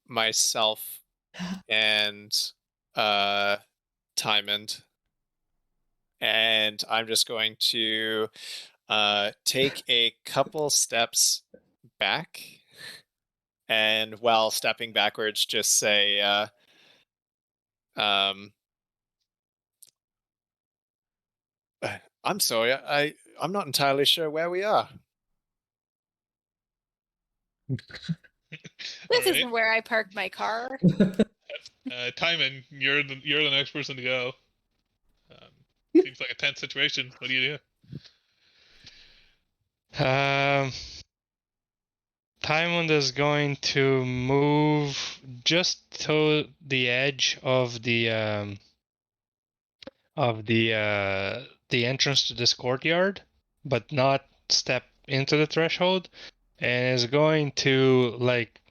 myself, and Tymond. And I'm just going to take a couple steps back, and while stepping backwards, just say, I'm sorry, I'm not entirely sure where we are. This isn't where I parked my car. Timon, you're the next person to go. Seems like a tense situation. What do you do? Tymond is going to move just to the edge of the entrance to this courtyard, but not step into the threshold, and is going to like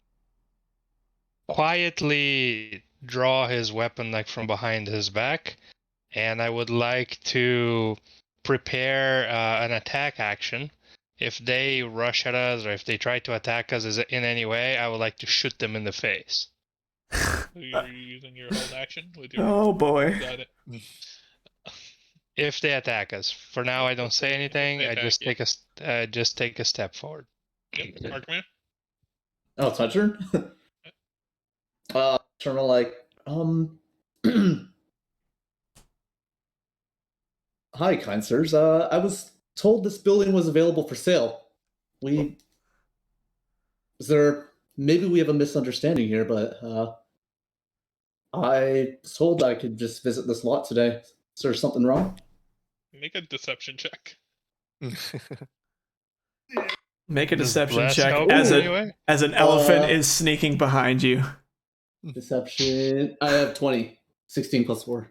quietly draw his weapon like from behind his back, and I would like to prepare an attack action. If they rush at us or if they try to attack us in any way, I would like to shoot them in the face. You're using your hold action with your. Oh boy. Got it. If they attack us. For now, I don't say anything. I just take a step forward. Yep. Arkmir? Oh, it's my turn. Turn to like, hi, kind sirs. I was told this building was available for sale. Maybe we have a misunderstanding here, but I was told I could just visit this lot today. Is there something wrong? Make a deception check. Make a deception Bless check help as anyway? an elephant is sneaking behind you. Deception. I have 20. 16 plus 4.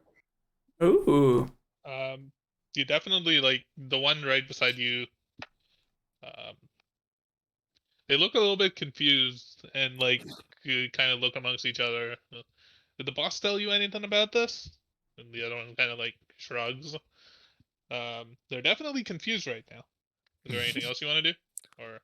Ooh. You definitely like the one right beside you. They look a little bit confused and like you kind of look amongst each other. Did the boss tell you anything about this? And the other one kind of like shrugs. They're definitely confused right now. Is there anything else you want to do? Or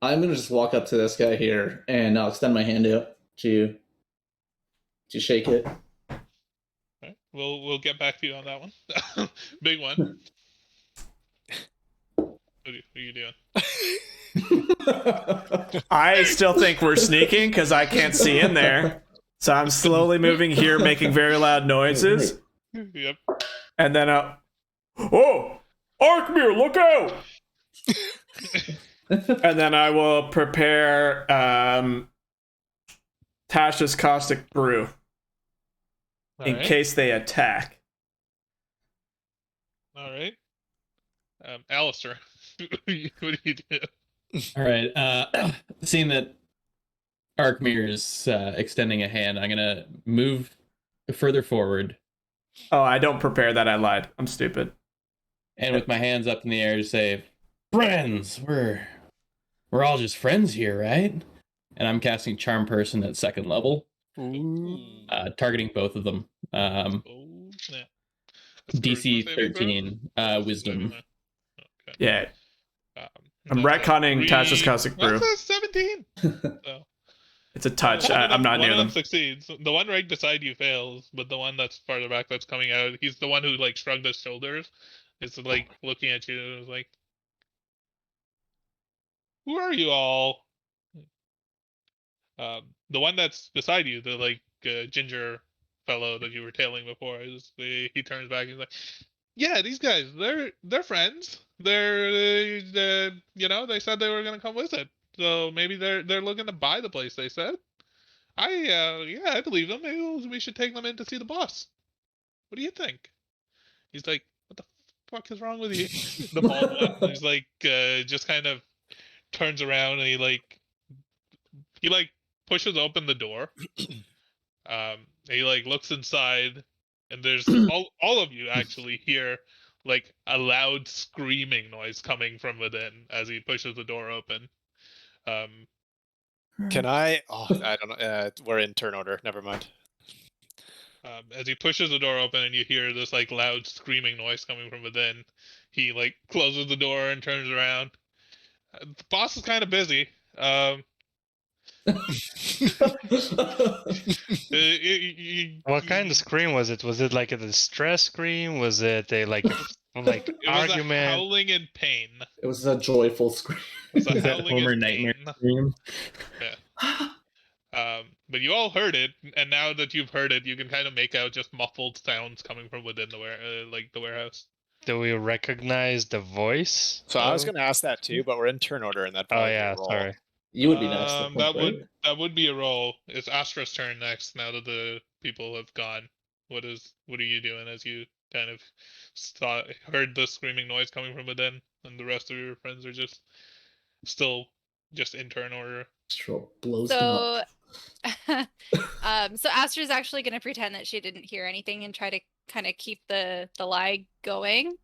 I'm gonna just walk up to this guy here and I'll extend my hand out to shake it. right. We'll get back to you on that one. Big one. What are you doing? I still think we're sneaking because I can't see in there. So I'm slowly moving here, making very loud noises. Yep. And then, oh, Arkmir, look out! And then I will prepare Tasha's Caustic Brew in case they attack. All right. Alistair, what do you do? All right. Seeing that Arkmir is extending a hand, I'm gonna move further forward. Oh, I don't prepare that. I lied. I'm stupid. And with my hands up in the air to say, "Friends, we're all just friends here, right?" And I'm casting Charm Person at 2nd level, targeting both of them. Snap. DC 13, Wisdom. Okay. Yeah. I'm retconning Tasha's Caustic Brew. That's a 17. So. It's a touch. I'm not near them. Succeeds. The one right beside you fails, but the one that's farther back that's coming out, he's the one who like shrugged his shoulders. It's like looking at you and is like, "Who are you all?" The one that's beside you, the like ginger fellow that you were tailing before, he turns back and he's like, "Yeah, these guys, they're friends. They said they were gonna come visit. So maybe they're looking to buy the place. They said, I believe them. Maybe we should take them in to see the boss. What do you think?" He's like, "What the fuck is wrong with you? The bald one is like, just kind of turns around and he pushes open the door. He looks inside, and there's all of you actually hear like a loud screaming noise coming from within as he pushes the door open. Can I? Oh, I don't know. We're in turn order. Never mind. As he pushes the door open and you hear this loud screaming noise coming from within, he closes the door and turns around. The boss is kind of busy. What kind of scream was it? Was it like a distress scream? Was it a it argument? Was a howling in pain. It was a joyful scream. It was a that howling Homer in nightmare pain. scream? Yeah. But you all heard it, and now that you've heard it, you can kind of make out just muffled sounds coming from within the warehouse. Do we recognize the voice? So I was going to ask that too, but we're in turn order, and that. Oh yeah, sorry. You would be next. I think, right? That would be a roll. It's Astra's turn next. Now that the people have gone, what are you doing as you kind of heard the screaming noise coming from within, and the rest of your friends are just still just in turn order. Blows so Astra's actually going to pretend that she didn't hear anything and try to kind of keep the lie going.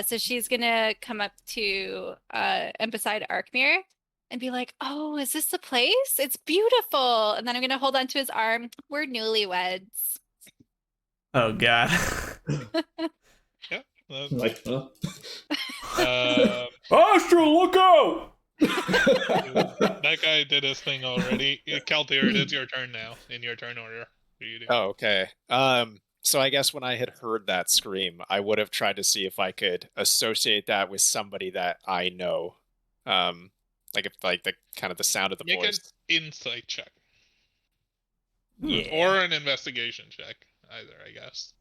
So she's going to come up to and beside Arkmir and be like, "Oh, is this the place? It's beautiful." And then I'm going to hold onto his arm. "We're newlyweds." Oh god. Yeah. Astra, look out! That guy did his thing already. Keltier, it is your turn now. In your turn order. What do you do? Oh, okay. So I guess when I had heard that scream, I would have tried to see if I could associate that with somebody that I know. If the kind of the sound of the Make voice. An insight check. Yeah. Or an investigation check. Either, I guess.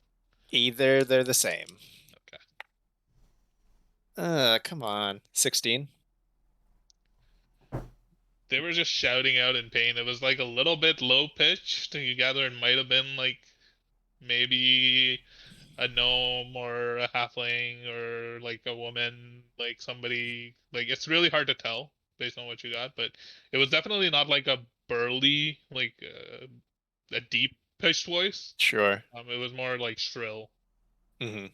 Either they're the same. Okay. Come on. 16. They were just shouting out in pain. It was a little bit low pitched. You gather it might have been maybe a gnome or a halfling or a woman, somebody. It's really hard to tell based on what you got, but it was definitely not a burly, a deep pitched voice. Sure. It was more shrill. Mm-hmm.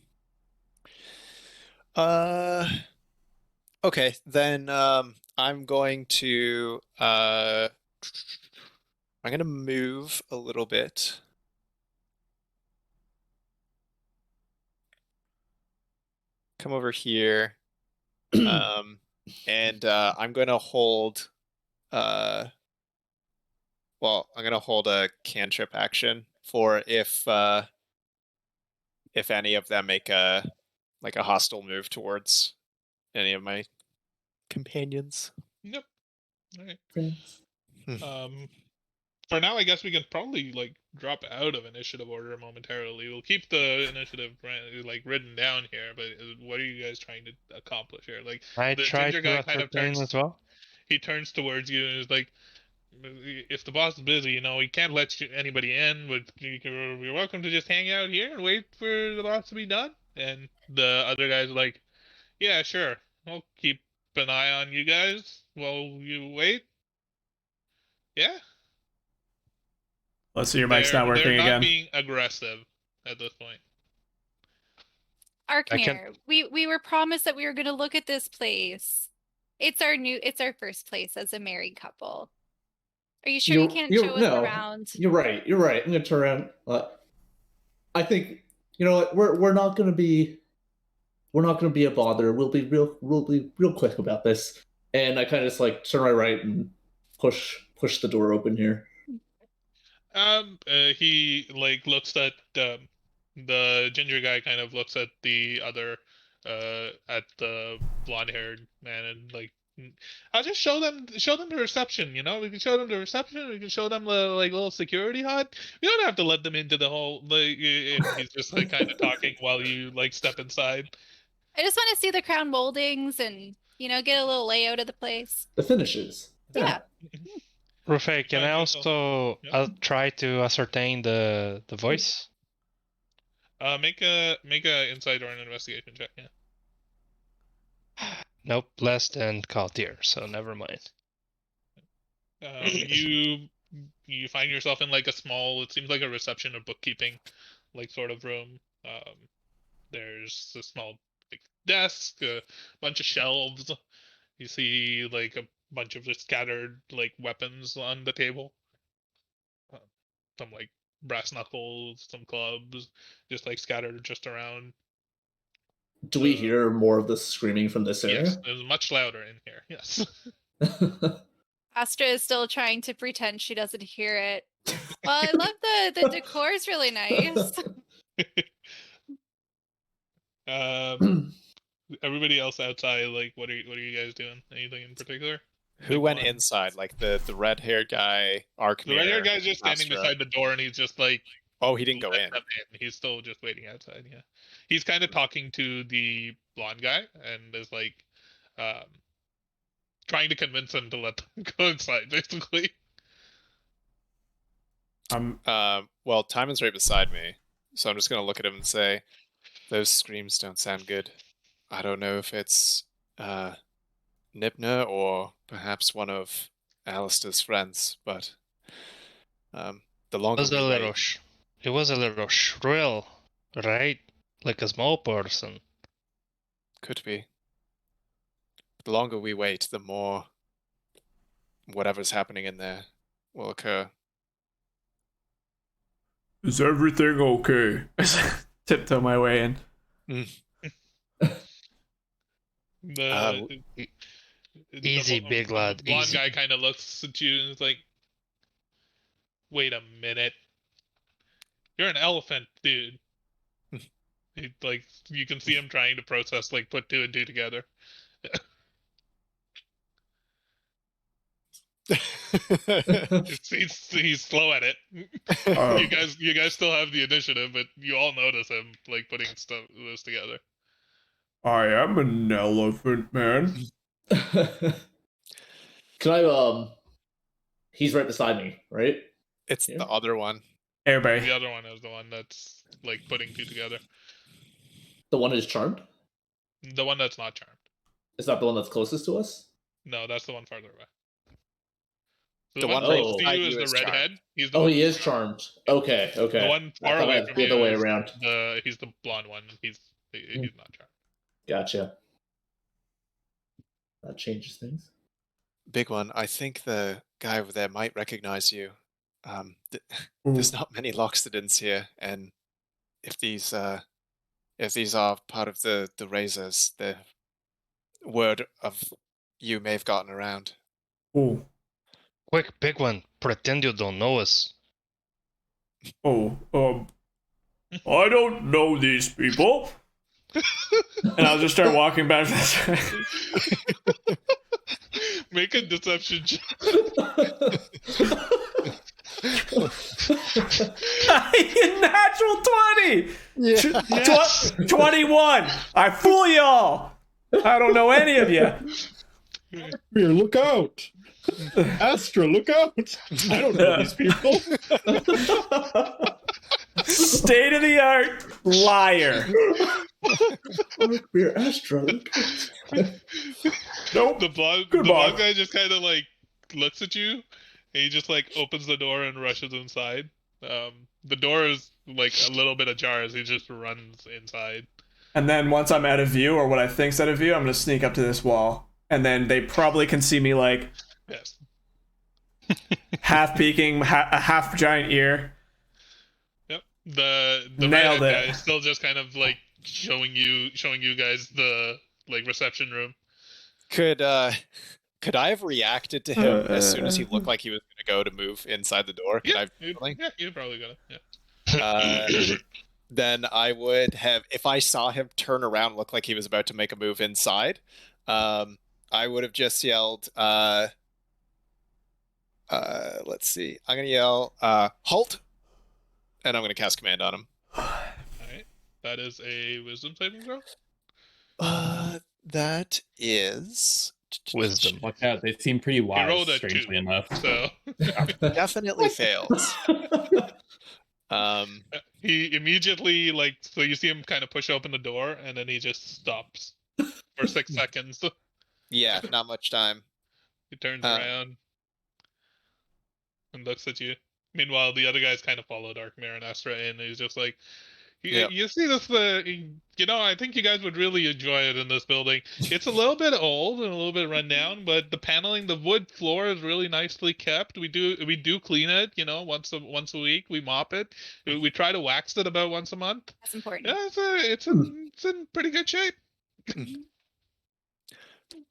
Okay, then I'm going to move a little bit. Come over here. And I'm going to hold I'm going to hold a cantrip action for if any of them make a hostile move towards any of my companions. Yep. All right. For now, I guess we can probably drop out of initiative order momentarily. We'll keep the initiative written down here, but what are you guys trying to accomplish here? I the try ginger to guy kind of turns as well. He turns towards you and is like, "If the boss is busy, he can't let anybody in. But you're welcome to just hang out here and wait for the boss to be done." And the other guy's like, "Yeah, sure. I'll keep an eye on you guys while you wait." Yeah. Let's see, your mic's not working again. They're not being aggressive at this point. Arkmir, we were promised that we were going to look at this place. It's our first place as a married couple. Are you sure you can't show us around? You're right. I'm gonna turn around. I think we're not gonna be a bother. We'll be real quick about this. And I kind of just turn my right and push the door open here. He looks at the ginger guy. Kind of looks at the other at the blonde-haired man and I'll just show them the reception. We can show them the reception. We can show them the little security hut. We don't have to let them into the whole. He's just kind of talking while you step inside. I just want to see the crown moldings and get a little layout of the place. The finishes. Yeah. Rufai, can I also try to ascertain the voice? Make a insight or an investigation check. Yeah. Nope, less than Caltier, so never mind. You find yourself in like a small, it seems like a reception or bookkeeping, like sort of room. There's a small like desk, a bunch of shelves. You see like a bunch of just scattered like weapons on the table. Some like brass knuckles, some clubs, just like scattered just around. Do we hear more of the screaming from this area? Yes, it's much louder in here. Yes. Astra is still trying to pretend she doesn't hear it. Well, I love the decor is really nice. Everybody else outside, like, what are you guys doing? Anything in particular? Who went inside? Like the red-haired guy, Arkmir. The red-haired guy's just standing beside the door, and he's just like. Oh, he didn't go in. He's still just waiting outside. Yeah, he's kind of talking to the blonde guy, and is like, trying to convince him to let them go inside, basically. Well, Timon's right beside me, so I'm just gonna look at him and say, "Those screams don't sound good. I don't know if it's Nipner or perhaps one of Alistair's friends, but the longer we wait, it was a little shrill, right? Like a small person. Could be. The longer we wait, the more whatever's happening in there will occur." Is everything okay? Tiptoe my way in. Easy, big lad. The blonde Easy. guy kind of looks at you and is like, "Wait a minute. You're an elephant, dude." Like, you can see him trying to process, like, put 2 and 2 together. He's slow at it. You guys still have the initiative, but you all notice him like putting this together. I am an elephant man. Can I he's right beside me, right? It's the other one. Everybody. The other one is the one that's like putting 2 together. The one who's charmed? The one that's not charmed. Is that the one that's closest to us? No, that's the one farther away. The one closest to you is the redhead. He is charmed. Okay. The one far away from the other way around. He's the blonde one. He's not charmed. Gotcha. That changes things. Big one. I think the guy over there might recognize you. There's not many Loxodons here, and if these are part of the Razors, the word of you may have gotten around. Oh. Quick, big one. Pretend you don't know us. Oh, I don't know these people. And I'll just start walking back this way. Make a deception check. Natural 20! Yeah. Yes. 21! I fool y'all! I don't know any of you. Here, look out! Astra, look out! I don't know these people. State of the art liar. We're Astra. Nope. The blonde guy just kind of like looks at you, and he just like opens the door and rushes inside. The door is like a little bit ajar as he just runs inside. And then once I'm out of view, or what I think's out of view, I'm gonna sneak up to this wall, and then they probably can see me like yes, half peeking, a half giant ear. Yep. The Nailed guy it. is still just kind of like showing you guys the like reception room. Could I have reacted to him as soon as he looked like he was going to go to move inside the door? You probably got it. Yeah. Then I would have, if I saw him turn around, look like he was about to make a move inside, I would have just yelled, let's see, I'm going to yell, halt, and I'm going to cast command on him. Alright, that is a wisdom saving throw? That is... Wisdom. Watch out, they seem pretty wise, rolled a strangely 2, enough. So Definitely fails. He immediately, like, so you see him kind of push open the door, and then he just stops for 6 seconds. Yeah, not much time. He turns around and looks at you. Meanwhile, the other guys kind of follow Darkmare and Astra in, and he's just like, you see this, I think you guys would really enjoy it in this building. It's a little bit old and a little bit run down, but the paneling, the wood floor is really nicely kept. We do clean it, once a week. We mop it. We try to wax it about once a month. That's important. Yeah, it's in pretty good shape.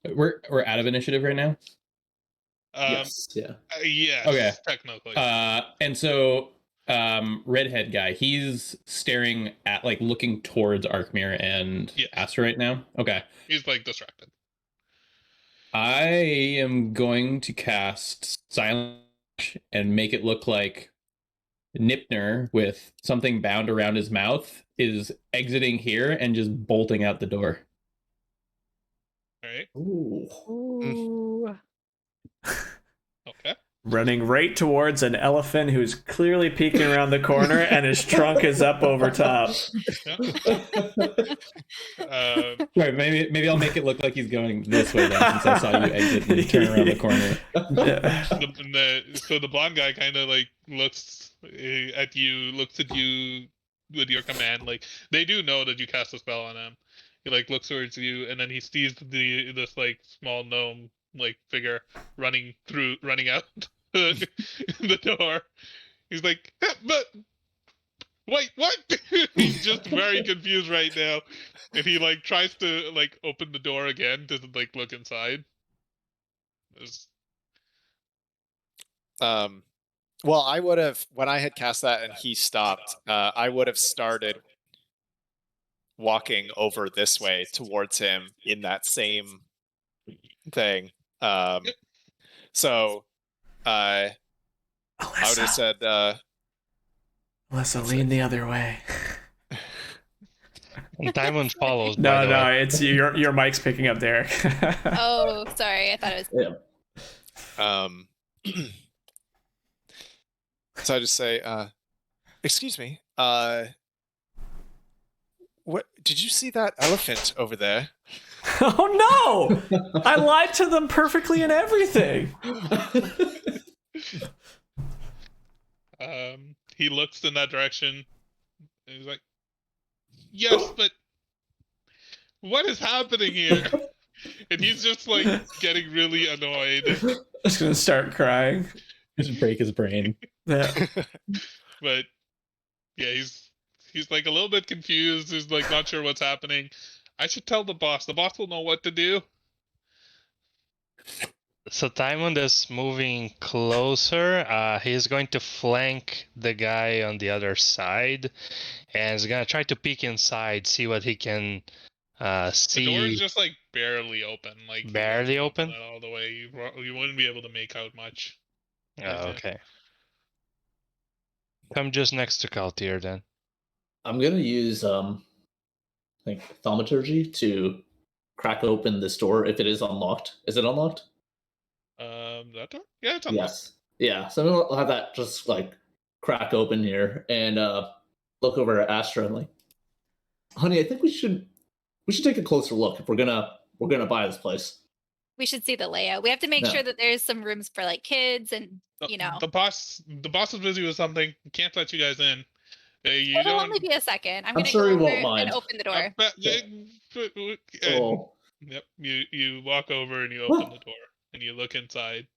We're out of initiative right now. Yes. Yeah. Yes. Okay. Technically. And so redhead guy, he's staring at, like, looking towards Arkmir and Astra right now. Okay. He's like distracted. I am going to cast Silence and make it look like Nipner, with something bound around his mouth, is exiting here and just bolting out the door. All right. Ooh. Okay. Running right towards an elephant who's clearly peeking around the corner, and his trunk is up over top. Right, maybe I'll make it look like he's going this way then, since I saw you exit and turn around the corner. So the blonde guy kind of like looks at you with your command. Like, they do know that you cast a spell on him. He like looks towards you, and then he sees this like small gnome like figure running out the door. He's like, but wait, what? He's just very confused right now, and he like tries to like open the door again to like look inside. Well, I would have, when I had cast that and he stopped, I would have started walking over this way towards him in that same thing. So I would have said, Alyssa, lean the other way. And Diamond follows. No, it's your mic's picking up, Derek. Oh, sorry. I thought it was. So I just say, excuse me, what did you see that elephant over there? Oh no! I lied to them perfectly in everything. He looks in that direction, and he's like, yes, but what is happening here? And he's just like getting really annoyed. Just gonna start crying. Just break his brain. Yeah. But yeah, he's like a little bit confused. He's like not sure what's happening. I should tell the boss. The boss will know what to do. So Diamond is moving closer. He's going to flank the guy on the other side, and he's gonna try to peek inside, see what he can see. The door is just like barely open. Like barely open. Not all the way. You wouldn't be able to make out much. Oh, okay. Come just next to Kaltir then. I'm gonna use like thaumaturgy to crack open this door if it is unlocked. Is it unlocked? That door? Yeah, it's unlocked. Yes. Yeah. So I'm gonna have that just like crack open here and look over at Astra and like, honey, I think we should take a closer look if we're gonna buy this place. We should see the layout. We have to make sure that there's some rooms for like kids and The boss is busy with something. Can't let you guys in. It'll only be a second. I'm gonna sure go he won't over mind. and open the door. Yep. You walk over and you open the door and you look inside.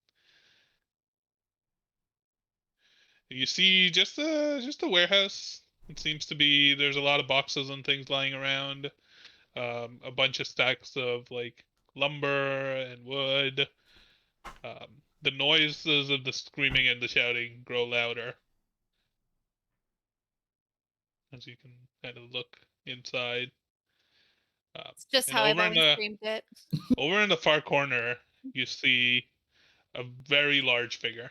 You see just a warehouse. It seems to be there's a lot of boxes and things lying around. A bunch of stacks of like lumber and wood. The noises of the screaming and the shouting grow louder as you can kind of look inside. It's just how I've always dreamed it. Over in the far corner, you see a very large figure.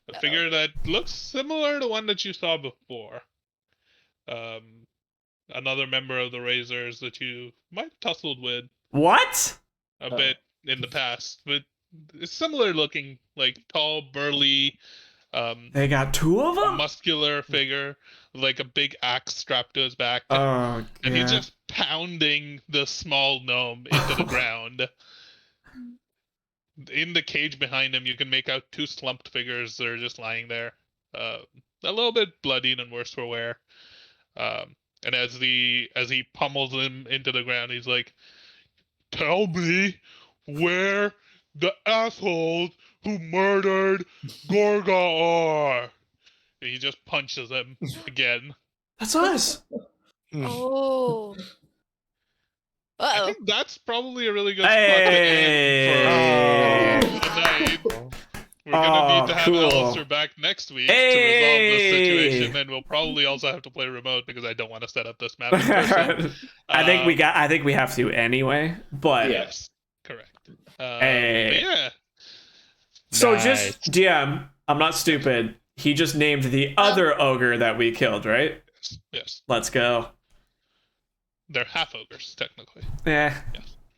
A figure that looks similar to one that you saw before. Another member of the Razors that you might have tussled with. What? A bit in the past, but it's similar looking, like tall, burly, They got 2 of a them? muscular figure, like a big axe strapped to his back. Oh, and he's yeah. just pounding the small gnome into the ground. In the cage behind him, you can make out 2 slumped figures that are just lying there. A little bit bloodied and worse for wear. And as he pummels him into the ground, he's like, "Tell me where the assholes who murdered Gorga are." And he just punches him again. That's us. Oh. I Uh-oh. think that's probably a really good spot to end for the night. We're gonna need to have Alistair back next week to resolve this situation, and we'll probably also have to play remote because I don't want to set up this map in person. I think we have to anyway. But yes, correct. Yeah. So just DM, I'm not stupid. He just named the other ogre that we killed, right? Yes. Let's go. They're half ogres, technically. Yeah.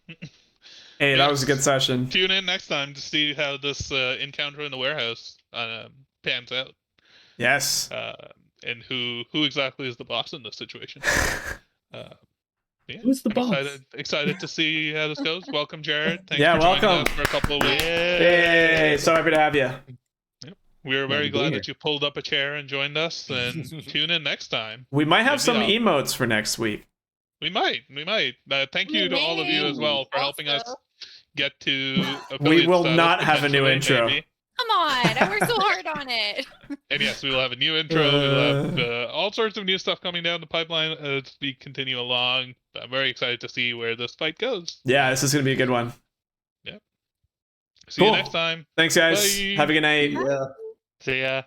Yes. Hey, that was a good session. Tune in next time to see how this encounter in the warehouse pans out. Yes. And who exactly is the boss in this situation? Yeah, Who's the boss? Excited to see how this goes. Welcome, Jared. Thanks Yeah, for joining welcome. us for a couple of weeks. Hey, so happy to have you. Yep. We are very glad that you pulled up a chair and joined us. And tune in next time. We might have some emotes for next week. We might. Thank you to all of you as well for helping us get to. We will not have a new intro. Come on, I worked so hard on it. And yes, we will have a new intro. We'll have all sorts of new stuff coming down the pipeline as we continue along. I'm very excited to see where this fight goes. Yeah, this is going to be a good one. Yep. See you next time. Thanks, guys. Bye. Have a good night. Yeah. See ya.